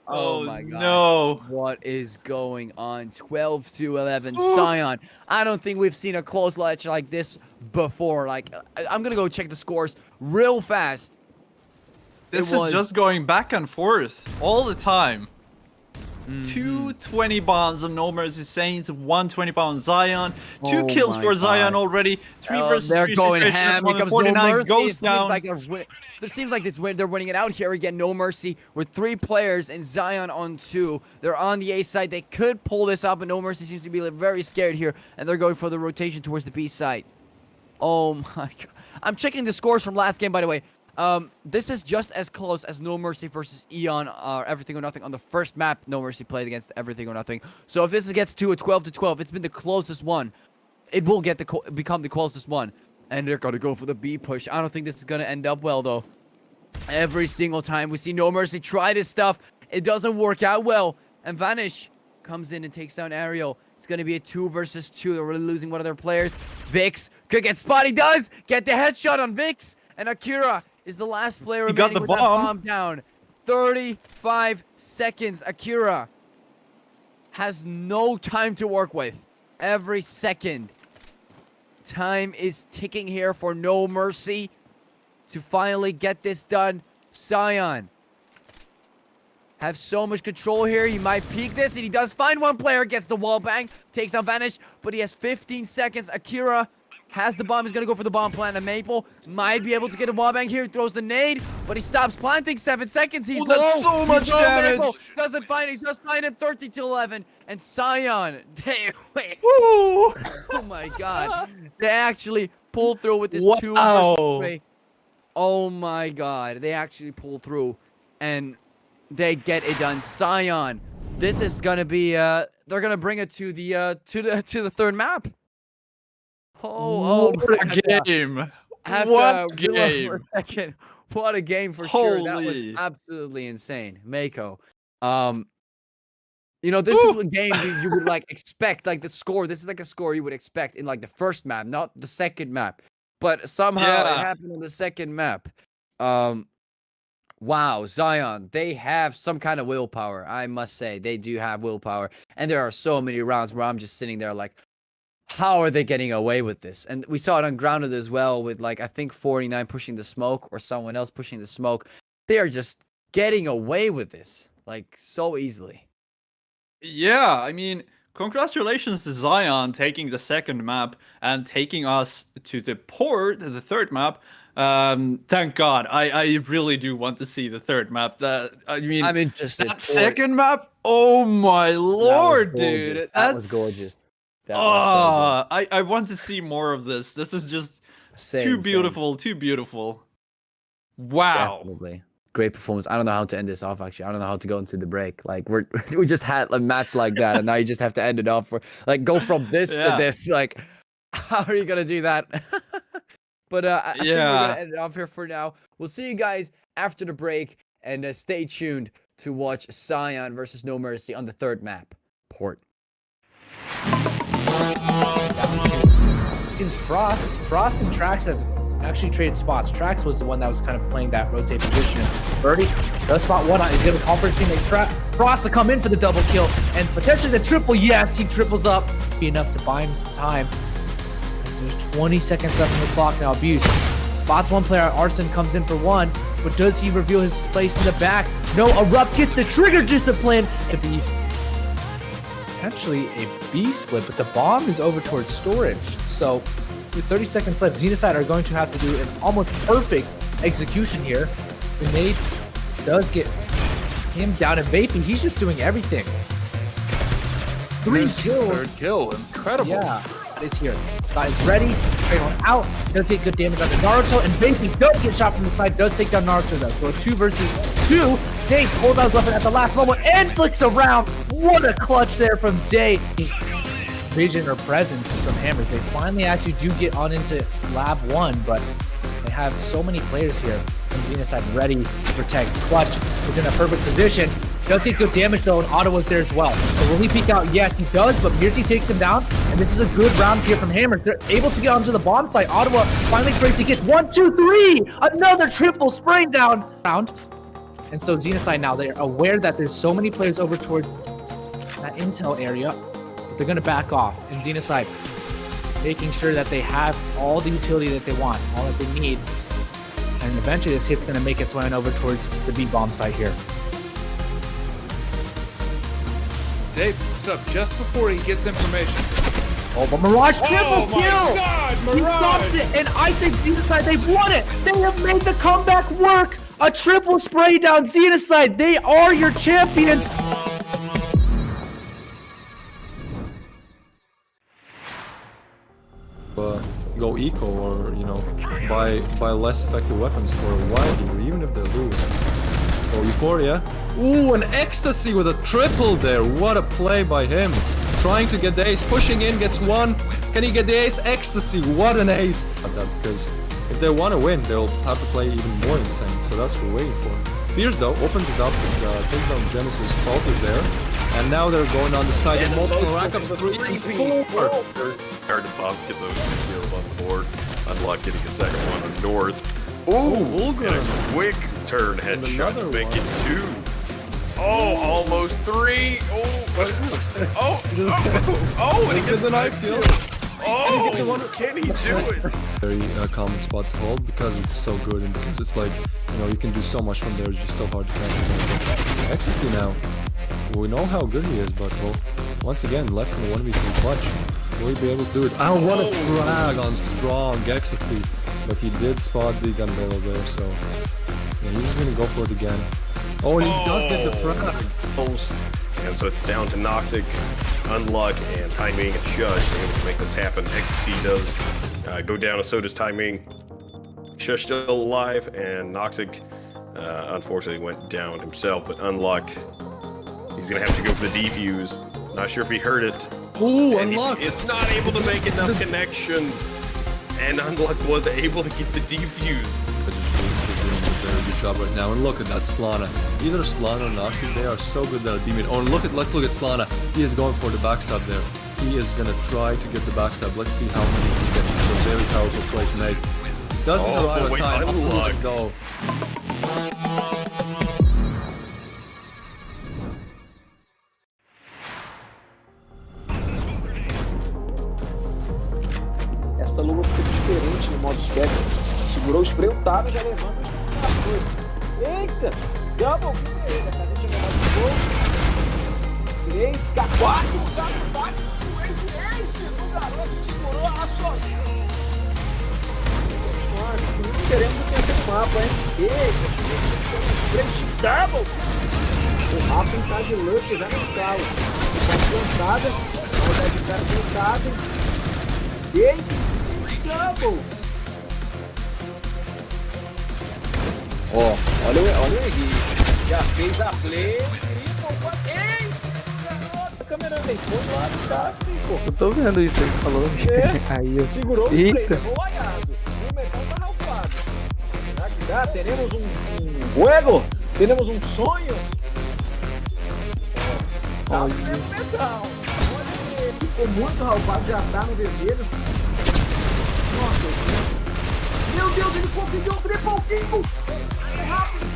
Oh my god. No. What is going on? 12-11. Xion. I don't think we've seen a close match like this before. Like, I'm gonna go check the scores real fast. This It is was- just going back and forth all the time. 2 20 bombs on No Mercy Saints, 1 20 bomb on Xion, 2 Oh kills my for God. Xion already, 3 versus They're 3 going situation ham. at Here comes 49 No Mercy. goes down. It seems like they're winning it out here again. No Mercy with 3 players and Xion on 2. They're on the A side. They could pull this up, but No Mercy seems to be very scared here, and they're going for the rotation towards the B side. Oh my god. I'm checking the scores from last game, by the way. This is just as close as No Mercy versus Xion, Everything or Nothing on the first map No Mercy played against Everything or Nothing. So if this gets to a 12-12, it's been the closest one. It will become the closest one. And they're gonna go for the B push. I don't think this is gonna end up well, though. Every single time we see No Mercy try this stuff, it doesn't work out well. And Vanish comes in and takes down Ariel. It's going to be a 2 versus 2. They're really losing one of their players. Vix could get spotted. He does get the headshot on Vix. And Akira is the last player remaining got the with that bomb. bomb down. 35 seconds. Akira has no time to work with. Every second. Time is ticking here for No Mercy to finally get this done. Xion have so much control here. He might peek this, and he does find one player, gets the wall bang, takes down Vanish, but he has 15 seconds. Akira has the bomb. He's going to go for the bomb plant, and Maple might be able to get a wall bang here. He throws the nade, but he stops planting. 7 seconds. He's low. That's so much He's low. damage. Maple doesn't find it. He does find it. 30-11. And Xion, wait. Woo! Oh my god. They actually pulled through with this 2 Wow. versus 3. Oh my god. They actually pull through and they get it done. Xion. This is gonna be they're gonna bring it to the third map. What a game. What a game. For a second. What a game for sure. That was Holy. absolutely insane. Mako. You know, this is a game you would like expect, like the score. This is like a score you would expect in like the first map, not the second map. But somehow it happened on the second map. Wow, Xion, they have some kind of willpower. I must say, they do have willpower. And there are so many rounds where I'm just sitting there like, how are they getting away with this? And we saw it on Grounded as well with like, I think 49 pushing the smoke or someone else pushing the smoke. They are just getting away with this like so easily. Yeah, I mean, congratulations to Xion taking the second map and taking us to the port, the third map. Thank God. I really do want to see the third map. I'm interested. That second map? Oh my lord, dude. That was gorgeous. That Oh, was I want to see more of this. This is just so good. too beautiful, too beautiful. Wow. Definitely. Great performance. I don't know how to end this off, actually. I don't know how to go into the break. Like, we just had a match like that, and now you just have to end it off for, like, go from this to this. Like, how are you going to do that? But I think we're going to end it off here for now. We'll see you guys after the break, and stay tuned to watch Xion versus No Mercy on the third map, Port. It seems Frost and Trax have actually traded spots. Trax was the one that was kind of playing that rotate position. Birdie does spot one on. He's going to call for Frost to come in for the double kill and potentially the triple. Yes, he triples up. Be enough to buy him some time. There's 20 seconds left on the clock now. Abuse spots one player. Arson comes in for one, but does he reveal his place in the back? No, Erupt gets the trigger discipline to be potentially a B split, but the bomb is over towards storage. So with 30 seconds left, Xenocide are going to have to do an almost perfect execution here. The nade does get him down, and Vaping, he's just doing everything. 3 kills. Third kill, incredible. Yeah, that is here. Scott is ready. Trade on out. Does take good damage on the Naruto, and Vaping does get shot from the side. Does take down Naruto though. So a 2 versus 2. Dave pulls out his weapon at the last moment and flicks around. What a clutch there from Dave. Vision or presence from Hammers. They finally actually do get on into Lab 1, but they have so many players here. And Xenocide ready to protect. Clutch is in a perfect position. Does take good damage though, and Ottawa's there as well. So will he peek out? Yes, he does, but Mirzi takes him down, and this is a good round here from Hammers. They're able to get onto the bomb site. Ottawa finally breaks to get 1, 2, 3! Another triple spraying down round. And so Xenocide now, they're aware that there's so many players over towards that intel area. They're going to back off, and Xenocide making sure that they have all the utility that they want, all that they need. And eventually this hit's going to make its way on over towards the B-bomb site here. Dave picks up just before he gets information. Oh, but Mirage triple my kill! God, He Mirage! stops it, and I think Xenocide, they've won it! They have made the comeback work! A triple spray down, Xenocide, they are your champions! Go eco or, you know, buy less effective weapons for a while here, even if they lose. So Euphoria. Ooh, an ecstasy with a triple there. What a play by him. Trying to get the ace, pushing in, gets one. Can he get the ace? Ecstasy, what an ace. Because if they want to win, they'll have to play even more insane. So that's what we're waiting for. Fierce though, opens it up, and takes down Genesis. Fault is there. And now they're going on the side of multiple rackups, 3 and 4. Hard to stop, get those kills on the board. Unlock getting a second one on North. Oh, And Vulgar. a quick turn headshot to another make one. it 2. Oh, almost 3. And he gets a knife kill. Can he do it? Very common spot to hold because it's so good and because it's like, you know, you can do so much from there. It's just so hard to catch. Ecstasy now. We know how good he is, but well, once again, left in the 1v3 clutch. Will he be able to do it? Oh, what a frag on strong Ecstasy. But he did spot the gun barrel there, so yeah, he's just gonna go for it again. Oh, and he does get the frag. And so it's down to Noxic, Unluck, and Timing and Shush to make this happen. Ecstasy does go down, so does Timing. Shush still alive, and Noxic unfortunately went down himself, but Unluck, he's gonna have to go for the defuse. Not sure if he heard it. Ooh, And Unluck! it's not able to make enough connections. And Unluck was able to get the defuse. But just doing a very good job right now. And look at that Slana. Either Slana or Noxy, they are so good that demon. Oh, and let's look at Slana. He is going for the backstab there. He is gonna try to get the backstab. Let's see how many he can get. It's a very powerful play to make. Doesn't Oh, arrive wait, at time. Unluck. Go. Essa luva fica diferente no modo spectrum. Segurou o spray, o Taro já levando os coisa. Eita! Double kill pra ele. A casa tinha levado de gol. 3, 4, o Taro bate no Ace. O garoto segurou a sozinho. Continuar assim, queremos o terceiro mapa, hein? Eita, spray double. O Rafa tá de luta já na sala. Tá cansada. O deve estar cansado. Eita! Double! Ó, olha o Henrique. Já fez a play. Ei! A câmera vem. Foi do lado de cá, pô. Eu tô vendo isso aí que falou. Aí eu. Segurou o spray, Eita. levou o olhado. O metal tá ralfado. Será que dá? Teremos um juego? Teremos um sonho? Tá no metal. Olha ele. Ficou muito ralfado, já tá no vermelho. Nossa, meu Deus, ele conseguiu o triple kill! É rápido!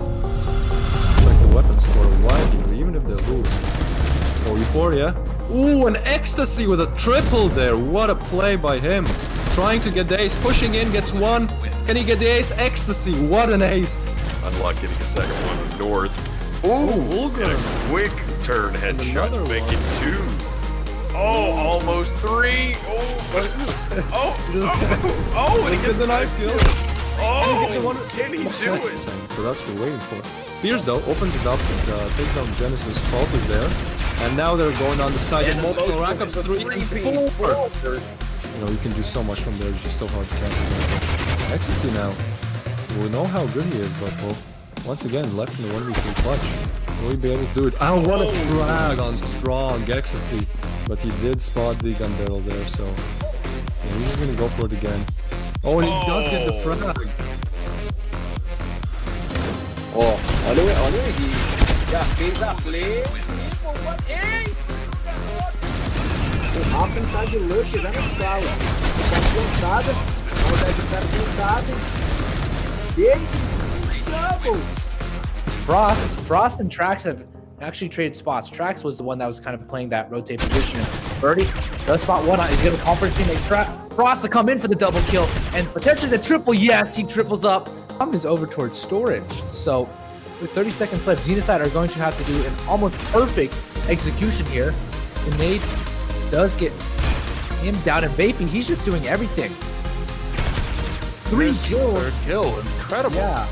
Like the weapon score, why here, even if they lose. Oh, Euphoria. Ooh, an Ecstasy with a triple there. What a play by him. Trying to get the ace, pushing in, gets one. Can he get the ace? Ecstasy, what an ace. Unluck getting a second one on North. Ooh, Vulgar. And a quick turn headshot another to make one. it 2. Oh, almost 3. And he gets a knife kill. Can he do it? So that's what we're waiting for. Fierce though, opens it up, takes down Genesis, Fault is there. And now they're going on the side of multiple rackups, 3 and 4. You know, you can do so much from there, it's just so hard to catch. Ecstasy now. We know how good he is, but well, once again, left in the 1v3 clutch. Will he be able to do it? Oh, what a frag on strong Ecstasy. But he did spot the gun barrel there, so yeah, he's just gonna go for it again. Oh, and he does get the frag. Ó, olha o Henrique. Já fez a play. Ei! O Rafa tá de luta já na sala. Tá cansada. O deve estar cansado. Ei! Double! Frost and Trax have actually traded spots. Trax was the one that was kind of playing that rotate position. Birdie does spot one. He's going to conference teammate Frost to come in for the double kill and potentially the triple. Yes, he triples up. Is over towards storage. So with 30 seconds left, Xenocide are going to have to do an almost perfect execution here. The nade does get him down in vaping. He's just doing everything. 3 kills. Third kill, incredible. Yeah.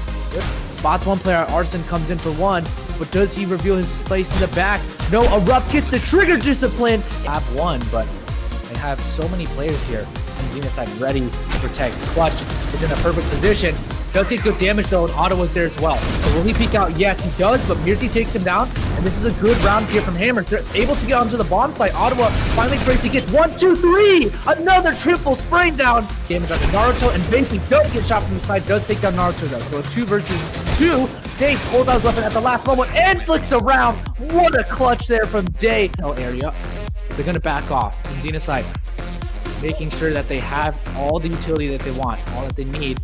Spots one player. Arson comes in for one, but does he reveal his place in the back? No, Erupt gets the trigger discipline. Have one, but they have so many players here. And Xenocide ready to protect. Clutch is in a perfect position. Does take good damage though, and Ottawa's there as well. So will he peek out? Yes, he does, but Mirzi takes him down, and this is a good round here from Hammer. They're able to get onto the bomb site. Ottawa finally breaks to get 1, 2, 3! Another triple spraying down. Damage onto Naruto, and Basie does get shot from the side, does take down Naruto though. So a 2 versus 2. Dave pulls out his weapon at the last moment and flicks around. What a clutch there from Day. No area. They're gonna back off. And Xenocide making sure that they have all the utility that they want, all that they need.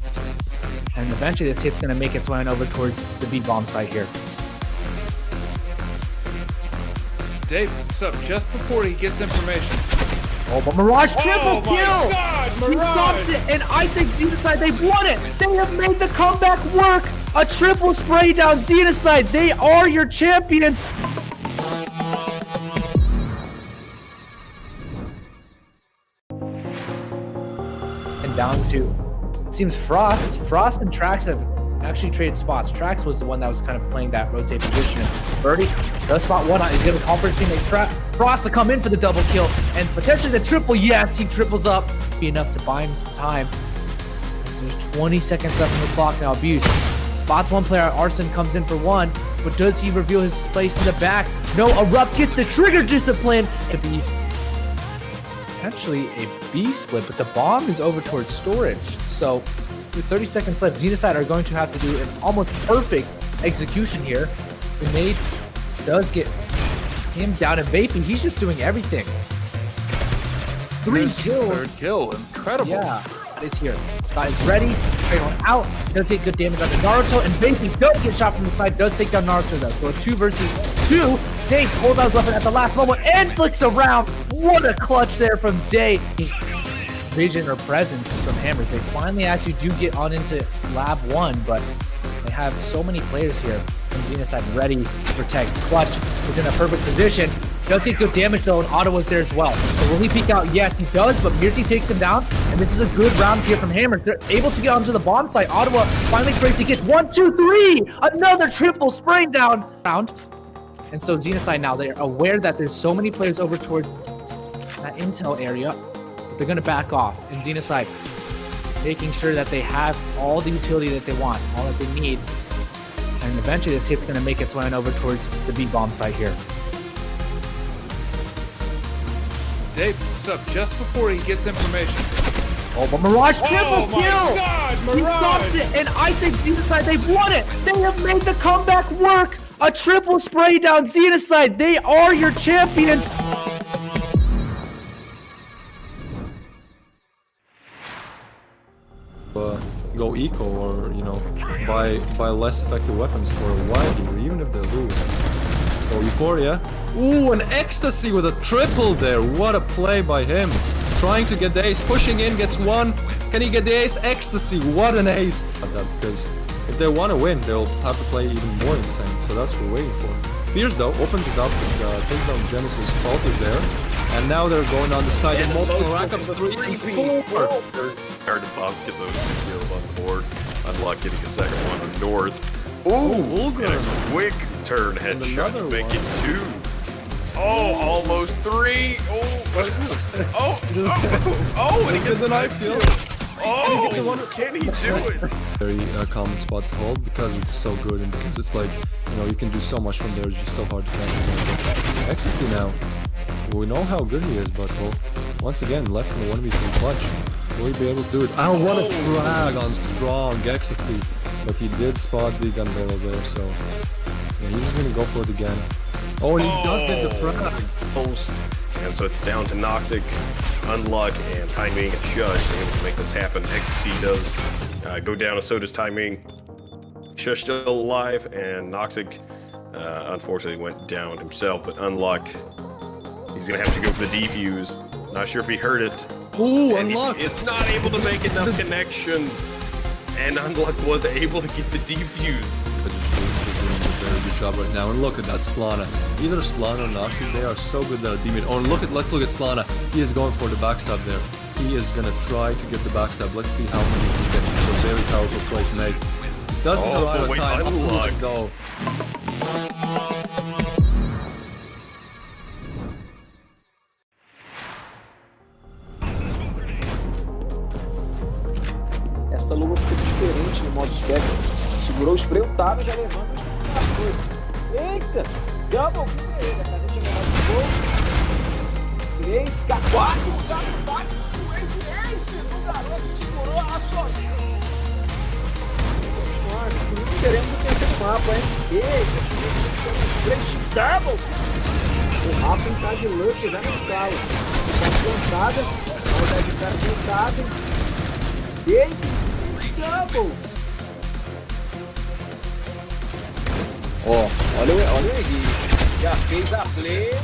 And eventually this hit's gonna make its way on over towards the B-bomb site here. Dave picks up just before he gets information. Oh, but Mirage triple Oh my kill! God, He Mirage! stops it, and I think Xenocide, they've won it! They have made the comeback work! A triple spray down Xenocide, they are your champions! And down to, it seems Frost and Trax have actually traded spots. Trax was the one that was kind of playing that rotate position. Birdie does spot one. He's going to conference teammate Frost to come in for the double kill and potentially the triple. Yes, he triples up. Be enough to buy him some time. So there's 20 seconds left on the clock now. Abuse spots one player. Arson comes in for one, but does he reveal his place in the back? No, Erupt gets the trigger discipline to be potentially a B split, but the bomb is over towards storage. So with 30 seconds left, Xenocide are going to have to do an almost perfect execution here. Grenade does get him down, and Vaping, he's just doing everything. 3 kills. Third kill, incredible. Yeah, that is here. Scott is ready. Trade on out. Does take good damage on the Naruto, and Vaping does get shot from the side. Does take down Naruto though. So a 2 versus 2. Dave pulls out his weapon at the last moment and flicks around. What a clutch there from Day. Vision or presence from Hammers. They finally actually do get on into Lab 1, but they have so many players here. And Xenocide ready to protect. Clutch is in a perfect position. Does take good damage though, and Ottawa's there as well. So will he peek out? Yes, he does, but Mirzi takes him down, and this is a good round here from Hammers. They're able to get onto the bomb site. Ottawa finally breaks to get 1, 2, 3! Another triple spraying down. And so Xenocide now, they're aware that there's so many players over towards that intel area. They're going to back off, and Xenocide making sure that they have all the utility that they want, all that they need. And eventually this hit's going to make its way on over towards the B-bomb site here. Dave picks up just before he gets information. Oh, but Mirage triple Oh my kill! God, He Mirage! stops it, and I think Xenocide, they've won it! They have made the comeback work! A triple spray down Xenocide, they are your champions! Go eco or, you know, buy less effective weapons for a while here, even if they lose. So Euphoria. Ooh, an ecstasy with a triple there. What a play by him. Trying to get the ace, pushing in, gets one. Can he get the ace? Ecstasy, what an ace. Because if they want to win, they'll have to play even more insane. So that's what we're waiting for. Fierce though, opens it up, takes down Genesis, Fault is there. And now they're going on the side of multiple rackups, 3 and 4. Hard to stop, get those 2 kills on the board. Unlock getting a second one on North. Ooh, Vulgar. And a quick turn headshot another to make one. it 2. Oh, almost 3. And he gets an eye kill. Oh, can he do it? Very common spot to hold because it's so good and because it's like, you know, you can do so much from there, it's just so hard to find. Ecstasy now. We know how good he is, but well, once again, left in the 1v3 clutch. Will he be able to do it? I don't want to frag on strong Ecstasy, but he did spot the gun barrel there, so yeah, he's just gonna go for it again. Oh, and he does get the frag. And so it's down to Noxic, Unluck, and Timing and Shush able to make this happen. Ecstasy does go down to Soda's Timing. Shush still alive, and Noxic unfortunately went down himself, but Unluck, he's gonna have to go for the defuse. Not sure if he heard it. Ooh, And Unluck! it's not able to make enough connections. And Unluck was able to get the defuse. But he's doing a very good job right now. And look at that Slana. Either Slana or Noxic, they are so good that a demon. Oh, and let's look at Slana. He is going for the backstab there. He is gonna try to get the backstab. Let's see how many he can get. It's a very powerful play to make. Doesn't Oh, arrive wait, at time. Unluck. Go. Essa luva fica diferente no modo Spectre. Segurou o spray, o Taro já levando o spray. Eita! Double kill pra ele. A casa tinha levado de gol. 3, 4, o Taro bate no Ace. O garoto segurou lá sozinho. Continuar assim, queremos o terceiro mapa, hein? Eita, tivemos 3 double. O Rafa tá de luck já na sala. Tá cansada. Vamos dar de cara cansada. Eita, double. Ó, olha o Henrique. Já fez a play. Ei,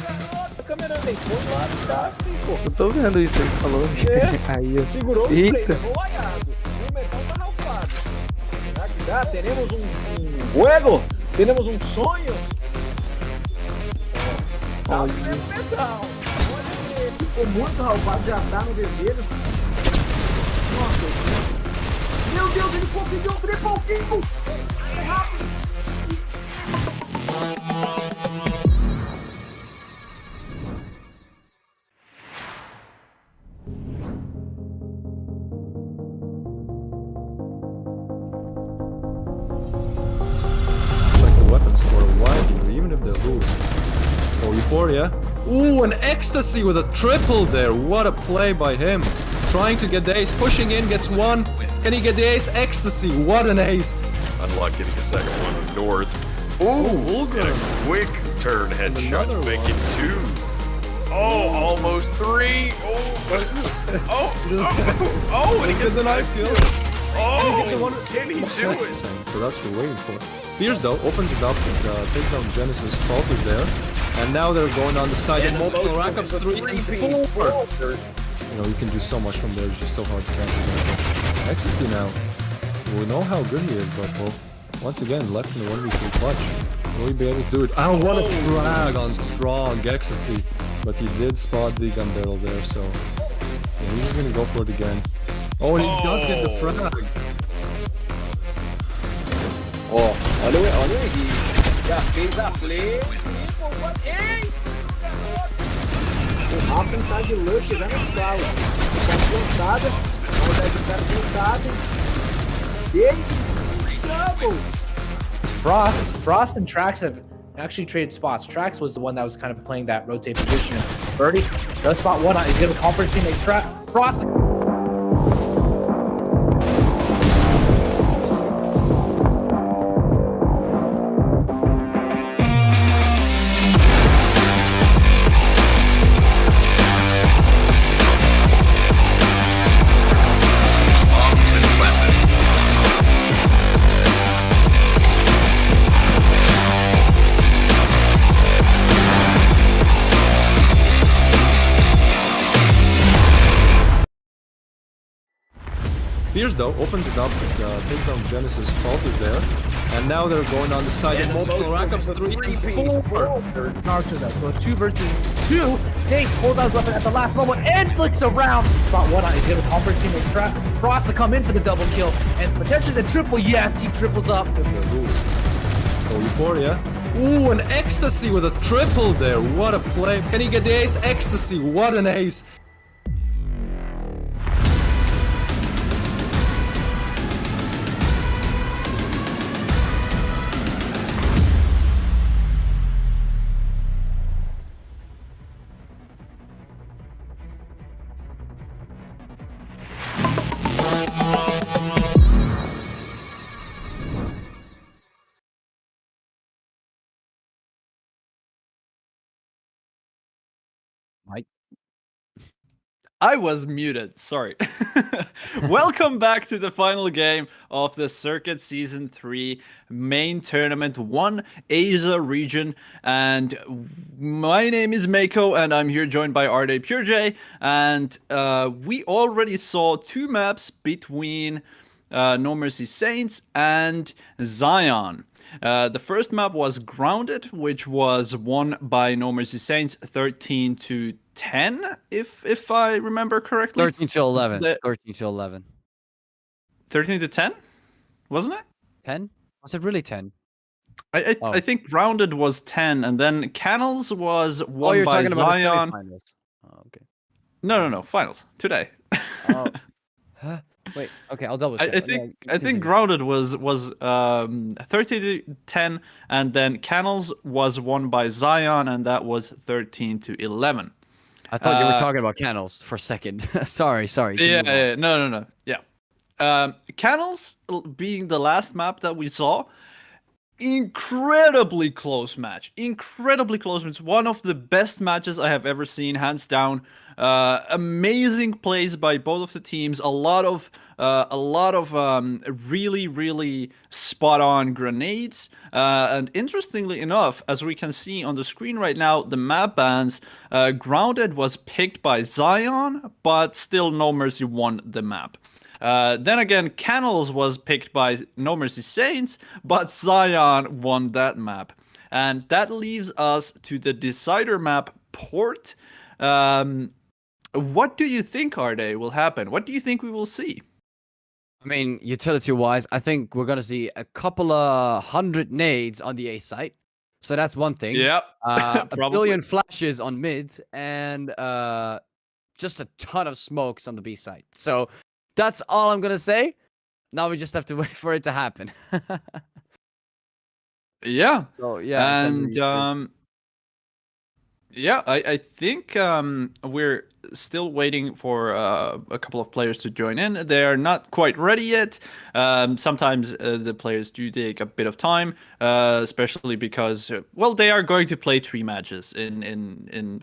garoto, a câmera vem. Foi lá do cara, pô. Eu tô vendo isso aí falando. Aí eu... Segurou o spray, Eita. levou o aiado. O metal tá ralfado. Será que dá? Teremos um juego? Teremos um sonho? Tá o metal. Olha ele. Ficou muito ralfado, já tá no vermelho. Nossa, meu Deus, ele conseguiu um triple kill! É rápido! Like the weapon store, why here, even if they lose. So Euphoria. Ooh, an ecstasy with a triple there. What a play by him. Trying to get the ace, pushing in, gets one. Can he get the ace? Ecstasy, what an ace. Unlock getting a second one north. Ooh, And Vulgar. a quick turn headshot Another to make one. it 2. Oh, almost 3. And he gets the knife kill. Oh, Can he get the one? can he do it? So that's what we're waiting for. Fierce though opens it up and takes down Genesis. 12 is there. And now they're going on the side and multiple rack-ups 3 and 4. You know, you can do so much from there. It's just so hard to counter. Ecstasy now. We know how good he is, but well, once again, left in the 1v3 clutch. Will he be able to do it? Oh, what a frag on strong Ecstasy. But he did spot the gun barrel there, so yeah, he's just gonna go for it again. Oh, and he does get the frag. Ó, olha o Henrique. Já fez a play. Ei, o Rafa tá de luck já na sala. Tá cansada. Vamos dar de cara cansada. Ei, double. Frost and Trax have actually traded spots. Trax was the one that was kind of playing that rotate position. Birdie does spot one. He's going to conference teammate Frost. Fierce though opens it up and takes down Genesis. 12 is there. And now they're going on the side and multiple rack-ups 3 and 4. Naruto though. So a 2 versus 2. Dave pulls out his weapon at the last moment and flicks around. Spot one on. He's going to conference teammate Frost to come in for the double kill. And potentially the triple. Yes, he triples up. So Euphoria. Ooh, an ecstasy with a triple there. What a play. Can he get the ace? Ecstasy. What an ace. I was muted, sorry. Welcome back to the final game of the Circuit Season 3 main tournament 1 Asia region. And my name is Mako and I'm here joined by Arde PureJ. And we already saw 2 maps between No Mercy Saints and Xion. The first map was Grounded, which was won by No Mercy Saints 13-10, if I remember correctly. 13-11. 13-11. 13-10? Wasn't it? 10? Was it really 10? I think Grounded was 10, and then Canals was won you're by talking about the Xion. semifinals. Oh, okay. No, finals today. Oh. Huh? Wait, okay, I'll double check. I think Grounded was 13-10, and then Canals was won by Xion, and that was 13-11. I thought you were talking about Canals for a second. sorry. Yeah, no. Yeah. Canals being the last map that we saw, incredibly close match. Incredibly close match. One of the best matches I have ever seen, hands down. Amazing plays by both of the teams. A lot of really spot on grenades. And interestingly enough, as we can see on the screen right now, the map bans, Grounded was picked by Xion, but still No Mercy won the map. Then again, Canals was picked by No Mercy Saints, but Xion won that map. And that leaves us to the decider map Port. What do you think, Arde, will happen? What do you think we will see? I mean, utility-wise, I think we're gonna see a couple of 100 nades on the A site. So that's one thing. Yeah, a billion flashes on mid, and just a ton of smokes on the B site. So that's all I'm gonna say. Now we just have to wait for it to happen. Yeah. So yeah, and yeah, I think we're still waiting for a couple of players to join in. They're not quite ready yet. Sometimes the players do take a bit of time, especially because well, they are going to play 3 matches in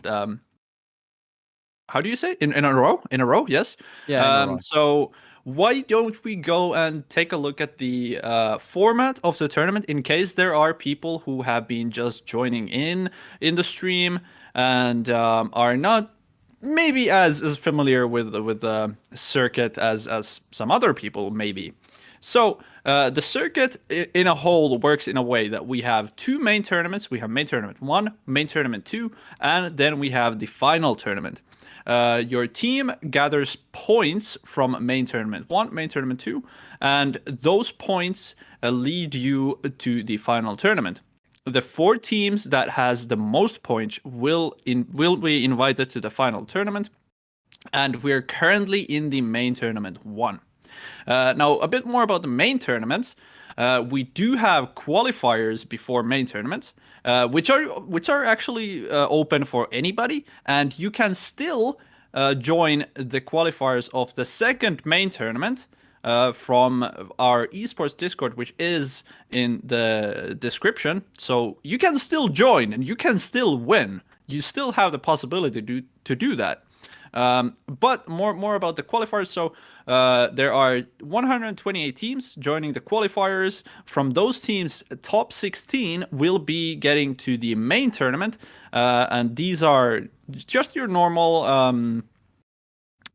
how do you say in a row? In a row, yes. Yeah. In a row. So why don't we go and take a look at the format of the tournament in case there are people who have been just joining in the stream and are not maybe as familiar with the circuit as some other people maybe. So the circuit in a whole works in a way that we have 2 main tournaments. We have main tournament 1, main tournament 2, and then we have the final tournament. Your team gathers points from main tournament 1, main tournament 2, and those points lead you to the final tournament. The 4 teams that has the most points will be invited to the final tournament, and we're currently in the main tournament 1. Now, a bit more about the main tournaments. We do have qualifiers before main tournaments, which are actually open for anybody, and you can still join the qualifiers of the second main tournament from our esports Discord, which is in the description. So you can still join and you can still win. You still have the possibility to do that. But more about the qualifiers. So there are 128 teams joining the qualifiers. From those teams, top 16 will be getting to the main tournament, and these are just your normal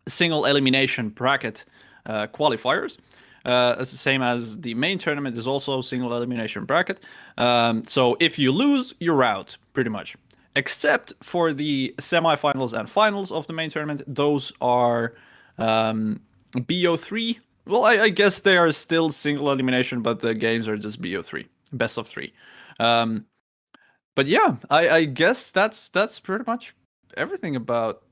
single elimination bracket qualifiers. It's the same as the main tournament is also single elimination bracket. So if you lose, you're out, pretty much. Except for the semifinals and finals of the main tournament. Those are BO3. Well, I guess they are still single elimination, but the games are just BO3, best of 3. But yeah, I guess that's pretty much everything about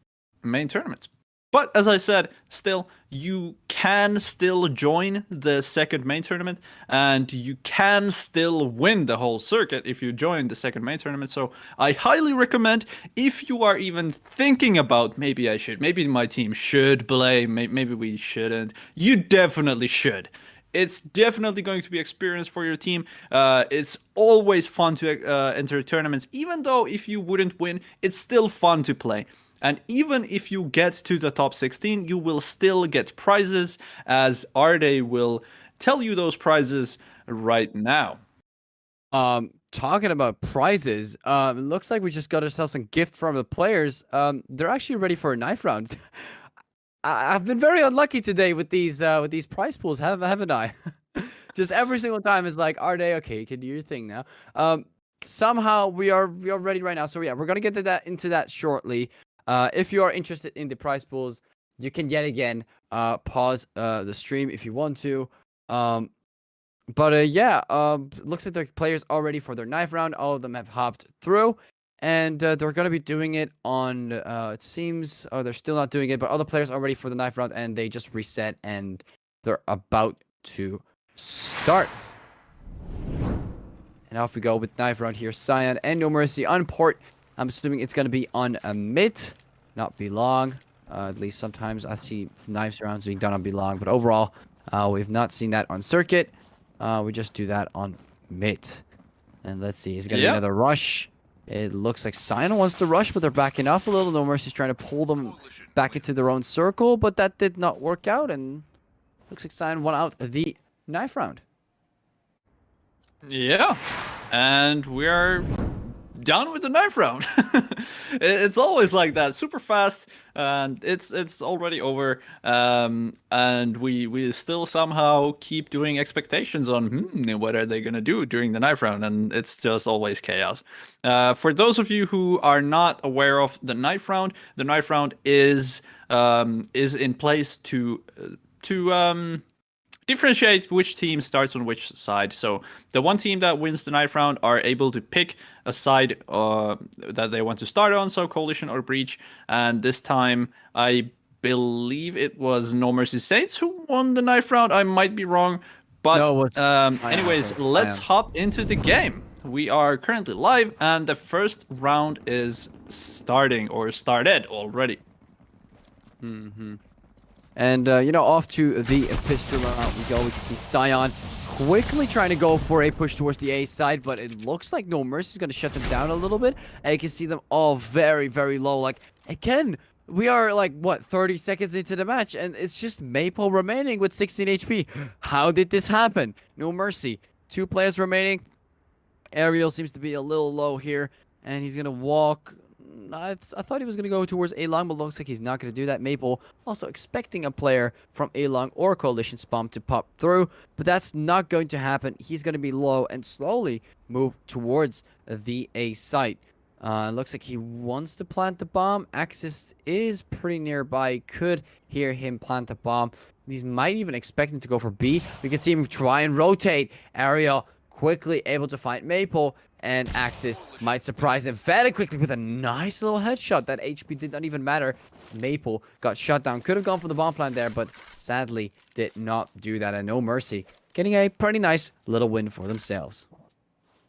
main tournaments. But as I said, still, you can still join the second main tournament, and you can still win the whole circuit if you join the second main tournament. So I highly recommend, if you are even thinking about maybe my team should play, maybe we shouldn't, you definitely should. It's definitely going to be experience for your team. It's always fun to enter tournaments, even though if you wouldn't win, it's still fun to play. And even if you get to the top 16, you will still get prizes, as Arde will tell you those prizes right now. Talking about prizes, it looks like we just got ourselves some gift from the players. They're actually ready for a knife round. I've been very unlucky today with these prize pools, haven't I? Just every single time is like, Arde, okay, you can do your thing now. Somehow we are ready right now. So yeah, we're gonna get into that shortly. If you are interested in the prize pools, you can yet again pause the stream if you want to. Yeah, looks like the players are ready for their knife round. All of them have hopped through, and they're going to be doing it on, it seems, they're still not doing it, but other players are ready for the knife round, and they just reset and they're about to start. And off we go with knife round here. Xion and No Mercy on port. I'm assuming it's going to be on a mid. Not be long. At least sometimes I see knives rounds being done on be long. But overall, we've not seen that on circuit. We just do that on mid. And let's see. Is it going to be another rush? It looks like Xion wants to rush, but they're backing off a little. No Mercy's trying to pull them back into their own circle. But that did not work out. And looks like Xion won out the knife round. Yeah, and we are done with the knife round. It's always like that, super fast, and it's already over. And we still somehow keep doing expectations on what are they gonna do during the knife round, and it's just always chaos. For those of you who are not aware of the knife round is in place to differentiate which team starts on which side. So the one team that wins the knife round are able to pick a side that they want to start on, so coalition or breach. And this time, I believe it was No Mercy Saints who won the knife round. I might be wrong, but No, it's anyways, let's hop into the game. We are currently live, and the first round is starting or started already. And, off to the pistol round we go. We can see Xion quickly trying to go for a push towards the A side, but it looks like No Mercy is going to shut them down a little bit. And you can see them all very, very low. Like, again, we are, 30 seconds into the match, and it's just Maple remaining with 16 HP. How did this happen? No Mercy. 2 players remaining. Ariel seems to be a little low here, and he's going to walk... I thought he was going to go towards A-Long, but looks like he's not going to do that. Maple also expecting a player from A-Long or Coalition Spawn to pop through, but that's not going to happen. He's going to be low and slowly move towards the A site. Looks like he wants to plant the bomb. Axis is pretty nearby. Could hear him plant the bomb. He might even expect him to go for B. We can see him try and rotate. Ariel quickly able to find Maple, and Axis might surprise him very quickly with a nice little headshot. That HP did not even matter. Maple got shut down. Could have gone for the bomb plant there, but sadly did not do that. And No Mercy getting a pretty nice little win for themselves.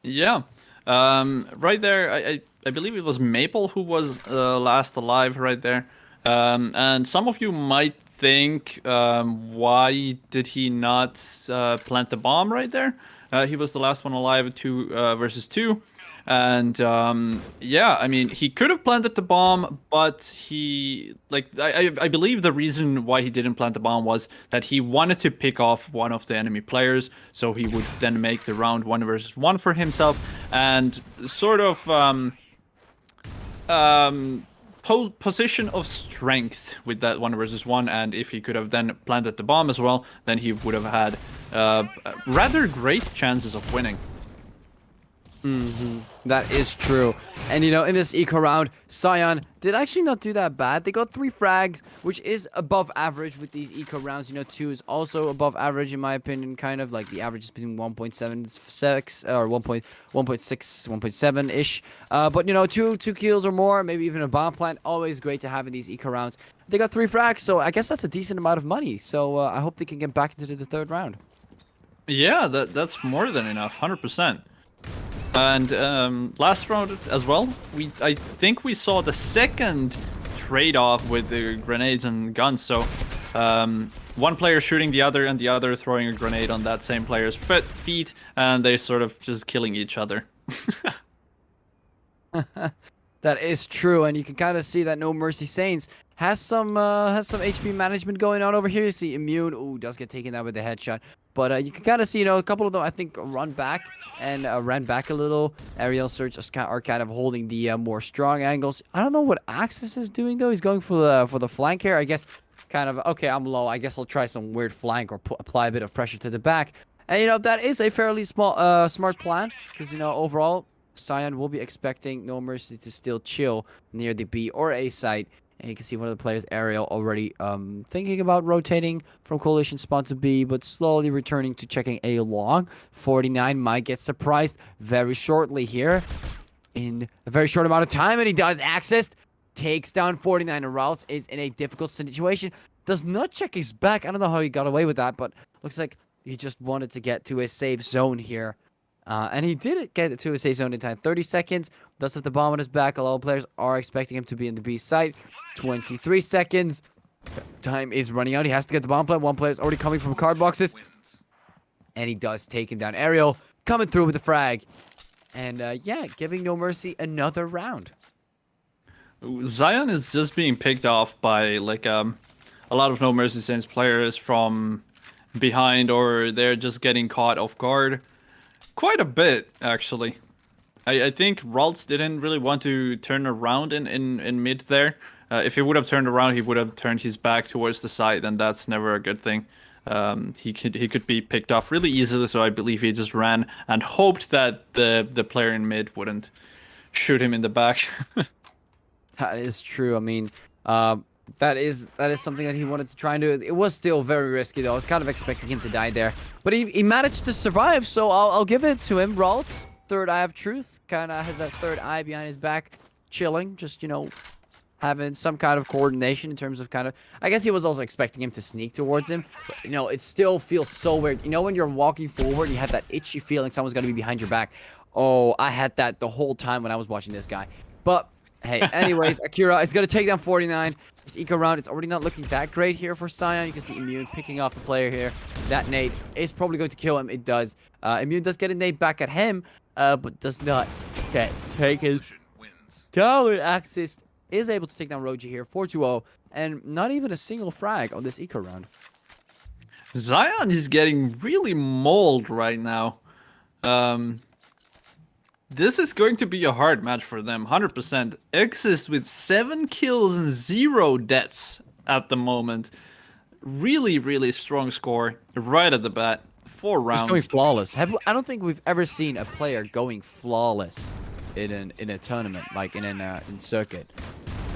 Yeah. Right there, I believe it was Maple who was last alive right there. And some of you might think, why did he not plant the bomb right there? He was the last one alive, 2 versus 2. And yeah, I mean, he could have planted the bomb, but he, I believe the reason why he didn't plant the bomb was that he wanted to pick off one of the enemy players, so he would then make the round 1 versus 1 for himself, and sort of position of strength with that 1 versus 1. And if he could have then planted the bomb as well, then he would have had rather great chances of winning. That is true. And in this eco round, Xion did actually not do that bad. They got 3 frags, which is above average with these eco rounds. 2 is also above average in my opinion, kind of like the average is between 1.76 or 1.6, 1.7 ish. But 2 kills or more, maybe even a bomb plant, always great to have in these eco rounds. They got 3 frags, so I guess that's a decent amount of money. So I hope they can get back into the 3rd round. Yeah, that's more than enough, 100%. And last round as well, I think we saw the second trade-off with the grenades and guns. So one player shooting the other, and the other throwing a grenade on that same player's feet, and they're sort of just killing each other. That is true, and you can kind of see that No Mercy Saints has some HP management going on over here. You see Immune, does get taken out with the headshot. But you can kind of see, a couple of them, I think, run back and ran back a little. Aerial Search are kind of holding the more strong angles. I don't know what Axis is doing, though. He's going for the flank here. I guess kind of, okay, I'm low. I guess I'll try some weird flank or apply a bit of pressure to the back. And, that is a fairly smart plan. Because, overall, Xion will be expecting No Mercy to still chill near the B or A site. And you can see one of the players, Ariel, already thinking about rotating from Coalition Spawn to B, but slowly returning to checking A long. 49 might get surprised very shortly here in a very short amount of time, and he does. Axis takes down 49, and Rouse is in a difficult situation. does not check his back. I don't know how he got away with that, but looks like he just wanted to get to a safe zone here. And he did get to a safe zone in time. 30 seconds. Does have the bomb on his back. A lot of players are expecting him to be in the B site. 23 seconds. Time is running out. He has to get the bomb plant. One player is already coming from card boxes. And he does take him down. Ariel coming through with the frag. And yeah, giving No Mercy another round. Xion is just being picked off by like a lot of No Mercy Saints players from behind, or they're just getting caught off guard. Quite a bit, actually. I think Ralts didn't really want to turn around in mid there. If he would have turned around, he would have turned his back towards the side, and that's never a good thing. He could be picked off really easily, so I believe he just ran and hoped that the player in mid wouldn't shoot him in the back. That is true. I mean, that is something that he wanted to try and do. It was still very risky, though. I was kind of expecting him to die there. But he managed to survive, so I'll give it to him. Ralts, third eye of truth, kind of has that third eye behind his back, chilling, just, you know, having some kind of coordination in terms of kind of... I guess he was also expecting him to sneak towards him. But, you know, it still feels so weird. You know when you're walking forward, you have that itchy feeling someone's going to be behind your back. Oh, I had that the whole time when I was watching this guy. But... hey, anyways, Akira is going to take down 49. This eco round, it's already not looking that great here for Xion. You can see Immune picking off the player here. That nade is probably going to kill him. It does. Immune does get a nade back at him, but does not get taken. Talent Axis is able to take down Roji here, 4-2-0, and not even a single frag on this eco round. Xion is getting really mauled right now. This is going to be a hard match for them, 100%. Exist with 7 kills and 0 deaths at the moment. Really, really strong score right at the bat. 4 rounds. He's going flawless. I don't think we've ever seen a player going flawless in a tournament, like in circuit.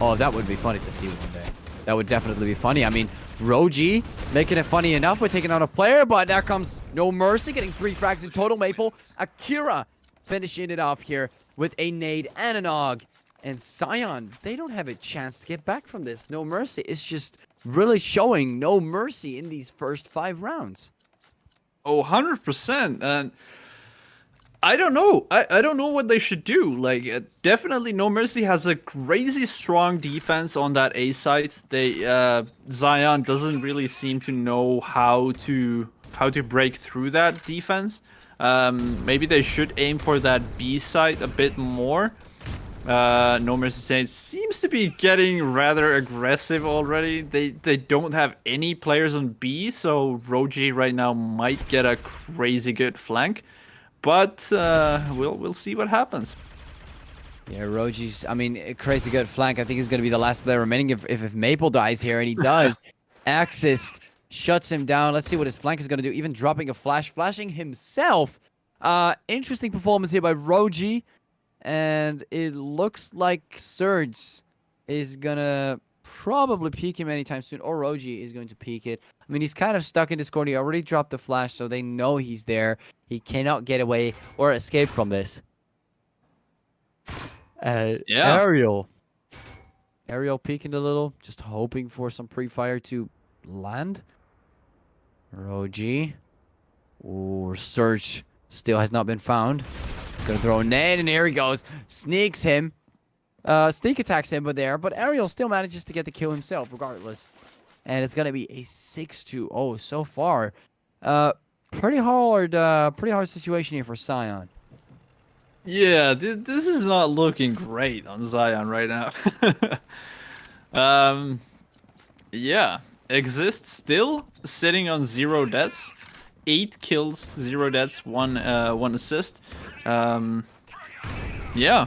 Oh, that would be funny to see one day. That would definitely be funny. I mean, Roji making it funny enough with taking out a player, but there comes No Mercy, getting 3 frags in total. Maple, Akira finishing it off here with a nade and an AUG. And Xion, they don't have a chance to get back from this. No Mercy is just really showing no mercy in these first 5 rounds. Oh, 100%. And I don't know. I don't know what they should do. Like, definitely No Mercy has a crazy strong defense on that A site. Xion doesn't really seem to know how to break through that defense. Maybe they should aim for that B site a bit more. No Mercy Saints seems to be getting rather aggressive already. They don't have any players on B, so Roji right now might get a crazy good flank. But we'll see what happens. Yeah, Roji's, I mean, a crazy good flank. I think he's going to be the last player remaining if Maple dies here, and he does. Axis shuts him down. Let's see what his flank is going to do. Even dropping a flash, flashing himself. Interesting performance here by Roji. And it looks like Surge is going to probably peek him anytime soon. Or Roji is going to peek it. I mean, he's kind of stuck in Discord. He already dropped the flash, so they know he's there. He cannot get away or escape from this. Yeah. Ariel peeking a little. Just hoping for some pre-fire to land. Roji. Ooh, Surge still has not been found. Gonna throw a nade, and here he goes. Sneaks him. Sneak attacks him, but Ariel still manages to get the kill himself, regardless. And it's gonna be a 6-2-0 so far. Pretty hard situation here for Xion. Yeah, this is not looking great on Xion right now. Yeah, Exist still sitting on 0 deaths. 8 kills, 0 deaths, 1 assist. Yeah,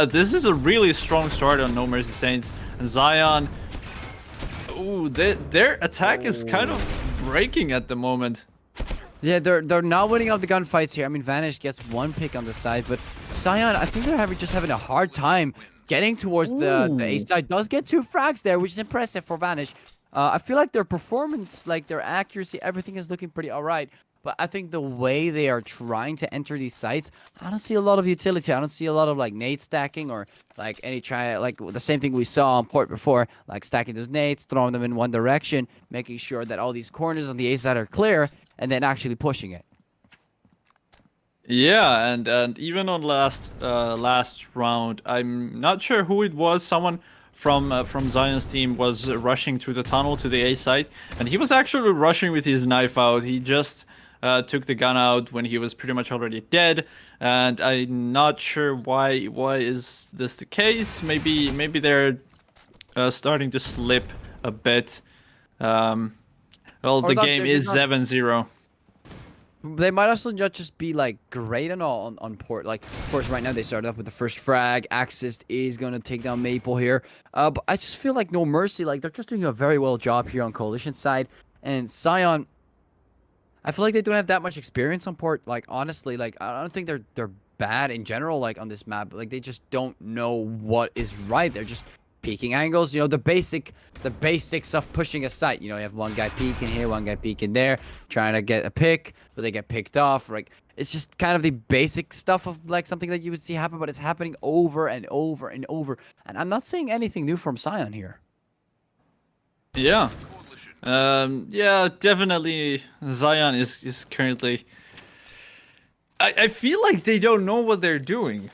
this is a really strong start on No Mercy Saints. And Xion, ooh, their attack is kind of breaking at the moment. Yeah, they're not winning out the gunfights here. I mean, Vanish gets 1 pick on the side, but Xion, I think they're just having a hard time getting towards the A side. Does get 2 frags there, which is impressive for Vanish. I feel like their performance, like their accuracy, everything is looking pretty alright. But I think the way they are trying to enter these sites, I don't see a lot of utility. I don't see a lot of like nade stacking or like like the same thing we saw on port before, like stacking those nades, throwing them in one direction, making sure that all these corners on the A side are clear, and then actually pushing it. Yeah, and even on last round, I'm not sure who it was. Someone from Xion's team was rushing through the tunnel to the A site, and he was actually rushing with his knife out. He just took the gun out when he was pretty much already dead, and I'm not sure why is this the case. Maybe they're starting to slip a bit. Well, the game is 7-0. They might also not just be like great and all on port. Like, of course, right now they started off with the first frag. Axis is gonna take down Maple here. But I just feel like No Mercy, like they're just doing a very well job here on Coalition side. And Xion, I feel like they don't have that much experience on port. Like, honestly, like I don't think they're bad in general, like on this map. Like they just don't know what is right. They're just peeking angles, you know, the basics of pushing a site. You know, you have one guy peeking here, one guy peeking there, trying to get a pick, but they get picked off. Like, it's just kind of the basic stuff of like something that you would see happen, but it's happening over and over and over. And I'm not saying anything new from Xion here. Yeah. Yeah, definitely Xion is currently I feel like they don't know what they're doing.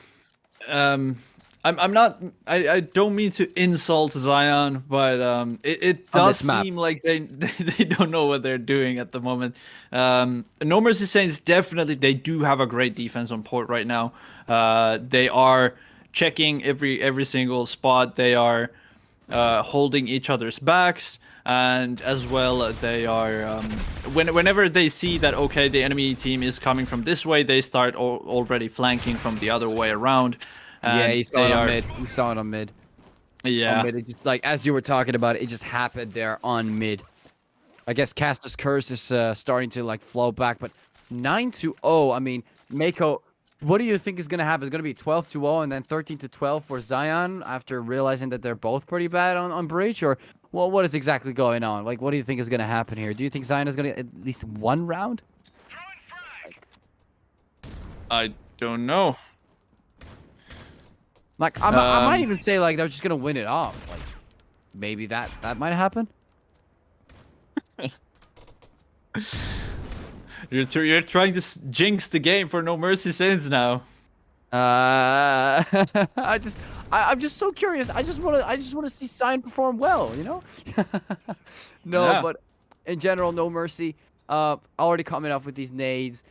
I'm not. I don't mean to insult Xion, but it does seem like they don't know what they're doing at the moment. No Mercy Saints definitely they do have a great defense on port right now. They are checking every single spot. They are holding each other's backs, and as well they are whenever they see that okay the enemy team is coming from this way, they start already flanking from the other way around. Yeah, you saw it on mid. We saw it on mid. Yeah. On mid. It just, like, as you were talking about it just happened there on mid. I guess Caster's Curse is starting to, like, flow back, but 9-0, I mean, Mako, what do you think is going to happen? It's going to be 12-0 and then 13-12 for Xion after realizing that they're both pretty bad on Breach? Or, well, what is exactly going on? Like, what do you think is going to happen here? Do you think Xion is going to get at least one round? I don't know. Like, I might even say, like, they're just gonna win it off. Like, maybe that might happen. You're trying to jinx the game for No Mercy Saints now. I'm just so curious. I just wanna see Xion perform well, you know? No, Yeah. but in general, No Mercy. Already coming off with these nades.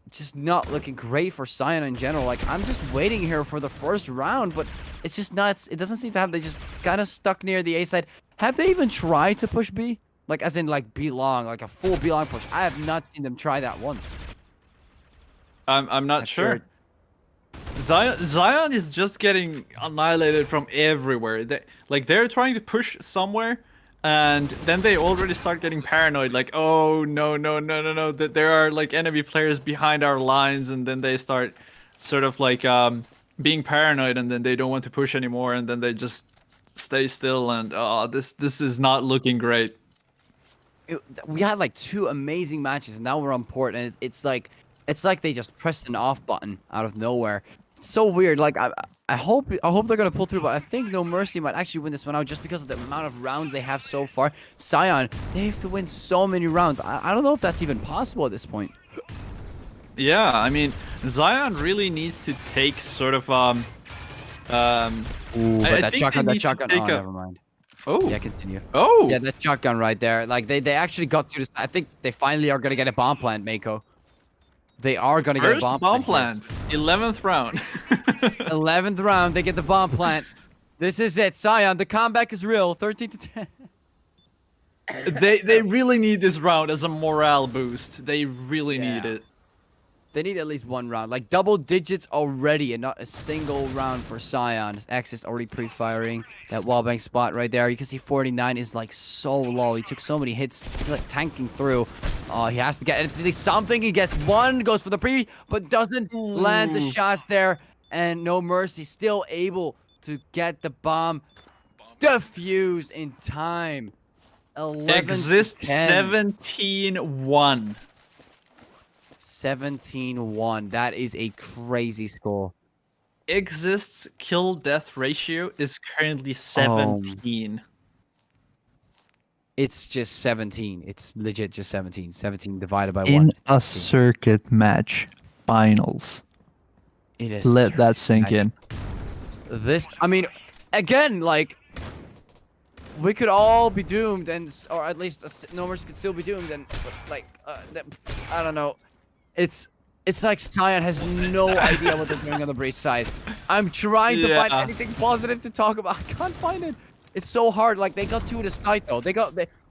Just not looking great for Xion in general. Like, I'm just waiting here for the first round, but it's just nuts. It doesn't seem to have. They just kind of stuck near the A side. Have they even tried to push B? Like, as in, like, B long, like a full B long push. I have not seen them try that once. I'm not sure. Xion is just getting annihilated from everywhere. They're trying to push somewhere, and then they already start getting paranoid, like, oh, no, that there are, like, enemy players behind our lines, and then they start sort of, like, being paranoid, and then they don't want to push anymore, and then they just stay still, and, oh, this is not looking great. We had, like, 2 amazing matches, and now we're on port, and it's like they just pressed an off button out of nowhere. It's so weird. Like, I hope they're gonna pull through, but I think No Mercy might actually win this one out just because of the amount of rounds they have so far. Xion, they have to win so many rounds. I don't know if that's even possible at this point. Yeah, I mean, Xion really needs to take sort of Ooh, but that shotgun. Oh, never mind. Oh. Yeah, continue. Oh. Yeah, that shotgun right there. Like, they actually got to this. I think they finally are gonna get a bomb plant, Mako. They are gonna get a bomb plant. 11th round. 11th round, they get the bomb plant. This is it, Xion. The comeback is real. 13-10. They really need this round as a morale boost. They really need it. They need at least one round, like double digits already, and not a single round for Xion. X is already pre-firing that wallbang spot right there. You can see 49 is like so low. He took so many hits, he's like tanking through. He has to get at least something. He gets one, goes for the pre, but doesn't land the shots there. And No Mercy still able to get the bomb defused in time. 11 to Exist 10. 17-1. 17-1. That is a crazy score. Exist's kill death ratio is currently 17. It's just 17. It's legit just 17. 17 divided by 1. In a circuit match finals. It is. Let that sink in. This, I mean, again, like, we could all be doomed, or at least No Mercy could still be doomed, and like, I don't know. It's like Xion has no idea what they're doing on the breach side. I'm trying to find anything positive to talk about. I can't find it. It's so hard. Like, they got to the site though. They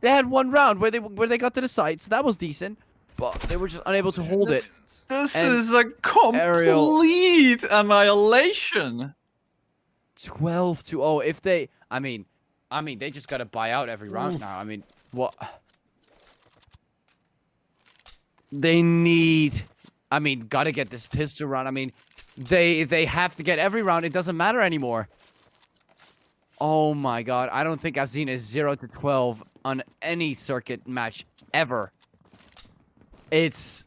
had one round where they got to the site, so that was decent. But they were just unable to hold it. This And is a complete annihilation. 12-0. If they, I mean, they just gotta buy out every round now. I mean, what? They need. I mean, gotta get this pistol round. I mean, they have to get every round. It doesn't matter anymore. Oh my god, I don't think I've seen a 0-12 on any circuit match ever. It's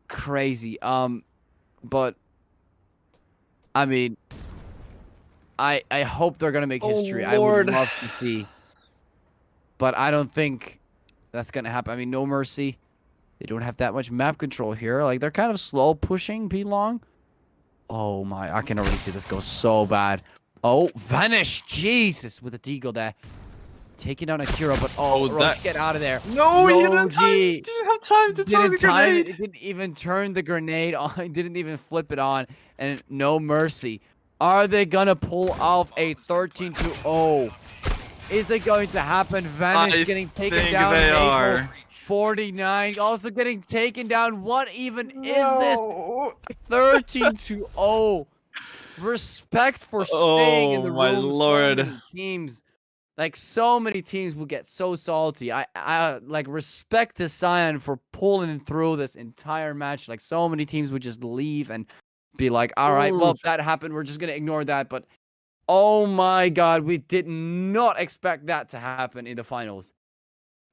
crazy. But I mean, I hope they're gonna make history. I would love to see, but I don't think that's gonna happen. I mean, No Mercy, they don't have that much map control here. Like, they're kind of slow pushing P-Long. Oh my, I can already see this go so bad. Oh, Vanish, Jesus, with a deagle there. Taking down Akira, but Roche, get out of there. No, he didn't have time to throw the grenade. It didn't even turn the grenade on. Didn't even flip it on. And No Mercy. Are they gonna pull off a 13-0? Is it going to happen? Vanish getting taken down. They are. 49, also getting taken down. What even is this? 13-0. Respect for staying in the room. My lord. So many teams, like, so many teams will get so salty. I like, respect to Xion for pulling through this entire match. Like, so many teams would just leave and be like, all right, well, that happened. We're just gonna ignore that. But oh my god, we did not expect that to happen in the finals.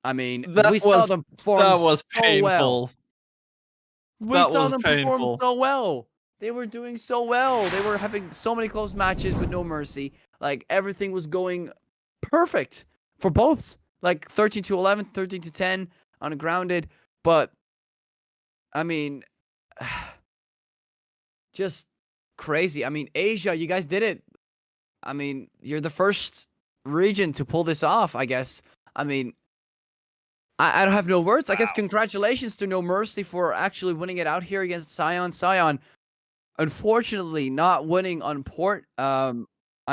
I mean, we saw them perform That was so painful. well. We saw them perform so well. They were doing so well. They were having so many close matches with No Mercy. Like, everything was going perfect for both. Like, 13-11, 13-10 ungrounded. But, I mean, just crazy. I mean, Asia, you guys did it. I mean, you're the first region to pull this off, I guess. I mean, I don't have no words. I guess congratulations to No Mercy for actually winning it out here against Xion. Xion, unfortunately, not winning on port. I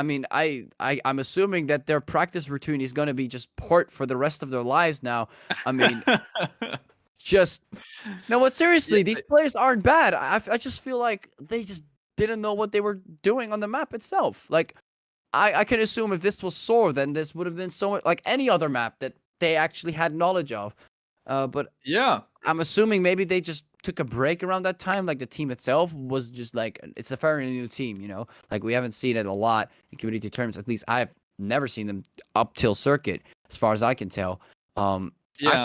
mean, I'm assuming that their practice routine is going to be just port for the rest of their lives now. I mean, just no. But seriously, these players aren't bad. I just feel like they just didn't know what they were doing on the map itself. Like, I can assume if this was Soar, then this would have been so much like any other map that they actually had knowledge of. But yeah, I'm assuming maybe they just took a break around that time. Like, the team itself was just like, it's a fairly new team, you know? Like, we haven't seen it a lot in community tournaments. At least I've never seen them up till circuit, as far as I can tell. I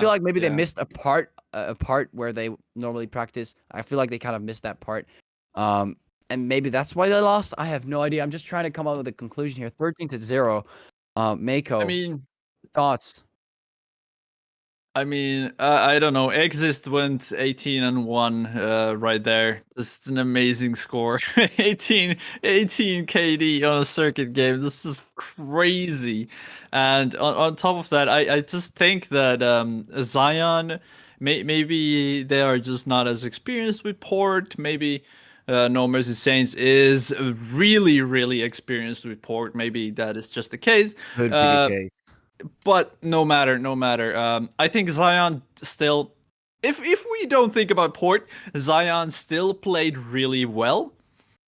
feel like maybe they missed a part where they normally practice. I feel like they kind of missed that part. And maybe that's why they lost. I have no idea. I'm just trying to come up with a conclusion here. 13-0. Mako, I mean, thoughts? I mean, I don't know. Exist went 18-1 right there. Just an amazing score. 18 KD on a circuit game. This is crazy. And on top of that, I just think that Xion, maybe they are just not as experienced with port. Maybe No Mercy Saints is really, really experienced with port. Maybe that is just the case. Could be the case. But no matter. I think Xion still, if we don't think about port, Xion still played really well,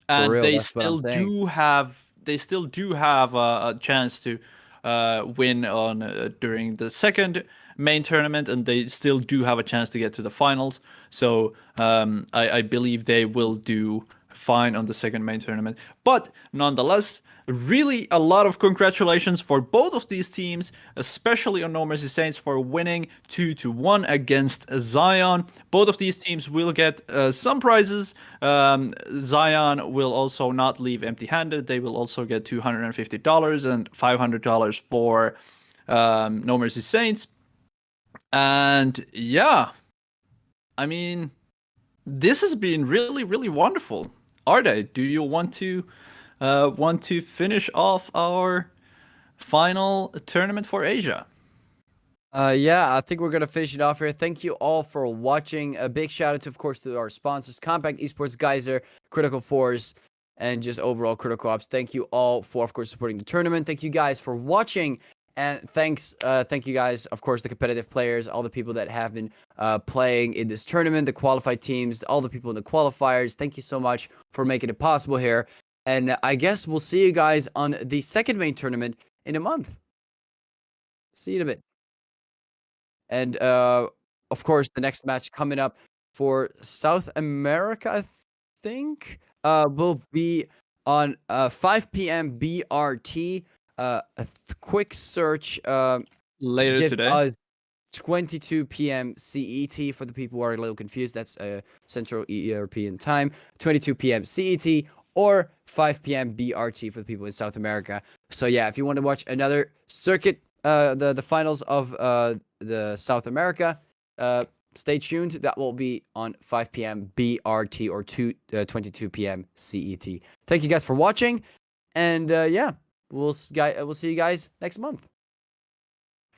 and they still do have a chance to win on during the second main tournament, and they still do have a chance to get to the finals. So I believe they will do fine on the second main tournament. But nonetheless, really a lot of congratulations for both of these teams, especially on No Mercy Saints for winning 2-1 against Xion. Both of these teams will get some prizes. Xion will also not leave empty-handed. They will also get $250 and $500 for No Mercy Saints. And yeah, I mean, this has been really, really wonderful. Arde, do you want to finish off our final tournament for Asia? Yeah, I think we're gonna finish it off here. Thank you all for watching. A big shout out to, of course, to our sponsors, Compact Esports, Gizer, Critical Force, and just overall Critical Ops. Thank you all for, of course, supporting the tournament. Thank you guys for watching. And thank you guys, of course, the competitive players, all the people that have been playing in this tournament, the qualified teams, all the people in the qualifiers. Thank you so much for making it possible here. And I guess we'll see you guys on the second main tournament in a month. See you in a bit. And of course, the next match coming up for South America, I think, will be on 5 p.m. BRT. A quick search Later gives today. us 22 p.m. CET for the people who are a little confused. That's Central European time. 22 p.m. CET or 5 p.m. BRT for the people in South America. So yeah, if you want to watch another circuit, the finals of the South America, stay tuned. That will be on 5 p.m. BRT or 22 p.m. CET. Thank you guys for watching, and yeah. We'll see you guys next month.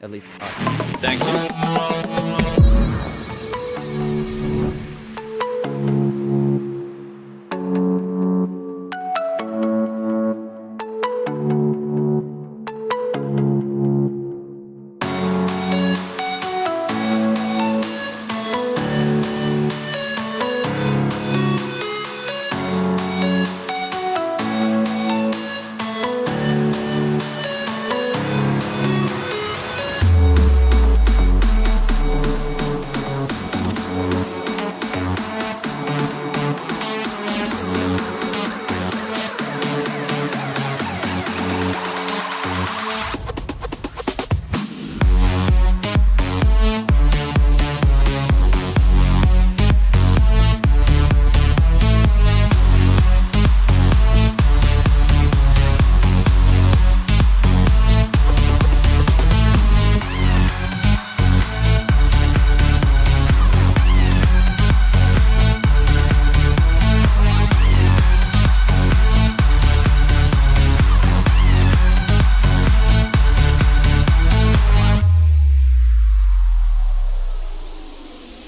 At least us. Thank you.